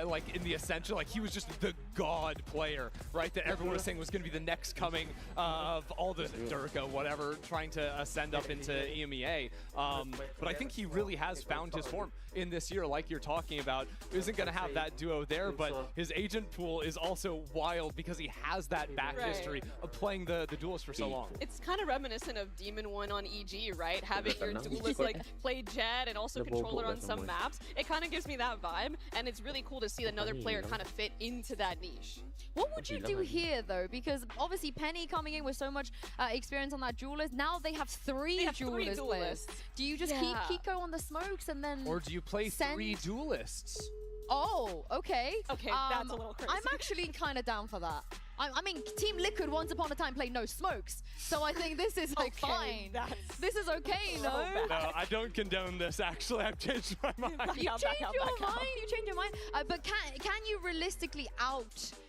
like in the Ascension, like he was just the god player, right? That everyone was saying was going to be the next coming of all the Durga, whatever, trying to ascend up into EMEA. But I think he really has found his form in this year, like you're talking about. Isn't going to have that duo there, but his agent pool is also wild because he has that back history of playing the duelist for so long. It's kind of reminiscent of Demon 1 on EG, right? Having your duelist like play Jet and also controller on some maps. It kind of gives me that vibe, and it's really cool to see another player kind of fit into that niche. What would you do here, though? Because obviously Penny coming in with so much experience on that duelist, now they have three duelist players. Do you just keep Kiko on the smokes and then or do you play 3 duelists? Oh, okay. Okay, that's a little crazy. I'm actually kind of down for that. I mean, Team Liquid once upon a time played no smokes, so I think this is like fine. This is okay, no? No, I don't condone this. Actually, I've changed my mind. You changed your mind. You changed your mind. But can you realistically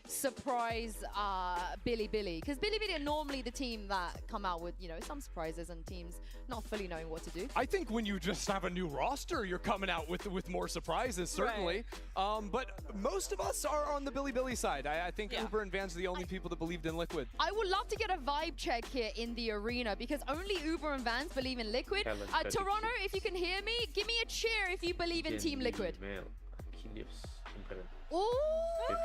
surprise Billy? Because Billy are normally the team that come out with some surprises and teams not fully knowing what to do. I think when you just have a new roster, you're coming out with more surprises, certainly. But most of us are on the Billy side. I think Uber and Vans are the only people that believed in Liquid. I would love to get a vibe check here in the arena because only Uber and Vans believe in Liquid. Toronto, if you can hear me, give me a cheer if you believe in Team Liquid.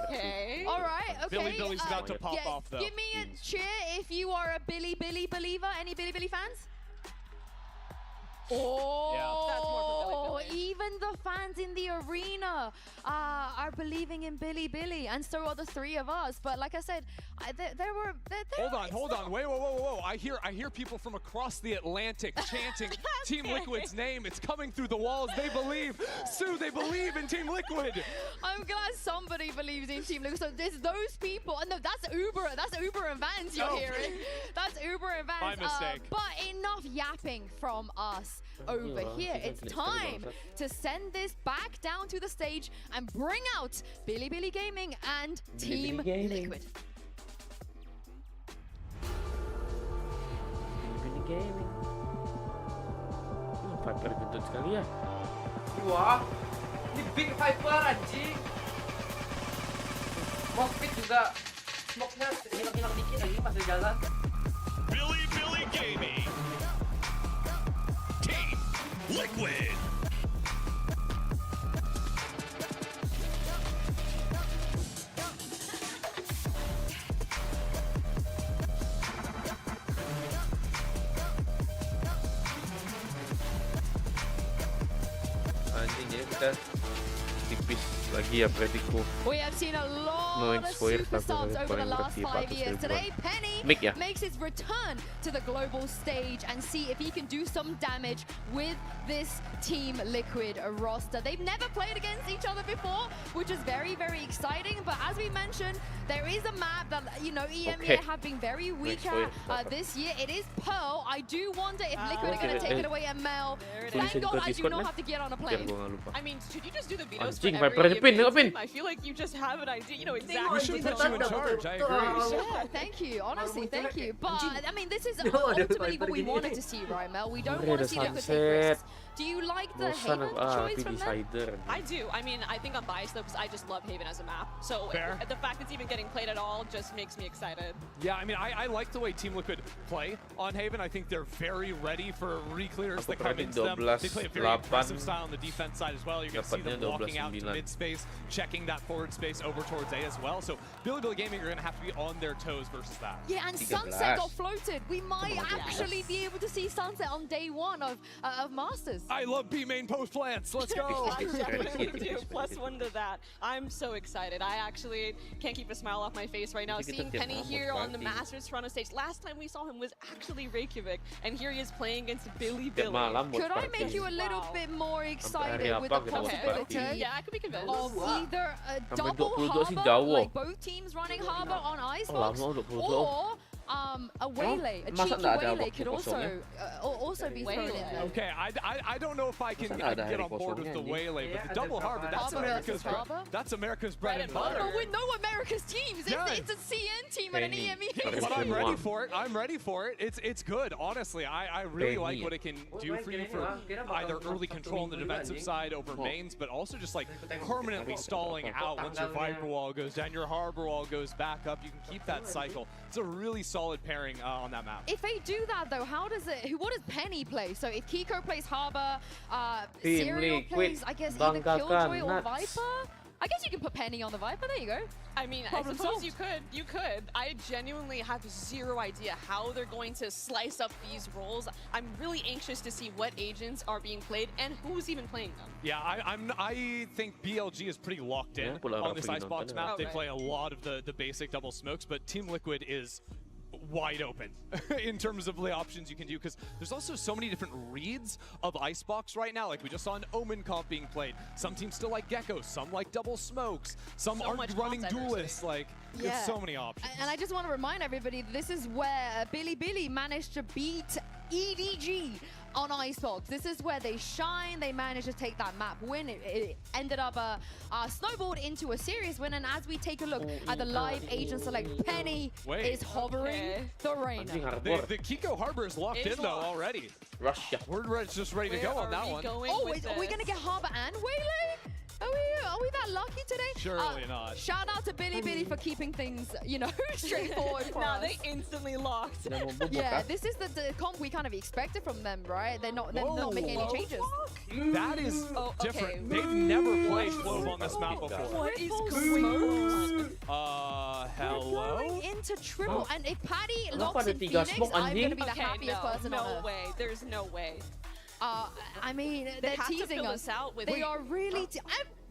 Okay. All right. Okay. Billy's about to pop off, though. Give me a cheer if you are a Billy believer. Any Billy fans? Oh, even the fans in the arena are believing in Billy, and so are the 3 of us. But like I said, Hold on, wait, whoa! I hear people from across the Atlantic chanting Team Liquid's name. It's coming through the walls. They believe, Sue. They believe in Team Liquid. I'm glad somebody believes in Team Liquid. So there's those people. No, that's Uber. That's Uber and Vans you're hearing. That's Uber and Vans. My mistake. But enough yapping from us over here. It's time to send this back down to the stage and bring out Billy Gaming and Team Liquid. Gaming. Viper gendut sekali ya. Wah, ini big Viper anjing. Mockpit juga smoke-nya hilang-hilang dikit lagi pas di jalan. Billy Gaming. Team Liquid. Anjing, jadi kita tipis lagi ya predikku. We have seen a lot of superstars over the last 5 years. Today, Penny makes his return to the global stage and see if he can do some damage with this Team Liquid roster. They've never played against each other before, which is very, very exciting. But as we mentioned, there is a map that, EMEA have been very weak at this year. It is Pearl. I do wonder if Liquid are going to take it away at Mel. Thank God I do not have to get on a plane. I mean, should you just do the vetoes Anjing, for every Pin. I feel like you just have an idea. You know exactly. We should put you in charge. I agree. Yeah, thank you. Honestly, thank you. But, I mean, this is ultimately what we wanted to see, right, Mel? We don't want to see Liquid take risks. Do you like the Haven choice from them? I do. I mean, I think I'm biased, though, because I just love Haven as a map. So the fact it's even getting played at all just makes me excited. Yeah, I mean, I like the way Team Liquid play on Haven. I think they're very ready for re-clears that come into them. They play a very aggressive style on the defense side as well. You're going to see them walking out to mid-space, checking that forward space over towards A as well. So Billy Gaming are going to have to be on their toes versus that. Yeah, and Sunset got floated. We might actually be able to see Sunset on day 1 of Masters. I love B main post plants. Let's go. I definitely do. +1 to that. I'm so excited. I actually can't keep a smile off my face right now. Seeing Penny here on the Masters Toronto stage. Last time we saw him was actually Reykjavik, and here he is playing against Billy. Could I make you a little bit more excited with the possibility I could be convinced. of either a double Harbor, like both teams running Harbor on Icebox, or a waylay, a cheeky waylay could also be thrown in there. Okay, I don't know if I can get on board with the waylay, but the double Harbor, that's America's bread and butter. But with no America's teams, it's a CN team and an EME. But I'm ready for it. I'm ready for it. It's good, honestly. I really like what it can do for you for either early control on the defensive side over mains, but also just like permanently stalling out once your Viper wall goes down, your Harbor wall goes back up. You can keep that cycle. It's a really solid pairing on that map. If they do that though, what does Penny play? So if Kiko plays Harbor, Serial plays, I guess, either Killjoy or Viper? I guess you can put Penny on the Viper, there you go. I mean, I suppose you could. I genuinely have zero idea how they're going to slice up these roles. I'm really anxious to see what agents are being played and who's even playing them. Yeah, I think BLG is pretty locked in on this Icebox map. They play a lot of the basic double smokes, but Team Liquid is wide open in terms of the options you can do, because there's also so many different reads of Icebox right now. Like we just saw an Omen comp being played. Some teams still like Gecko, some like double smokes, some aren't running duelists. Like there's so many options. And I just want to remind everybody, this is where Billy managed to beat EDG on Icebox. This is where they shine. They managed to take that map win. It ended up snowballed into a serious win. And as we take a look at the live agent select, Penny is hovering the Reina. The Kiko Harbor is locked in though already. Russia. We're just ready to go on that one. Oh, are we gonna get Harbor and Waylay? Are we that lucky today? Surely not. Shout out to Billy for keeping things, straightforward for us. They instantly locked. Yeah, this is the comp we kind of expected from them, right? They're not making any changes. That is different. They've never played Clove on this map before. What is going on? Hello? Going into triple, and if Patty locks in Phoenix, I'm gonna be the happiest person on earth. No way. There's no way. I mean, they're teasing us out with. They are really.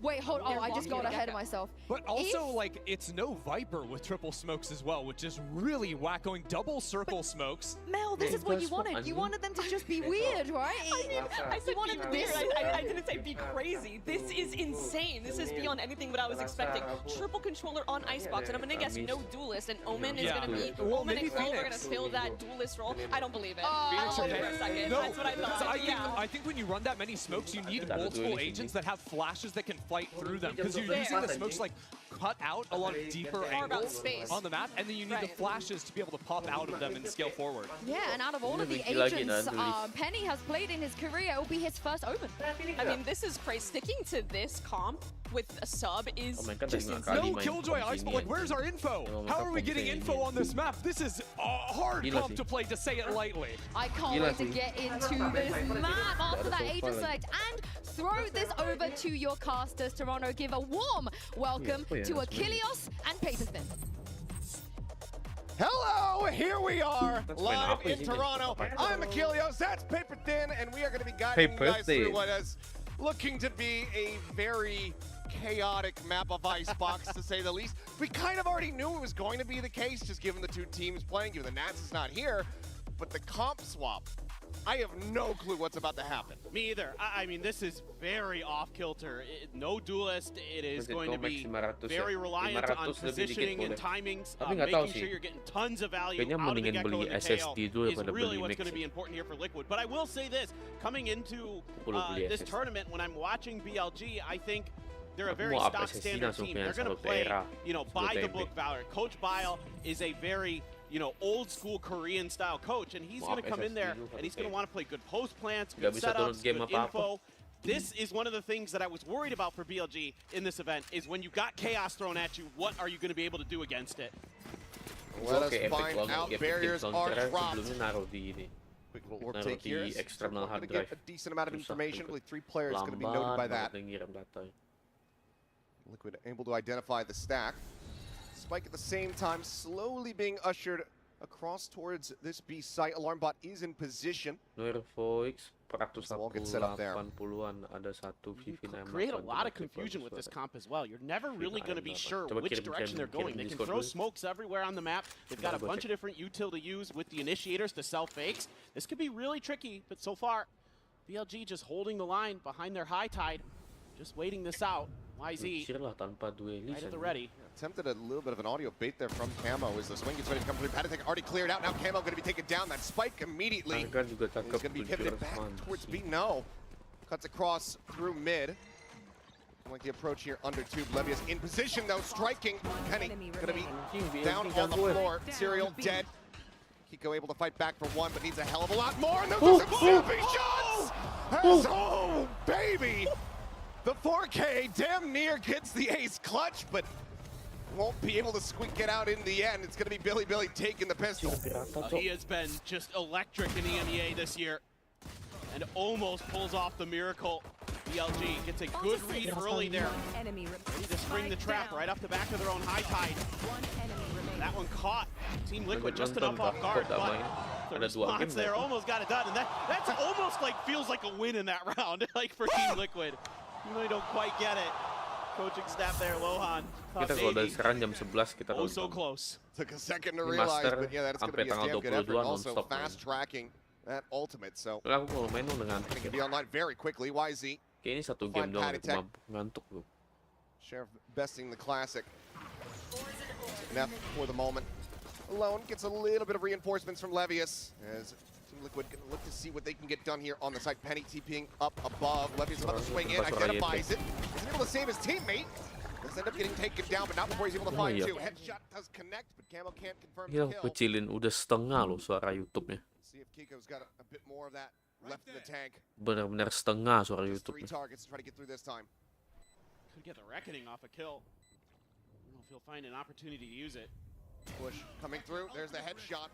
Wait, hold on. I just got ahead of myself. But also, like, it's no Viper with triple smokes as well, which is really whack, going double circle smokes. Mel, this is what you wanted. You wanted them to just be weird, right? I mean, I said be weird. I didn't say be crazy. This is insane. This is beyond anything what I was expecting. Triple controller on Icebox, and I'm gonna guess no duelist, and Omen is gonna be. Omen and Clove are gonna fill that duelist role. I don't believe it. I don't believe it for a second. No, that's what I thought. I think when you run that many smokes, you need multiple agents that have flashes that can fight through them, because you're using the smokes like cut out a lot of deeper angles on the map, and then you need the flashes to be able to pop out of them and scale forward. Yeah, and out of all of the agents Penny has played in his career, it will be his first Omen. I mean, this is crazy. Sticking to this comp with a sub is just insane. No Killjoy Icebox, like where's our info? How are we getting info on this map? This is a hard comp to play, to say it lightly. I can't wait to get into this map after that agent select and throw this over to your casters. Toronto, give a warm welcome to Achilles and Paperthin. Hello, here we are, live in Toronto. I'm Achilles, that's Paperthin, and we are going to be guiding you guys through what is looking to be a very chaotic map of Icebox, to say the least. We kind of already knew it was going to be the case, just given the two teams playing, given the Nats is not here, but the comp swap, I have no clue what's about to happen. Me either. I mean, this is very off-kilter. No duelist. It is going to be very reliant on positioning and timings, making sure you're getting tons of value out of the Gecko and the KO is really what's going to be important here for Liquid. But I will say this, coming into this tournament, when I'm watching BLG, I think they're a very stock standard team. They're going to play, by the book Valor. Coach Bile is a very old school Korean style coach, and he's going to come in there and he's going to want to play good post plants, good setups, good info. This is one of the things that I was worried about for BLG in this event, is when you got chaos thrown at you, what are you going to be able to do against it? Let us find out. Barriers are dropped. Quick little orb take here. We're going to get a decent amount of information. I believe 3 players going to be noted by that. Liquid able to identify the stack. Spike at the same time slowly being ushered across towards this B site. Alarm bot is in position. Nervoix, All gets set up there. 180-an ada satu VV9. Create a lot of confusion with this comp as well. You're never really going to be sure which direction they're going. They can throw smokes everywhere on the map. They've got a bunch of different util to use with the initiators to sell fakes. This could be really tricky, but so far, BLG just holding the line behind their high tide, just waiting this out. YZ right at the ready. Attempted a little bit of an audio bait there from Camo as the swing gets ready to come through. Patek already cleared out. Now Camo going to be taken down. That spike immediately. He's going to be pivoted back towards B. No. Cuts across through mid. Like the approach here under tube. Levius in position though, striking. Penny going to be down on the floor. Serial dead. Kiko able to fight back for one, but needs a hell of a lot more. And those are some snappy shots! Oh, baby! The 4K damn near gets the ace clutch, but won't be able to squeak it out in the end. It's going to be Billy taking the pistol. He has been just electric in EMEA this year and almost pulls off the miracle. BLG gets a good read early there. Ready to spring the trap right off the back of their own high tide. That one caught Team Liquid just enough off guard, but the response there almost got it done. And that's almost like feels like a win in that round, like for Team Liquid. You really don't quite get it. Coaching staff there, Lohan. Kita kalau dari sekarang jam 11 kita oh, so close. Took a second to realize, but yeah, that's going to be a damn good effort. Also fast tracking that ultimate, so aku kalau main dengan going to be online very quickly. YZ. Kayaknya satu game doang aku ngantuk loh. Sheriff besting the classic. Neff for the moment. Alone gets a little bit of reinforcements from Levius as Team Liquid gonna look to see what they can get done here on the side. Penny TPing up above. Levius about to swing in, identifies it. Isn't able to save his teammate. Does end up getting taken down, but not before he's able to find two. Headshot does connect, but Camo can't confirm the kill. Kecilin udah setengah loh suara YouTube-nya. See if Kiko's got a bit more of that left in the tank. Benar-benar setengah suara YouTube-nya. 3 targets to try to get through this time. Could get the reckoning off a kill. I don't know if he'll find an opportunity to use it. Push coming through. There's the headshot.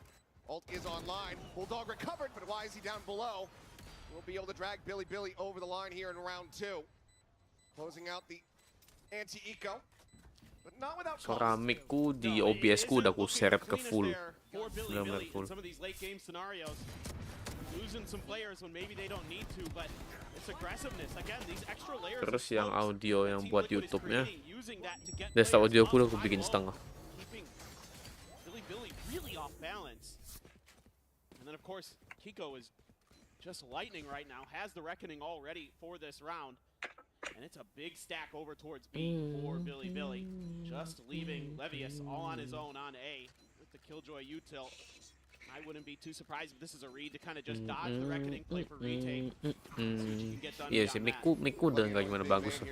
Ult is online. Bulldog recovered, but why is he down below? We'll be able to drag Billy over the line here in round 2. Closing out the anti-eco. But not without suara mic-ku di OBS ku udah ku share ke full. Benar-benar full. Some of these late game scenarios. Losing some players when maybe they don't need to, but it's aggressiveness. Again, these extra layers. Terus yang audio yang buat YouTube-nya. Desktop audio ku udah ku bikin setengah. Billy really off balance. And then of course, Kiko is just lightning right now, has the reckoning already for this round. And it's a big stack over towards B for Billy. Just leaving Levius all on his own on A with the Killjoy util. I wouldn't be too surprised if this is a read to kind of just dodge the reckoning play for retake. Iya sih, mic-ku udah nggak gimana bagus.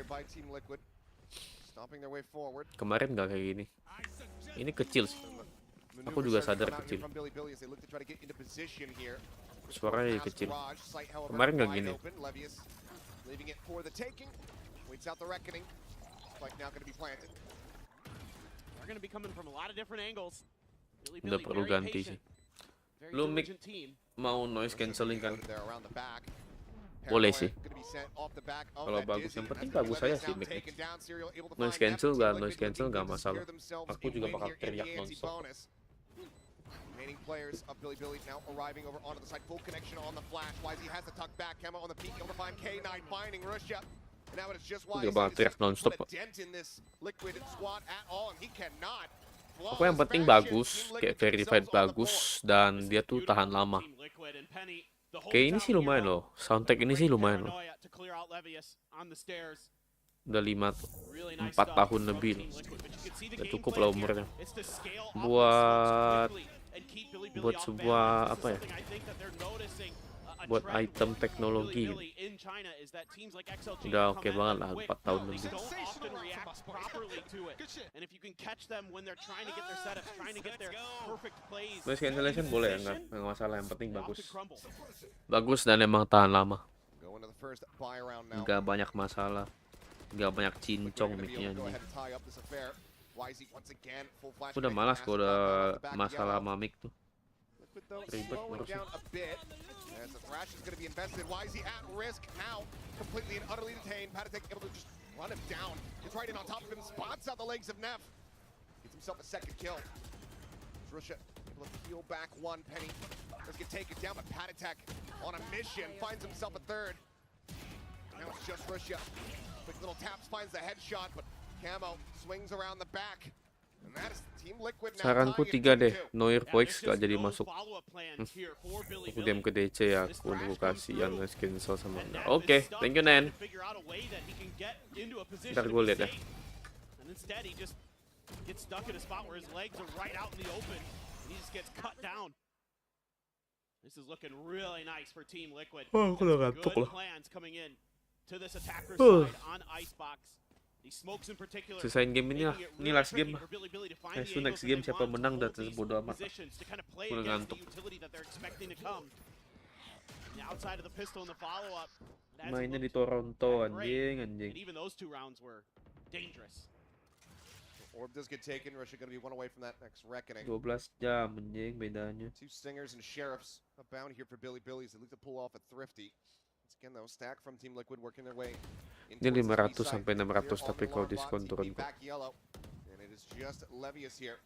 Kemarin nggak kayak gini. Ini kecil sih. Aku juga sadar kecil. Suaranya kecil. Kemarin nggak gini. Udah perlu ganti sih. Lu mic mau noise cancelling kan? Boleh sih. Kalau bagus, yang penting bagus saya sih mic. Noise cancel nggak masalah. Aku juga bakal teriak nonstop. Remaining players of Billy now arriving over onto the side. Full connection on the flash. YZ has to tuck back. Camo on the peak. Able to find K9 finding Russia. And now it's just YZ. Non-stop. Dent in this Liquid squad at all, and he cannot. Aku yang penting bagus, kayak verified bagus dan dia tuh tahan lama. Kayak ini sih lumayan loh. Soundtrack ini sih lumayan loh. Udah 4 tahun lebih loh. Udah cukup lah umurnya. Buat sebuah apa ya? Buat item teknologi. Udah oke banget lah 4 tahun lebih. Noise cancellation boleh ya, nggak masalah, yang penting bagus. Bagus dan emang tahan lama. Nggak banyak masalah. Nggak banyak cincong mic-nya. Aku udah malas kalau udah masalah sama mic tuh. Ribet ngurusnya. As the thrash is going to be invested, YZ at risk now, completely and utterly detained. Patek able to just run him down. Gets right in on top of him, spots out the legs of Neff. Gets himself a second kill. Russia able to peel back one. Penny does get taken down, but Patatek on a mission finds himself a third. Now it's just Russia. Quick little taps, finds the headshot, but Camo swings around the back. And that is Team Liquid now. Saranku 3 deh, Noir Voice gak jadi masuk. Aku diam ke DC ya, aku kasih yang skin sama. Oke, thank you Nen. Ntar gue liat ya. Instead, he just gets stuck in a spot where his legs are right out in the open, and he just gets cut down. This is looking really nice for Team Liquid. Good plans coming in to this attacker's side on Icebox. These smokes in particular. Selesaiin game ini lah. Ini last game. So next game siapa menang dan bodo amat. Udah ngantuk. Outside of the pistol in the follow-up. Mainnya di Toronto anjing. Even those 2 rounds were dangerous. Orb does get taken. Russia going to be one away from that next reckoning. 12 jam anjing bedanya. 2 Stingers and Sheriffs. A bounty here for Billy Billies. They look to pull off a Thrifty. Once again, though, stack from Team Liquid working their way. Ini 500 sampai 600 tapi kalau diskon turun kok. And it is just Levius here.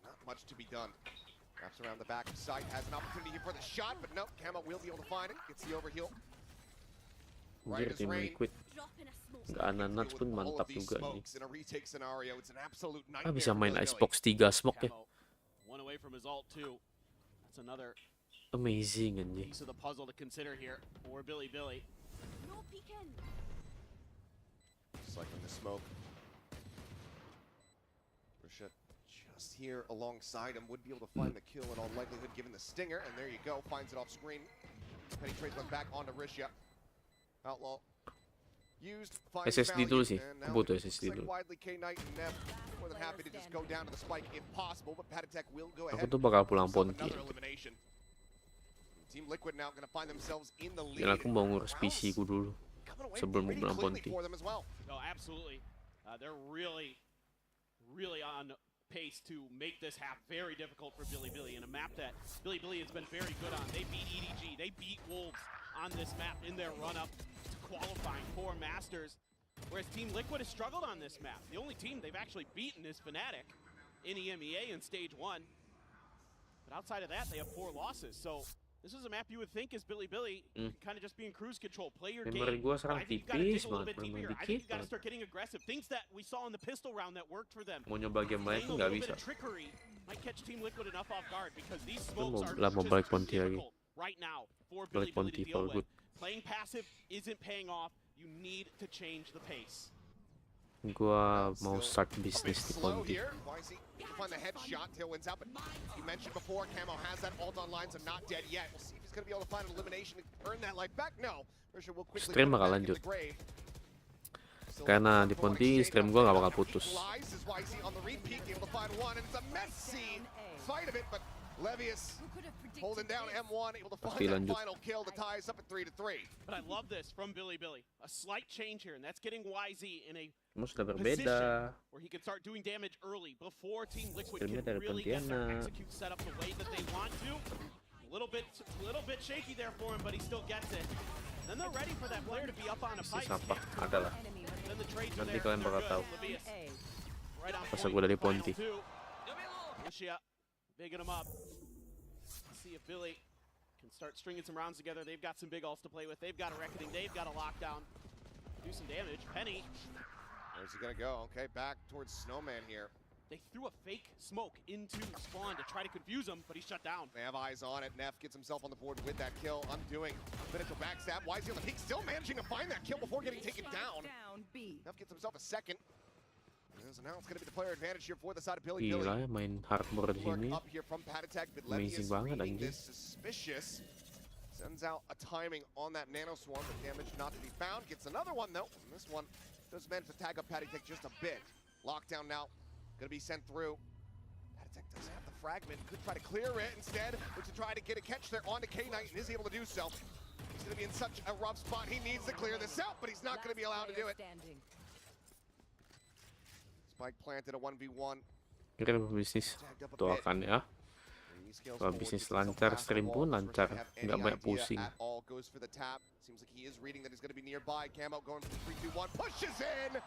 Not much to be done. Wraps around the back of sight. Has an opportunity here for the shot, but no. Camo will be able to find it. Gets the overheal. Anjir, Team Liquid. Nggak ananas pun mantap juga nih. Bisa main Icebox 3 smoke ya. Amazing anjing. Cycling the smoke. Rashad just here alongside him would be able to find the kill in all likelihood given the stinger, and there you go, finds it off screen. Penny trades them back onto Rishya. Outlaw used, SSD dulu sih, aku butuh SSD dulu. Aku tuh bakal pulang Ponti. Dan aku mau ngurus PC ku dulu sebelum mau pulang Ponti. No, absolutely. They're really on pace to make this half very difficult for Billy Billy in a map that Billy Billy has been very good on. They beat EDG, they beat Wolves on this map in their run-up to qualifying for Masters, whereas Team Liquid has struggled on this map. The only team they've actually beaten is Fnatic in EMEA in Stage 1. But outside of that, they have 4 losses. So this is a map you would think is Billy Billy, kind of just be in cruise control, play your game. Gua serang tipis banget, I think you gotta start getting aggressive. Things that we saw in the pistol round that worked for them. Mau nyoba game lain tuh nggak bisa. Might catch Team Liquid enough off guard because these smokes are mau balik Ponti lagi. Right now for Billy Balik Billy to Ponti deal with. good. Playing passive isn't paying off. You need to change the pace. Gua mau start bisnis di Ponti. Find the headshot, tail wins out, but you mentioned before, Camo has that ult on line, so not dead yet. We'll see if he's going to be able to find an elimination to earn that life back. No, Risha will quickly stream bakal lanjut. Karena di Ponti stream gua nggak bakal putus. Levius holding down M1, able to find that final kill to tie us up at 3-3. But I love this from Billy Billy. A slight change here, and that's getting YZ in a sudah position berbeda. where he can start doing damage early before Team Liquid can really get their execute set up the way that they want to. A little bit shaky there for him, but he still gets it. Then they're ready for that player to be up on a fight. Adalah. Then the trades are Nanti there. kalian bakal tahu. Right on Pas point. aku dari Ponti. Lucia bigging him up. Let's see if Billy can start stringing some rounds together. They've got some big ults to play with. They've got a reckoning. They've got a lockdown. Do some damage. Penny. Where's he gonna go? Okay, back towards Snowman here. They threw a fake smoke into spawn to try to confuse him, but he's shut down. They have eyes on it. Neff gets himself on the board with that kill, undoing Benito backstab. YZ on the peak, still managing to find that kill before getting taken down. Neff gets himself a second. So now it's going to be the player advantage here for the side of Billy Billy. Gila ya main hardcore di sini. Up here from Patatek, but Amazing banget anjing. Suspicious. Sends out a timing on that nano swarm, but damage not to be found. Gets another one though. And this one does manage to tag up Patatek just a bit. Lockdown now. Going to be sent through. Patatek does have the fragment. Could try to clear it instead. Looks to try to get a catch there onto K-Knight and is able to do so. He's going to be in such a rough spot. He needs to clear this out, but he's not going to be allowed to do it. Spike planted a 1v1. Kira bisnis doakan ya. Kalau bisnis lancar, stream pun lancar, nggak banyak pusing. Seems like he is reading that he's going to be nearby. Camo going for the 3-2-1, pushes in.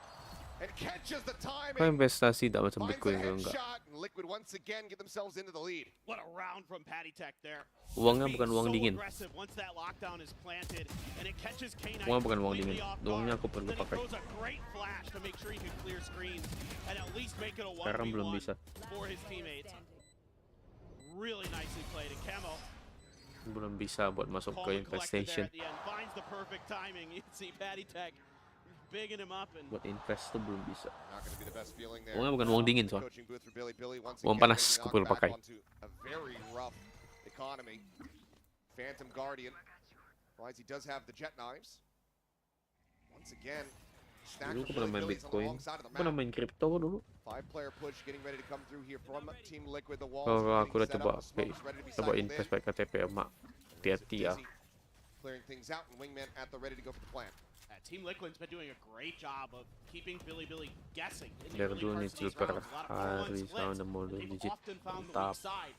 and catches the timing. Kok investasi tak macam Finds Bitcoin a kalau enggak? headshot, and Liquid once again get themselves into the lead. What a round from Patty Tech there. Uangnya bukan uang dingin. Once that lockdown is planted and it catches K9 Uangnya bukan uang dingin. Uangnya aku perlu pakai. throws a great flash to make sure he can clear screens and at least make it a 1v1 Sekarang belum bisa. for his teammates. Really nicely played, and Camo Belum bisa buat masuk ke infestation. finds the perfect timing. You see Patty Tech bigging him up and Buat invest tuh belum bisa. Not going to be the best feeling there. Uangnya bukan uang dingin soal. Coaching booth for Billy once Uang again panas getting aku perlu knocked back pakai. onto a very rough economy. Phantom Guardian. Realize he does have the jet knives. Once again, stack Dulu of aku pernah main Billy's on the Bitcoin. long side of the Aku pernah map. main crypto dulu. 5-player push getting ready to come through here from Team Liquid. The walls Kalau are aku udah getting set coba up, the smoke is ready to be coba cycled invest in. pakai KTP emak. Hati-hati ya. Clearing things out, and Wingman at the ready to go for the plan. Team Liquid's been doing a great job of keeping Billy guessing. in the Dari early dulu parts of nyicil these per rounds. A lot of 4-1 hari splits, sama udah mau but they've digit. often found the Mantap. weak side.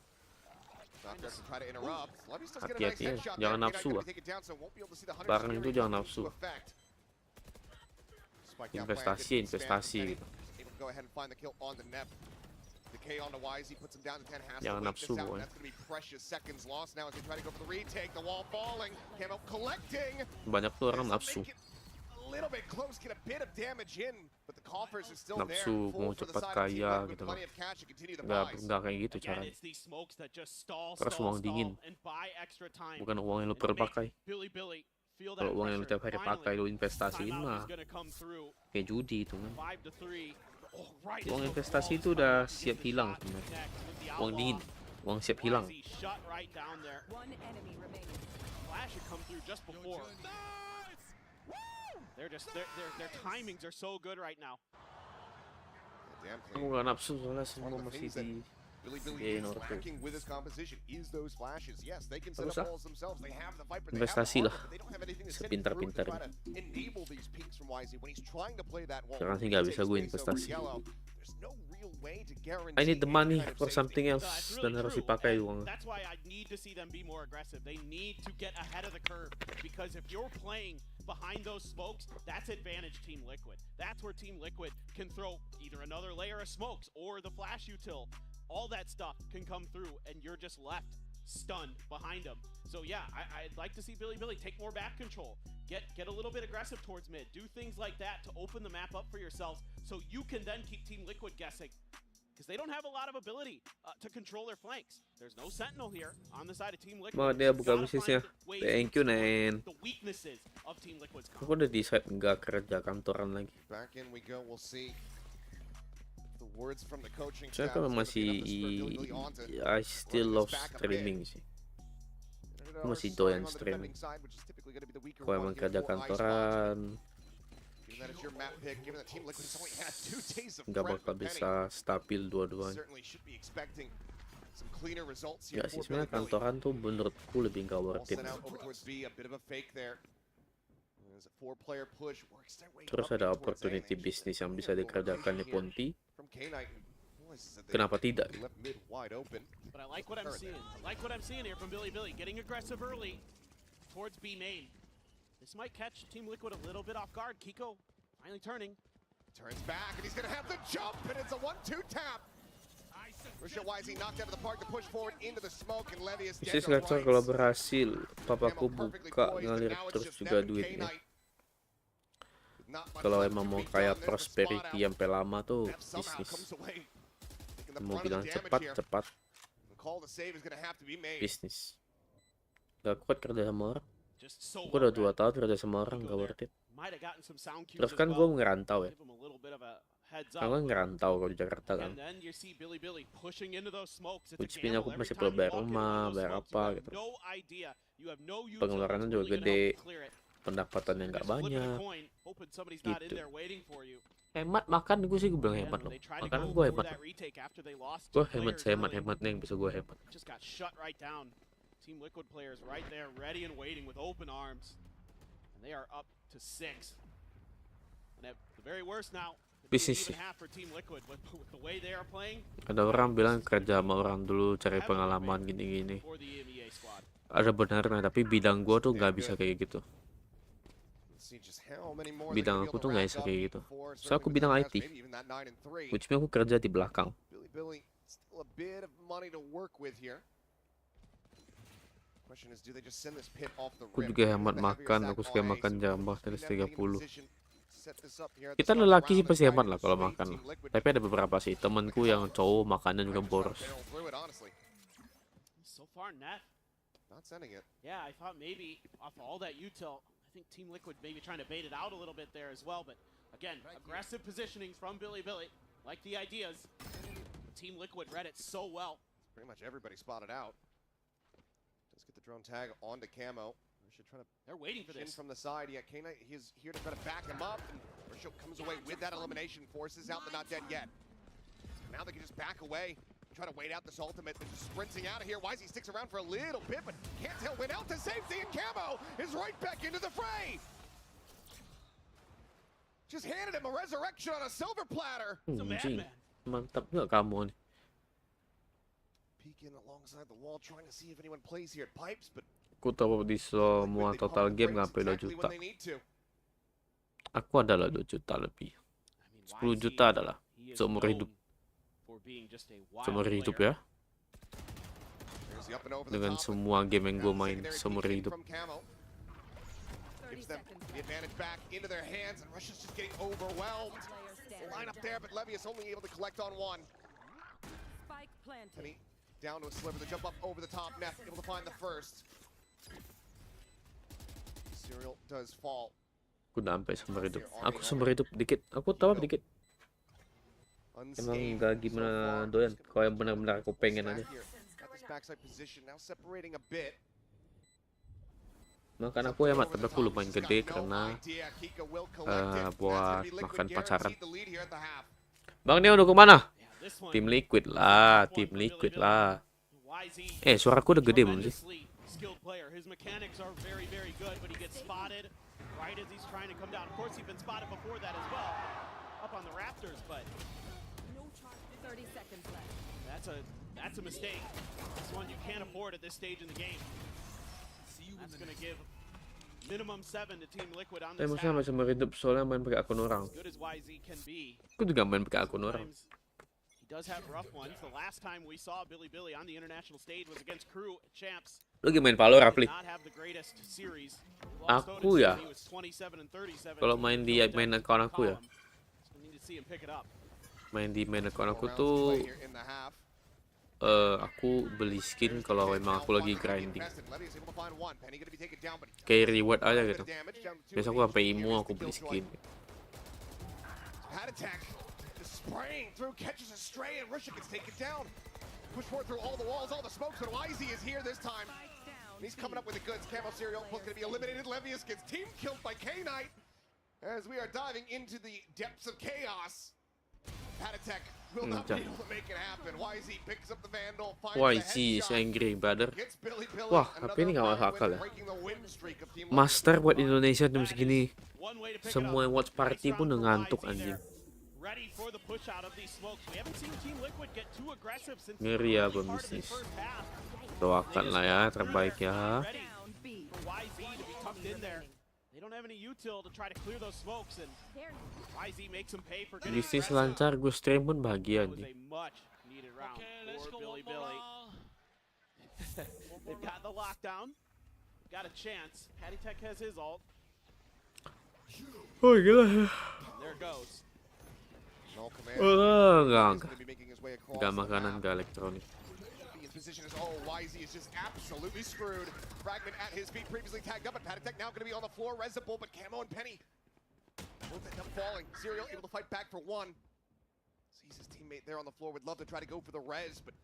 Knockback to try to interrupt. Levy's does get a nice Hati-hati ya, headshot jangan there. nafsu K9 ah. gonna take it down, so won't be able to see the 100 Barang itu series jangan come nafsu. into effect. Spike out Investasi, plan, investasi spam gitu. able to go ahead and find the kill on the net. The K on the YZ puts him down to 10. Has Jangan to wait nafsu, this out. boy. That's going to be precious seconds lost now as they try to go for the retake. The wall falling. Camo collecting. Banyak tuh orang nafsu. A little bit close, get a bit of damage in, but the coffers are still there. Nafsu mau Full for the cepat side of Team kaya Liquid, gitu loh. plenty of cash to continue the Nggak buys. kayak gitu Again, caranya. it's these smokes that just stall, Terus uang dingin. and buy extra time. Bukan uang yang lu perlu pakai. Billy feel that Kalau uang yang lu pressure. tiap hari pakai lu investasiin Timeout mah is gonna come through. kayak judi itu kan. 5-3. Oh, right Uang as the investasi ball itu udah starts, siap hilang sebenarnya. Uang dingin, uang siap hilang. YZ shut right down there. Flash had come through just before. They're just their timings are so good right now. Aku nggak nafsu soalnya semua masih di Billy is lacking with his composition. Is those flashes? Yes, they can set Bagus up lah. walls themselves. They have the Viper, they have the Investasi armor, lah. but they don't have anything to send through to try Sepintar-pintarnya. to enable these peaks from YZ when he's trying to play that wall. Sekarang sih nggak bisa gue investasi. There's no real way to guarantee I need the money any kind of for safety. something else dan harus dipakai uang. That's why I need to see them be more aggressive. They need to get ahead of the curve because if you're playing behind those smokes, that's advantage Team Liquid. That's where Team Liquid can throw either another layer of smokes or the flash util. All that stuff can come through and you're just left stunned behind them. So yeah, I'd like to see Billy take more back control. Get a little bit aggressive towards mid. Do things like that to open the map up for yourselves so you can then keep Team Liquid guessing. Because they don't have a lot of ability to control their flanks. There's no sentinel here on the side of Team Liquid. Mau dia buka bisnisnya. Thankyou nen. The weaknesses of Team Liquid's Aku udah decide nggak kerja kantoran lagi. Back in we go. We'll see. The words from the coaching Saya staff kalau is masih gonna be enough to spur Billy onto I still running love this back up streaming mid. sih. Predator Aku are masih starting doyan on the streaming. defending side, which is typically gonna be the weaker Kalau one emang here kerja for Icebox. kantoran Given that it's your map pick, given that Team Liquid's only had 2 days of nggak prep bakal with bisa stabil dua-duanya. certainly should be expecting some cleaner results here Nggak sih, for sebenarnya Billy. kantoran tuh menurutku lebih nggak Ball worth it. sent out over towards B, a bit of a fake there. There's a 4-player push, works their way Terus up ada in towards A, and opportunity they bisnis yang just bisa dikerjakan di here Ponti. from K9. Realizes that they Kenapa tidak? left mid wide open. But I like what I'm seeing. I like what I'm seeing here from Billy. Getting aggressive early towards B main. This might catch Team Liquid a little bit off guard. Kiko finally turning. Turns back, and he's gonna have the jump, and it's a 1-2 tap. Russia YZ knocked out of the park to push forward into the smoke, and Levy is dead Bisnis to gacor rights. kalau berhasil, papaku buka ngalir terus juga duitnya. Kalau emang mau kayak prosperity sampai lama tuh bisnis. Mau bilang cepat The call to save is gonna have to be made. bisnis. Gak kuat kerja sama orang. Aku udah 2 tahun kerja sama orang, gak worth it. Terus kan gue ngerantau ya. Aku kan ngerantau kalau di Jakarta kan. Which means aku masih perlu bayar rumah, bayar apa gitu. Pengeluarannya juga gede, pendapatannya nggak banyak gitu. Hemat makan gue sih, gue bilang hemat loh. Makanan gue hemat loh. Gue hemat-hematnya yang bisa gue hemat. Team Liquid players right there, ready and waiting with open arms. And they are up to 6. And at the very worst now, Bisnis sih. for Team Liquid with the way they are playing. Ada orang bilang kerja sama orang dulu, cari pengalaman gini-gini. Ada benarnya, tapi bidang gue tuh nggak bisa kayak gitu. Bidang aku tuh nggak bisa kayak gitu. So aku bidang IT, which means aku kerja di belakang. Aku juga hemat makan, aku suka makan jambah 130. Kita lelaki sih pasti hemat lah kalau makan. Tapi ada beberapa sih temanku yang cowok makannya juga boros. So far, not sending it. Yeah, I thought maybe off all that util, I think Team Liquid maybe trying to bait it out a little bit there as well. But again, aggressive positioning from Billy. Like the ideas. Team Liquid read it so well. Pretty much everybody spotted out. Let's get the drone tag onto Camo. They're waiting for this. From the side. Yeah, K9, he's here to try to back him up. And Risho comes away with that elimination, forces out the not dead yet. Now they can just back away. Try to wait out this ultimate, but just sprinting out of here. YZ sticks around for a little bit, but can't tell when out to safety, and Camo is right back into the fray. Just handed him a resurrection on a silver platter. Mantap nggak kamu nih? Peeking alongside the wall, trying to see if anyone plays here at Pipes, but Aku tahu di semua total game nggak sampai 2 juta. Aku adalah 2 juta lebih. 10 juta adalah seumur hidup. Seumur hidup ya. Dengan semua game yang gue main seumur hidup. Down to a sliver, the jump up over the top, Neff able to find the first. Serial does fall. Aku udah sampai seumur hidup. Aku seumur hidup dikit. Aku tahu dikit. Emang gak gimana doyan. Kalau yang benar-benar aku pengen aja. Makan aku hemat, tapi aku lumayan gede karena buat makan pacaran. Bang Neo udah kemana? Tim Liquid lah, tim Liquid lah. Suaraku udah gede belum sih? That's a mistake. This one you can't afford at this stage in the game. That's gonna give minimum 7 to Team Liquid on this. Maksudnya masih meredup soalnya main pakai akun orang. Aku juga main pakai akun orang. He does have rough ones. The last time we saw Billy on the international stage was against Crew Champs. Lu gimana main Valorant, Pli? Aku ya. Kalau main di main account aku ya. Main di main account aku tuh aku beli skin kalau memang aku lagi grinding. Kayak reward aja gitu. Biasa aku sampai imo aku beli skin. Spraying through, catches a stray, and Rusha gets taken down. Push forward through all the walls, all the smokes, but YZ is here this time. And he's coming up with the goods. Camo Serial both going to be eliminated. Levius gets team killed by K-Knight. As we are diving into the depths of chaos. Patatek will not be able to make it happen. YZ picks up the Vandal. YZ is angry, brother. Wah, tapi ini gak masuk akal ya. Master buat Indonesia jam segini. Semua yang watch party pun udah ngantuk anjing. Ngeri ya pembisnis. Doakan lah ya, terbaik ya. Bisnis lancar, gue stream pun bahagia nih. Oh gila. Enggak makanan, enggak elektronik. YZ is just absolutely screwed. Fragment at his feet, previously tagged up, but Patatek now going to be on the floor. Resible, but Camo and Penny both end up falling. Serial able to fight back for one. Sees his teammate there on the floor. Would love to try to go for the res, but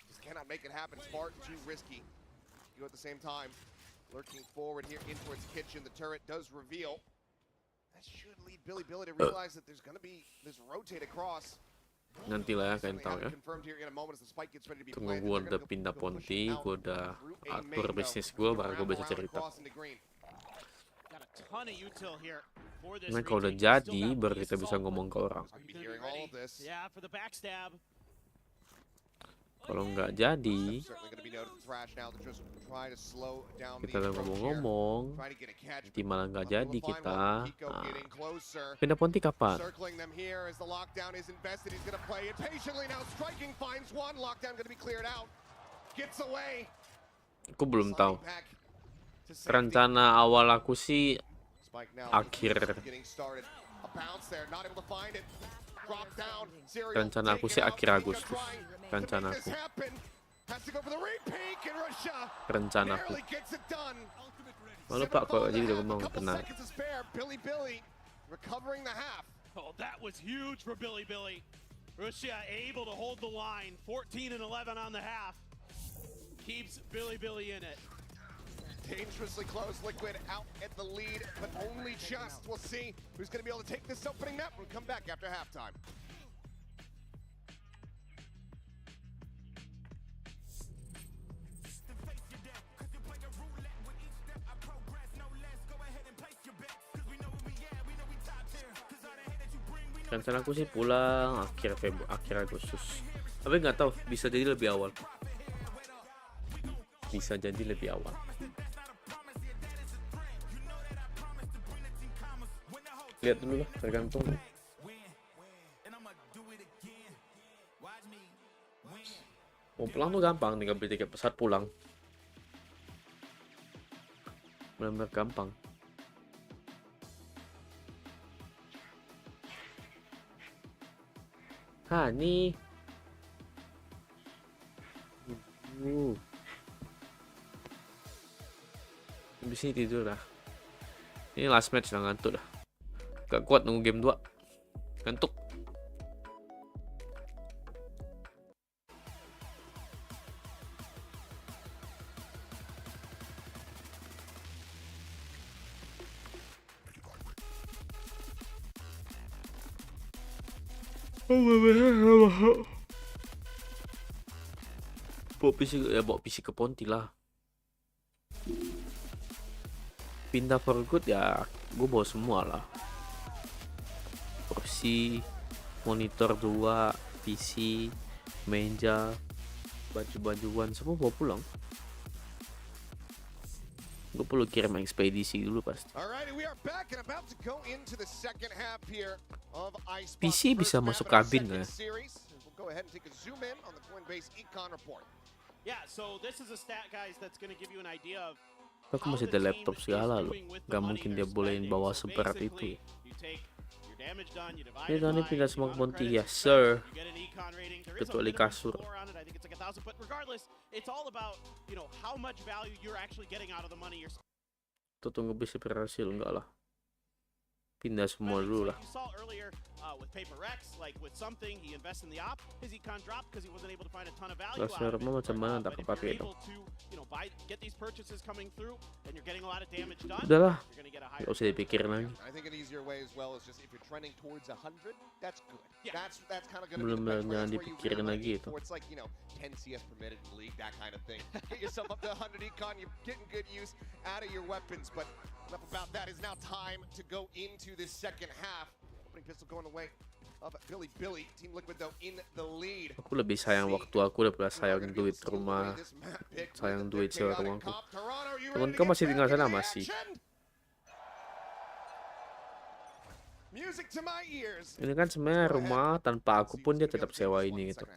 just cannot make it happen. It's far too risky. You at the same time, lurking forward here in towards kitchen. The turret does reveal. That should lead Billy to realize that there's going to be this rotate across. Nanti lah ya, kalian tahu ya. Tunggu gue udah pindah ponti, gue udah atur bisnis gue, baru gue bisa cerita. Nah kalau udah jadi, baru kita bisa ngomong ke orang. Kalau nggak jadi, kita udah ngomong-ngomong, nanti malah nggak jadi kita. Pindah Ponti kapan? Aku belum tahu. Rencana awal aku sih akhir. Rencana aku sih akhir Agustus. Rencanaku. Malu Pak kok jadi udah ngomong tenang. Oh, that was huge for Billy. Russia able to hold the line. 14-11 on the half. Keeps Billy in it. Dangerously close. Liquid out at the lead, but only just. We'll see who's going to be able to take this opening map. We'll come back after halftime. Rencana aku sih pulang akhir Agustus. Tapi nggak tahu, bisa jadi lebih awal. Lihat dulu lah, tergantung. Mau pulang tuh gampang, tinggal beli tiket pesawat pulang. Benar-benar gampang. Nih. Habis ini tidur dah. Ini last match lah, ngantuk dah. Gak kuat nunggu game 2. Ngantuk. Bawa PC ke Ponti lah. Pindah for good ya, gue bawa semua lah. Kursi, monitor 2, PC, meja, baju-bajuan, semua bawa pulang. Gue perlu kirim ekspedisi dulu pasti. PC bisa masuk kabin ya? Aku masih ada laptop segala loh. Gak mungkin dia bolehin bawa seberat itu. Ini tadi pindah semua ke Ponti, ya sir. Kecuali kasur. Tuh tunggu bisa berhasil, enggak lah. Pindah semua dulu lah. Laser mah macam mana tak kepake dong. Udahlah, nggak usah dipikirin lagi. Belum jangan dipikirin lagi itu. Enough about that. Is now time to go into the second half. Opening pistol going away of Billy. Team Liquid though in the lead. Aku lebih sayang waktu aku daripada sayang duit rumah, sayang duit sewa rumahku. Temen kamu masih tinggal sana masih. Ini kan sebenarnya rumah tanpa aku pun dia tetap sewa ini gitu.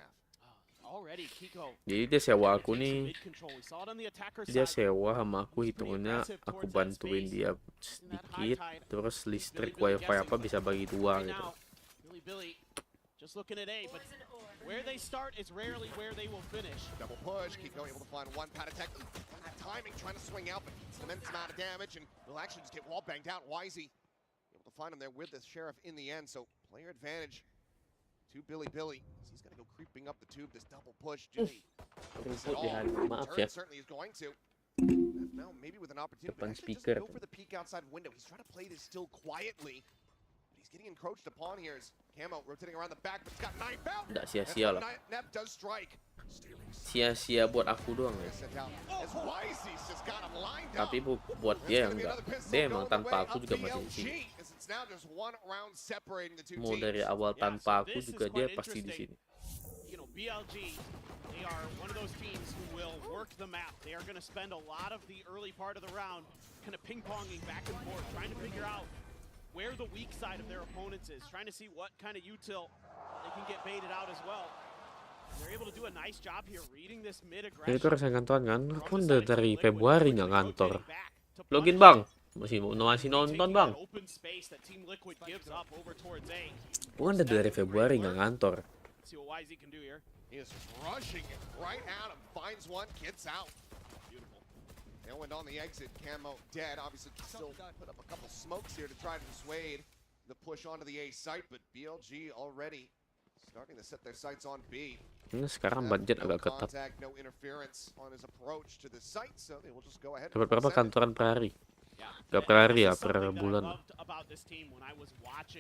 Jadi dia sewa aku nih, dia sewa sama aku, hitungannya aku bantuin dia sedikit, terus listrik wifi apa bisa bagi 2 gitu. To Billy. He's going to go creeping up the tube. This double push. Jimmy. Maaf ya. Certainly is going to. Now maybe with an opportunity. Depan speaker. Go for the peek outside window. He's trying to play this still quietly. But he's getting encroached upon here. As Camo rotating around the back, but he's got knife out. Nggak sia-sia lah. Nep does strike. Sia-sia buat aku doang ya. Tapi buat dia enggak. Dia emang tanpa aku juga masih di sini. Mau dari awal tanpa aku juga dia pasti di sini. BLG, they are one of those teams who will work the map. They are going to spend a lot of the early part of the round kind of ping-ponging back and forth, trying to figure out where the weak side of their opponents is, trying to see what kind of util they can get baited out as well. They're able to do a nice job here reading this mid aggression. Itu rasanya kantoran kan? Aku udah dari Februari nggak kantor. Login bang, masih nonton bang. Aku kan dari Februari nggak kantor. See what YZ can do here. He is rushing it right at him. Finds one, gets out. Beautiful. Tailwind on the exit. Camo dead. Obviously, can still put up a couple smokes here to try to dissuade the push onto the A site, but BLG already starting to set their sights on B. Ini sekarang budget agak ketat. No interference on his approach to the site, so they will just go ahead. Dapat berapa kantoran per hari? Gak per hari ya, per bulan.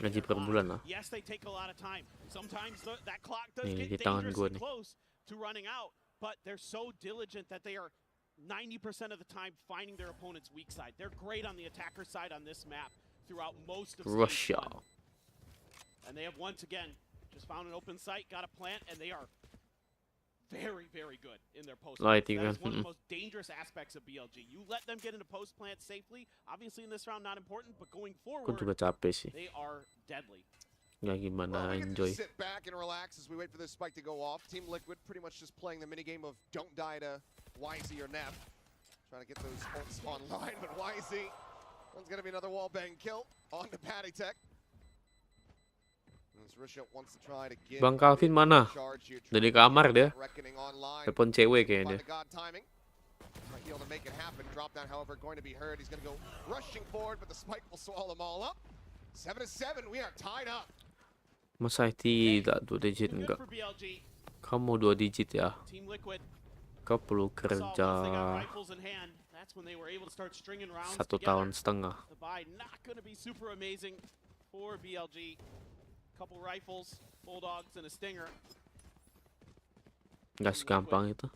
Gaji per bulan lah. Nih di tangan gue nih. But they're so diligent that they are 90% of the time finding their opponent's weak side. They're great on the attacker side on this map throughout most of Russia. And they have once again just found an open site, got a plant, and they are very, very good in their post plants. That is one of the most dangerous aspects of BLG. You let them get into post plant safely. Obviously in this round not important, but going forward, they are deadly. Ya gimana, enjoy. Sit back and relax as we wait for this spike to go off. Team Liquid pretty much just playing the minigame of don't die to YZ or Neff. Trying to get those ults online, but YZ, one's gonna be another wallbang kill on the Patty Tech. Bang Calvin mana? Dari kamar dia. Telepon cewek kayaknya. Masa tidak 2 digit enggak? Kamu 2 digit ya? Kau perlu kerja 1,5 tahun. Couple rifles, bulldogs, and a stinger. Gak segampang itu.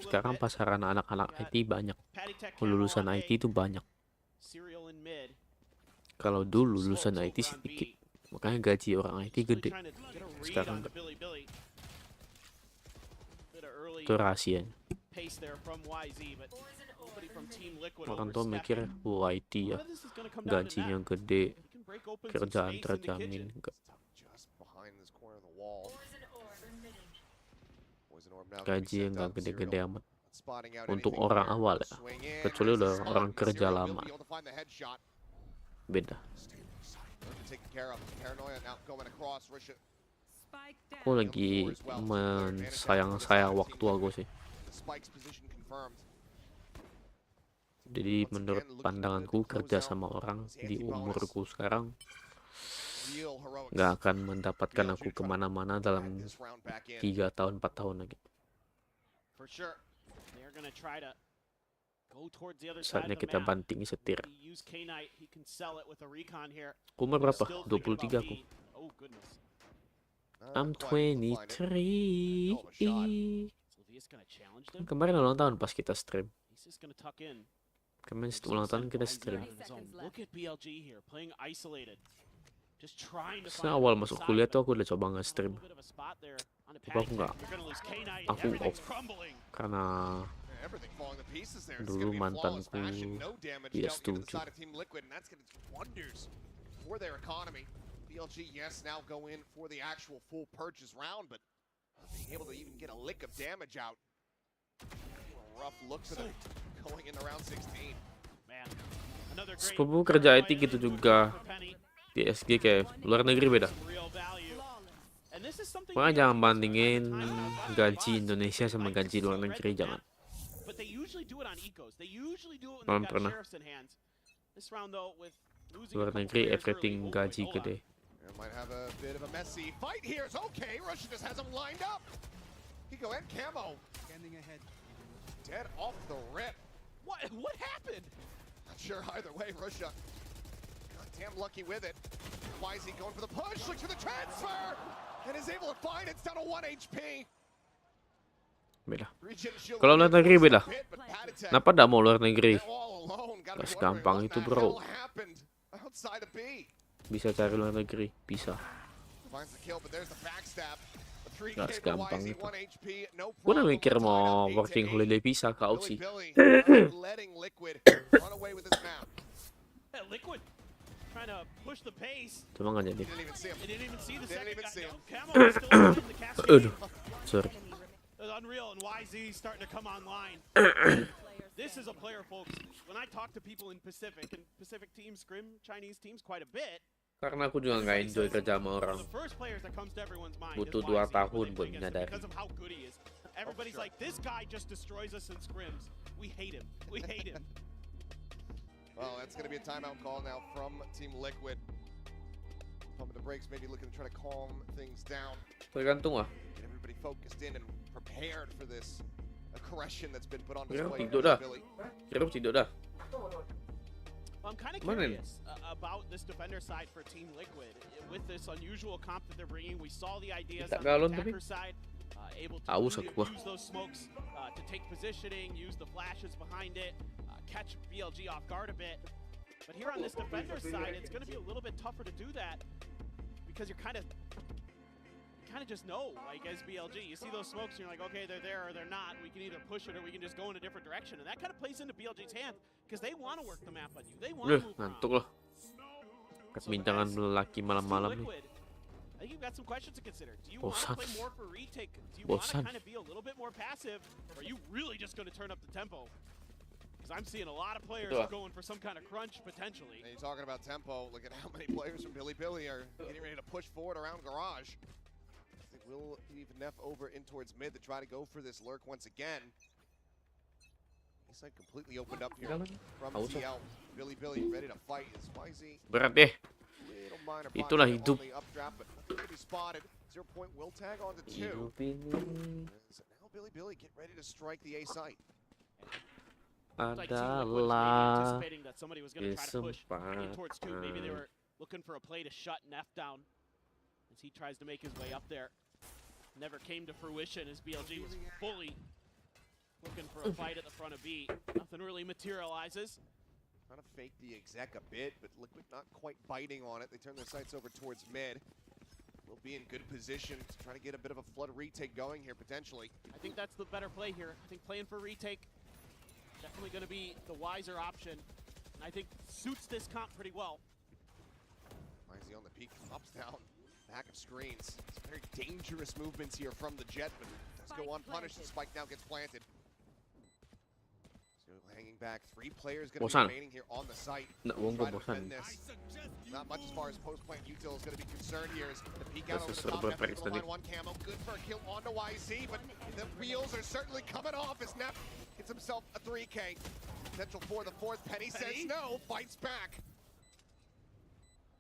Sekarang pasaran anak-anak IT banyak. Lulusan IT itu banyak. Kalau dulu lulusan IT sedikit, makanya gaji orang IT gede. Sekarang itu rahasianya. Orang tua mikir, IT ya, gajinya gede, kerjaan terjamin. Gaji yang nggak gede-gede amat untuk orang awal ya, kecuali udah orang kerja lama, beda. Aku lagi sayang waktu aku sih. Jadi menurut pandanganku, kerja sama orang di umurku sekarang nggak akan mendapatkan aku kemana-mana dalam 3 tahun 4 tahun lagi. Saatnya kita banting setir. Umur berapa? 23 aku. I'm 23. Kemarin ulang tahun pas kita stream. Kemarin ulang tahun kita stream. Awal masuk kuliah tuh aku udah coba nge-stream. Tapi aku nggak. Aku off. Karena dulu mantanku tidak setuju. BLG, yes, now go in for the actual full purchase round, but being able to even get a lick of damage out. Rough looks at it going in around 16. Man, sepupu kerja IT gitu juga. Di SG kayak luar negeri beda. Makanya jangan bandingin gaji Indonesia sama gaji luar negeri, jangan. Belum pernah. Luar negeri everything gaji gede. Might have a bit of a messy fight here. It's okay. Russia just has him lined up. Hiko and Camo. Standing ahead. Dead off the rip. What happened? Not sure either way. Russia goddamn lucky with it. YZ going for the push. Looks for the transfer. And is able to find it. It's down to 1 HP. Beda. Kalau luar negeri beda. Kenapa tidak mau luar negeri? Gak segampang itu, bro. Bisa cari luar negeri, bisa. Gak segampang itu. Gue udah mikir mau working holiday visa ke Aussie. Liquid trying to push the pace. Cuma nggak jadi. Didn't even see the second guy. Camo is still in the cascade. Sorry. Unreal and YZ starting to come online. This is a player, folks. When I talk to people in Pacific teams scrim Chinese teams quite a bit. Karena aku juga nggak enjoy kerja sama orang. Butuh 2 tahun buat menyadari. Everybody's like, this guy just destroys us in scrims. We hate him. We hate him. Well, that's going to be a timeout call now from Team Liquid. Pumping the brakes, maybe looking to try to calm things down. Tergantung lah. Get everybody focused in and prepared for this aggression that's been put on Kira display. tidur dah. I'm kind of curious about this defender side for Team Liquid. With this unusual comp that they're bringing, we saw the ideas on the attacker side. Able to use those smokes to take positioning, use the flashes behind it, catch BLG off guard a bit. But here on this defender side, it's going to be a little bit tougher to do that because you kind of just know, like as BLG, you see those smokes and you're like, okay, they're there or they're not. We can either push it or we can just go in a different direction. And that kind of plays into BLG's hand because they want to work the map on you. They want to move ngantuk loh. Kebincangan lelaki malam-malam nih. I think you've got some questions to consider. Do you want to play more for retake? Do you want to kind of be a little bit more passive? Or are you really just going to turn up the tempo? Because I'm seeing a lot of players going for some kind of crunch, potentially. And you're talking about tempo. Look at how many players from Billy are getting ready to push forward around Garage. I think we'll leave Neff over in towards mid to try to go for this lurk once again. This side completely opened up here from TL. Billy ready to fight. Is YZ. Berat deh. Itulah hidup. Hidup ini. Now Billy get ready to strike the A site. Adalah kesempatan. Maybe they were looking for a play to shut Neff down as he tries to make his way up there. Never came to fruition as BLG was fully looking for a fight at the front of B. Nothing really materializes. Trying to fake the exec a bit, but Liquid not quite biting on it. They turn their sights over towards mid. We'll be in good position to try to get a bit of a flood retake going here, potentially. I think that's the better play here. I think playing for retake, definitely going to be the wiser option. And I think suits this comp pretty well. YZ on the peak, drops down, back of screens. It's very dangerous movements here from the Jet, but does go unpunished. The spike now gets planted. Hanging back, 3 players going to be remaining here on the site. Not much as far as post-plant util is going to be concerned here. As the peek out over the top, Neff into the line 1 camo, good for a kill onto YZ, but the wheels are certainly coming off as Neff gets himself a 3K. Potential for the 4th. Penny says no, fights back.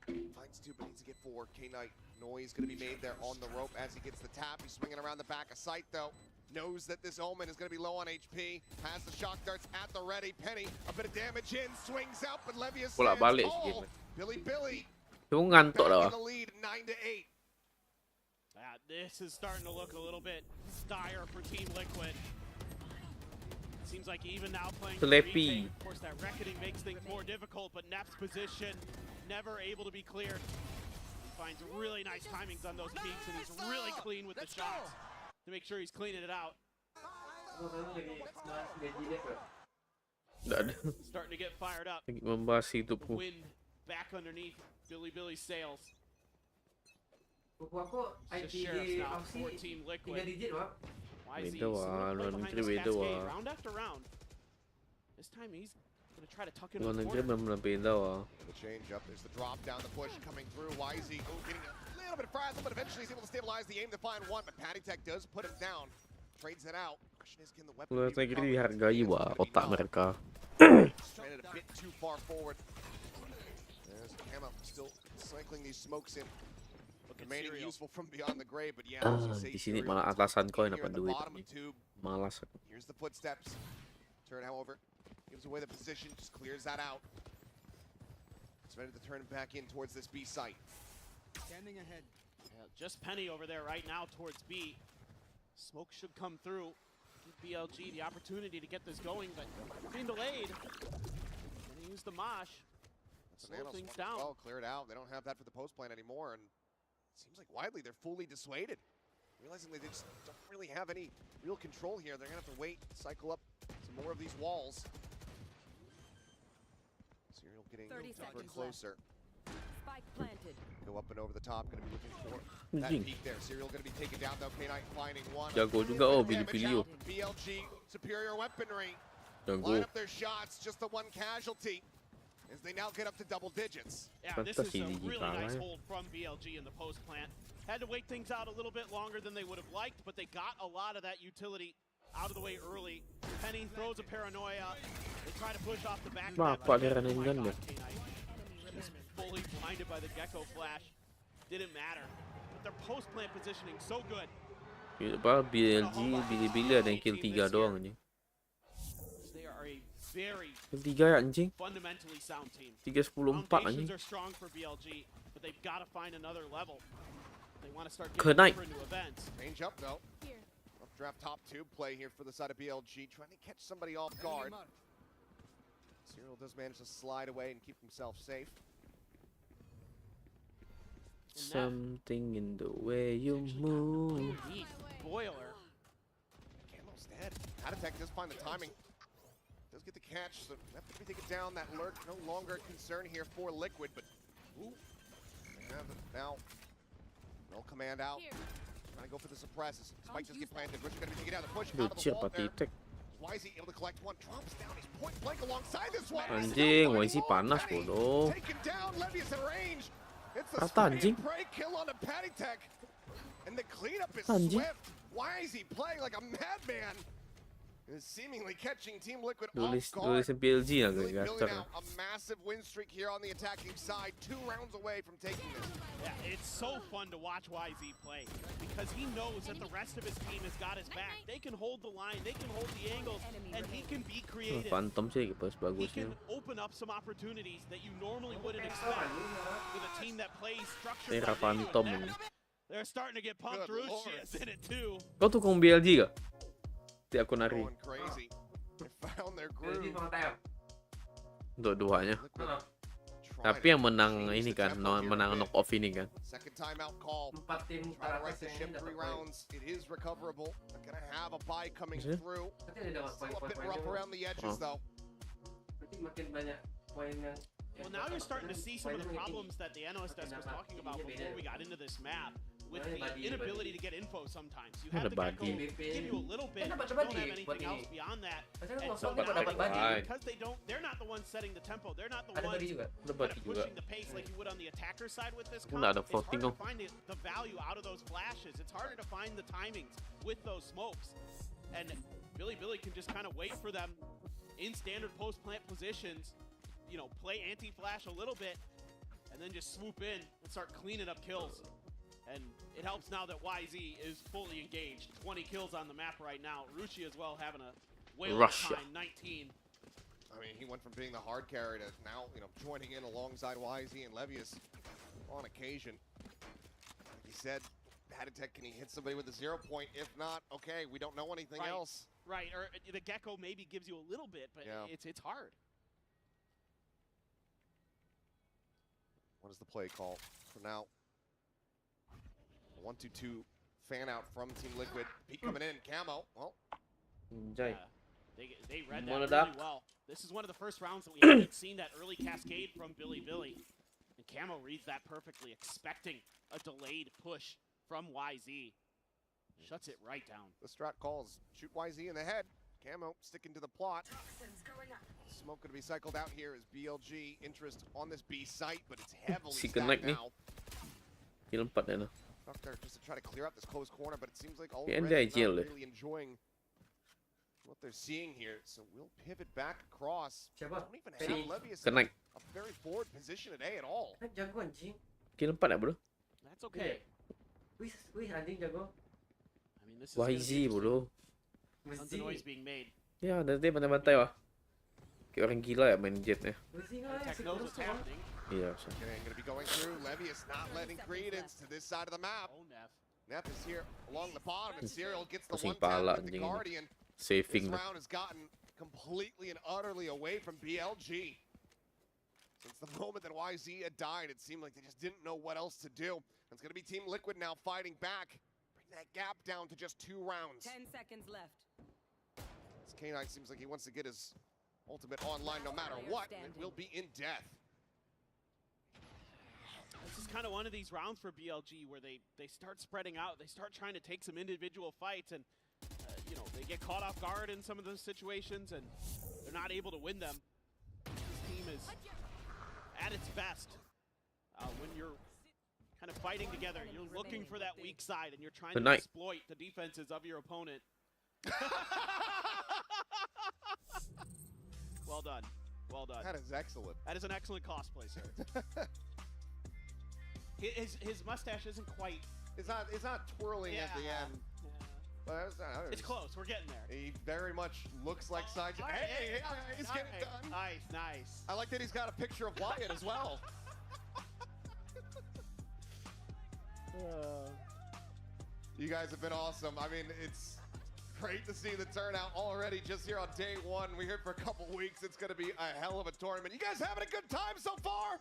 Finds 2, but needs to get 4. K-Knight noise going to be made there on the rope as he gets the tap. He's swinging around the back of sight though. Knows that this Omen is going to be low on HP. Has the shock darts at the ready. Penny, a bit of damage in, swings out, but Levius stands tall. Billy back in the lead, 9-8. This is starting to look a little bit dire for Team Liquid. Seems like even now playing retake, of course that reckoning makes things more difficult, but Neff's position never able to be cleared. He finds really nice timings on those peaks, and he's really clean with the shots to make sure he's cleaning it out. Starting to get fired up. Wind back underneath Billy's sails. It's the Sheriffs now for Team Liquid. YZ round after round. This time he's gonna try to tuck it in the corner. The change up, there's the drop down the push coming through. YZ getting a little bit frazzled, but eventually he's able to stabilize the aim to find 1. But Patty Tech does put him down. Trades it out. Question is, can the weapon Luar negeri dihargai wah otak mereka. Stranded a bit too far forward. There's Camo still cycling these smokes in. Remaining useful from beyond the grave, but yeah. Di sini malah atasan kau yang dapat duit. Malas aku. Here's the footsteps. Turn, however, gives away the position, just clears that out. It's ready to turn him back in towards this B site. Standing ahead. Yeah, just Penny over there right now towards B. Smoke should come through. Give BLG the opportunity to get this going, but being delayed. Gonna use the mosh. Slow things down. Well, cleared out. They don't have that for the post plan anymore, and it seems like widely they're fully dissuaded. realizing they just don't really have any real control here. They're gonna have to wait, cycle up some more of these walls. Serial getting ever closer. Spike planted. Go up and over the top, gonna be looking for that peak there. Serial gonna be taken down though, K-Knight finding one. Jago juga pilih-pilih. BLG, superior weaponry. Jago. Line up their shots, just the one casualty. As they now get up to double digits. Yeah, this is a really nice hold from BLG in the post plant. Had to wait things out a little bit longer than they would have liked, but they got a lot of that utility out of the way early. Penny throws a paranoia. They try to push off the back. Just fully blinded by the Gecko flash. Didn't matter. But their post plant positioning so good. BLG pilih-pilih ada yang kill 3 doang aja. They are a very anjing. fundamentally sound team. 3-10-4 anjing. Are strong for BLG, but they've got to find another level. They want to start getting different new events. Range up though. Updraft top tube play here for the side of BLG, trying to catch somebody off guard. Serial does manage to slide away and keep himself safe. Something in the way you move. Boiler. Camo's dead. Attack does find the timing. Does get the catch, so have to be taken down. That lurk no longer a concern here for Liquid, but ooh, they have it now. No command out. Trying to go for the suppresses. Spike just get planted. Richard gonna be taken down. The push out of the wall there. YZ able to collect one. Drops down. He's point blank alongside this one. Anjing, YZ panas bodoh. Taken down. Levius in range. It's a anjing. break kill on a Patty Tech. And the cleanup is swift. YZ playing like a madman. Is seemingly catching Team Liquid off guard. BLG Really building out a massive win streak here on the attacking side, 2 rounds away from taking this. Yeah, it's so fun to watch YZ play because he knows that the rest of his team has got his back. They can hold the line, they can hold the angles, and he can be creative. Phantom sih pas He bagusnya. can open up some opportunities that you normally wouldn't expect with a team that plays structured. Era Phantom. They're starting to get pumped. Ruchia's in it too. Kau tukang BLG gak? Di akun Ari. Dua-duanya. Tapi yang menang ini kan, menang knock off ini kan. Second time out call. 4 team trying to right the ship 3 rounds. It is recoverable. They're gonna have a buy coming through. Still a bit rough around the edges though. Well, now you're starting to see some of the problems that the analyst desk was talking about before we got into this map. With the inability to get info sometimes. You have the Gecko give you a little bit, but you don't have anything else beyond that. And so now, because they're not the ones setting the tempo. They're not the ones pushing the pace like you would on the attacker side with this comp. It's harder to find the value out of those flashes. It's harder to find the timings with those smokes. And Billy can just kind of wait for them in standard post-plant positions, you know, play anti-flash a little bit, and then just swoop in and start cleaning up kills. And it helps now that YZ is fully engaged. 20 kills on the map right now. Ruchi as well having a whale of time, 19. I mean, he went from being the hard carry to now, you know, joining in alongside YZ and Levius on occasion. Like he said, Haditech, can he hit somebody with a 0 point? If not, okay, we don't know anything else. Right, or the Gecko maybe gives you a little bit, but it's hard. What is the play call for now? 1-2-2 fan out from Team Liquid. Pete coming in, Camo. Well, they read that really well. This is one of the first rounds that we haven't seen that early cascade from Billy. And Camo reads that perfectly, expecting a delayed push from YZ. Shuts it right down. The strat calls, shoot YZ in the head. Camo sticking to the plot. Smoke going to be cycled out here as BLG interest on this B site, but it's heavily stacked now. Kill 4 na. Doctor just to try to clear out this close corner, but it seems like all really enjoying what they're seeing here. So we'll pivot back across. Don't even have Levius in a very forward position today at all. Kill 4 ya, bro. That's okay. I mean, this is YZ, bro. Tons of noise being made. Ya, nanti bantai-bantai wah. Kayak orang gila ya main jetnya. Tech knows what's happening. Iya, going to be going through. Levius not letting credence to this side of the map. Neff is here along the bottom, and Serial gets the one tap with the Guardian. Saving. This round has gotten completely and utterly away from BLG. Since the moment that YZ had died, it seemed like they just didn't know what else to do. It's going to be Team Liquid now fighting back. Right that gap down to just 2 rounds. 10 seconds left. This K9 seems like he wants to get his ultimate online no matter what, and it will be in death. This is kind of one of these rounds for BLG where they start spreading out, they start trying to take some individual fights, and you know, they get caught off guard in some of those situations, and they're not able to win them. This team is at its best when you're kind of fighting together. You're looking for that weak side, and you're trying to exploit the defenses of your opponent. Well done. Well done. That is excellent. That is an excellent cosplay, sir. His mustache isn't quite... It's not twirling at the end. But it's close. We're getting there. He very much looks like side. Hey, he's getting it done. Nice. I like that he's got a picture of Wyatt as well. You guys have been awesome. I mean, it's great to see the turnout already just here on day 1. We're here for a couple weeks. It's going to be a hell of a tournament. You guys having a good time so far?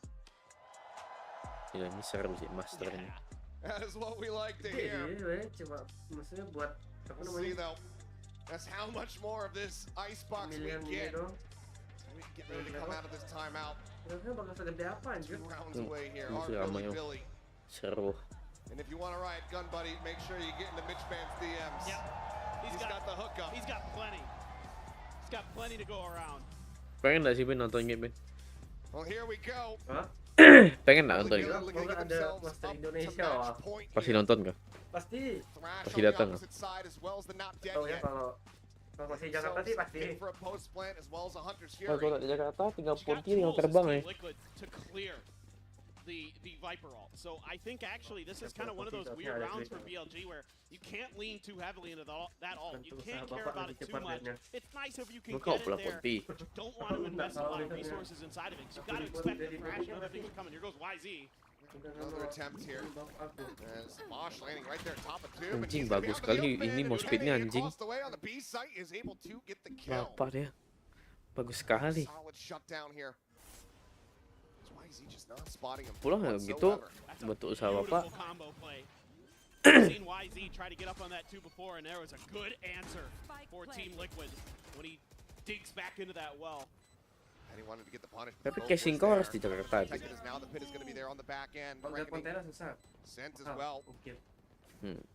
Gila, ini seru sih master ini. That is what we like to hear. See though, that's how much more of this icebox we get. We get ready to come out of this timeout. 2 rounds away here. Our Billy. Seru. And if you want to ride Gun Buddy, make sure you get into Mitch Band's DMs. Yep. He's got the hookup. He's got plenty. He's got plenty to go around. Pengen nggak sih Ben nonton game Ben? Well, here we go. Pengen nggak nonton? Ada Master Indonesia wah. Pasti nonton nggak? Pasti. Pasti datang nggak? Oh ya kalau masih Jakarta sih pasti. Kalau di Jakarta tinggal Ponti yang terbang ya. The Viper ult. So I think actually this is kind of one of those weird rounds for BLG where you can't lean too heavily into that ult. You can't care about it too much. It's nice if you can get it there, but you don't want to invest a lot of resources inside of it. You got to expect the crash and other things are coming. Here goes YZ. Another attempt here. And Smosh landing right there top of 2. Anjing bagus sekali ini mau speednya anjing. Bapak dia. Bagus sekali. Pulang ya gitu bentuk usaha Bapak. Seen YZ try to get up on that 2 before, and there was a good answer for Team Liquid when he digs back into that well. And he wanted to get the punish. Tapi casing kau harus di Jakarta. Now the pit is going to be there on the back end. Sent as well.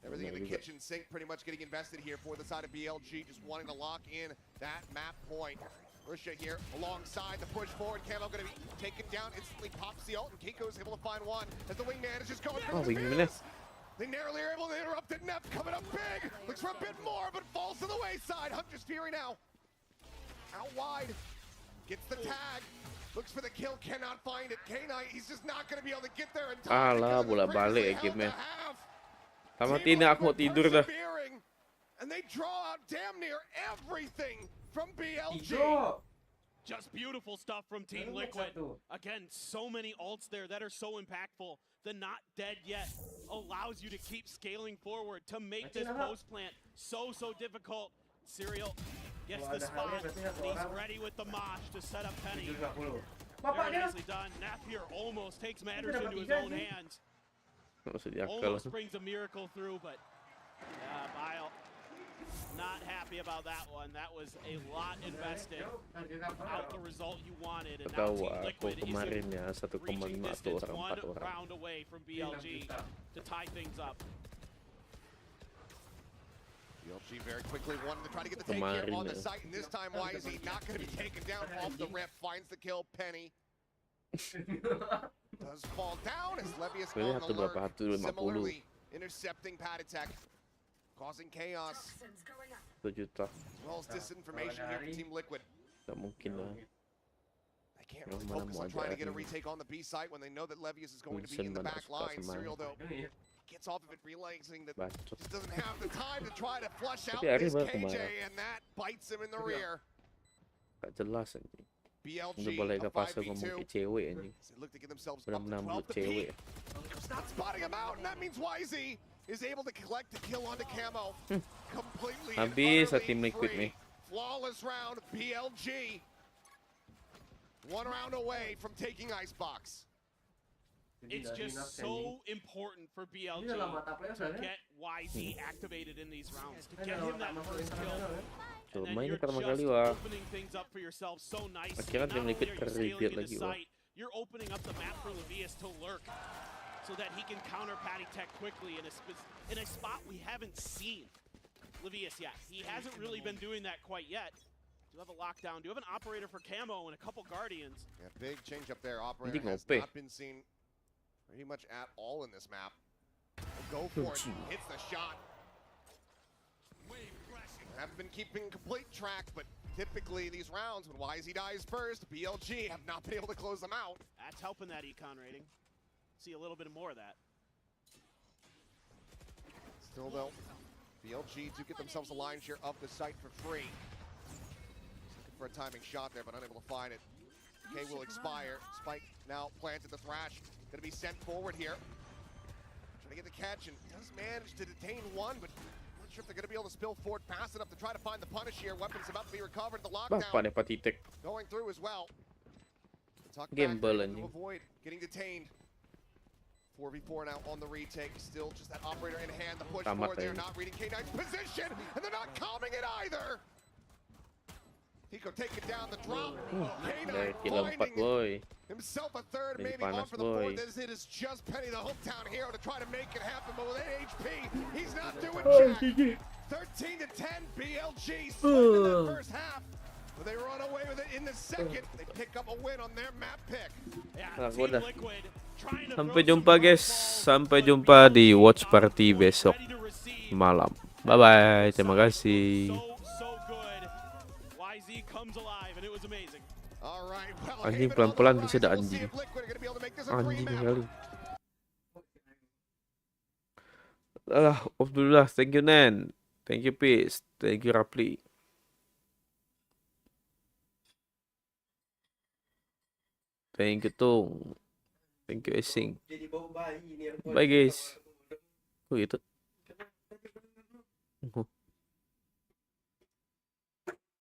Everything in the kitchen sink pretty much getting invested here for the side of BLG, just wanting to lock in that map point. Risha here alongside the push forward. Camo going to be taken down, instantly pops the ult, and Keiko's able to find one as the wingman is just going through the fearless. They narrowly are able to interrupt it. Neff coming up big. Looks for a bit more, but falls to the wayside. Hunter's Fury now out wide. Gets the tag. Looks for the kill, cannot find it. K9, he's just not going to be able to get there in time. Alah, bolak-balik ya gamenya. Tamat ini aku mau tidur dah. And they draw out damn near everything from BLG. Just beautiful stuff from Team Liquid. Again, so many ults there that are so impactful. The not dead yet allows you to keep scaling forward to make this post plant so difficult. Serial gets the spot, and he's ready with the mosh to set up Penny. Very nicely done. Napier almost takes matters into his own hands. Almost brings a miracle through, but Bile not happy about that one. That was a lot invested. Out the result you wanted, and now Team Liquid is reaching distance 1 round away from BLG to tie things up. BLG very quickly wanted to try to get the take here on the site, and this time YZ not going to be taken down off the rip. Finds the kill, Penny. Does fall down as Levius on the lurk, similarly intercepting Pad Attack, causing chaos. 1 juta. As well as disinformation here from Team Liquid. Tak mungkin lah. They can't really focus on trying to get a retake on the B site when they know that Levius is going to be in the back line. Serial though gets off of it, realizing that just doesn't have the time to try to flush out this KJ, and that bites him in the rear. Tak jelas anjing. BLG boleh ke a pasal ngomong 5v2. cewek anjing. They look to get themselves up to Benar-benar 12 to cewek. Not spotting him out, and that means YZ is able to collect the kill onto Camo. Completely Habis Team Liquid free. nih. Flawless round, BLG. 1 round away from taking Icebox. It's just so important for BLG to get YZ activated in these rounds, to get him that first kill. And then you're just opening things up for yourself so nicely. Not only are you scaling into sight, you're opening up the map for Levius to lurk so that he can counter Patty Tech quickly in a spot we haven't seen Levius yet. He hasn't really been doing that quite yet. Do you have a lockdown? Do you have an operator for Camo and a couple Guardians? Yeah, big change up there. Operator has not been seen pretty much at all in this map. We'll go for it. Hits the shot. Haven't been keeping complete track, but typically these rounds, when YZ dies first, BLG have not been able to close them out. That's helping that econ rating. See a little bit more of that. Still though, BLG do get themselves a lion's share of the site for free. Looking for a timing shot there, but unable to find it. K will expire. Spike now planted the Thrash. Gonna be sent forward here. Trying to get the catch and does manage to detain one, but not sure if they're gonna be able to spill forward fast enough to try to find the punish here. Weapons about to be recovered. The lockdown going through as well. Gamble anjing. To avoid getting detained. 4v4 now on the retake. Still just that operator in hand. The push forward there, not reading K9's position, and they're not calming it either. Pico taking down the drop. K9 finding himself a third, maybe on for the fourth. This it is just Penny, the hometown hero, to try to make it happen, but with 8 HP, he's not doing jack. 13 to 10, BLG split in that first half. But they run away with it in the second. They pick up a win on their map pick. Yeah, Team Liquid trying to Sampai jumpa guys. Sampai jumpa di watch party besok malam. Bye bye. Terima kasih. Anjing pelan-pelan bisa ada anjing. Anjing kali. Alah, off dulu lah. Thank you Nen. Thank you Peace. Thank you Rapli. Thank you Tung. Thank you Esing. Bye guys. Oh itu.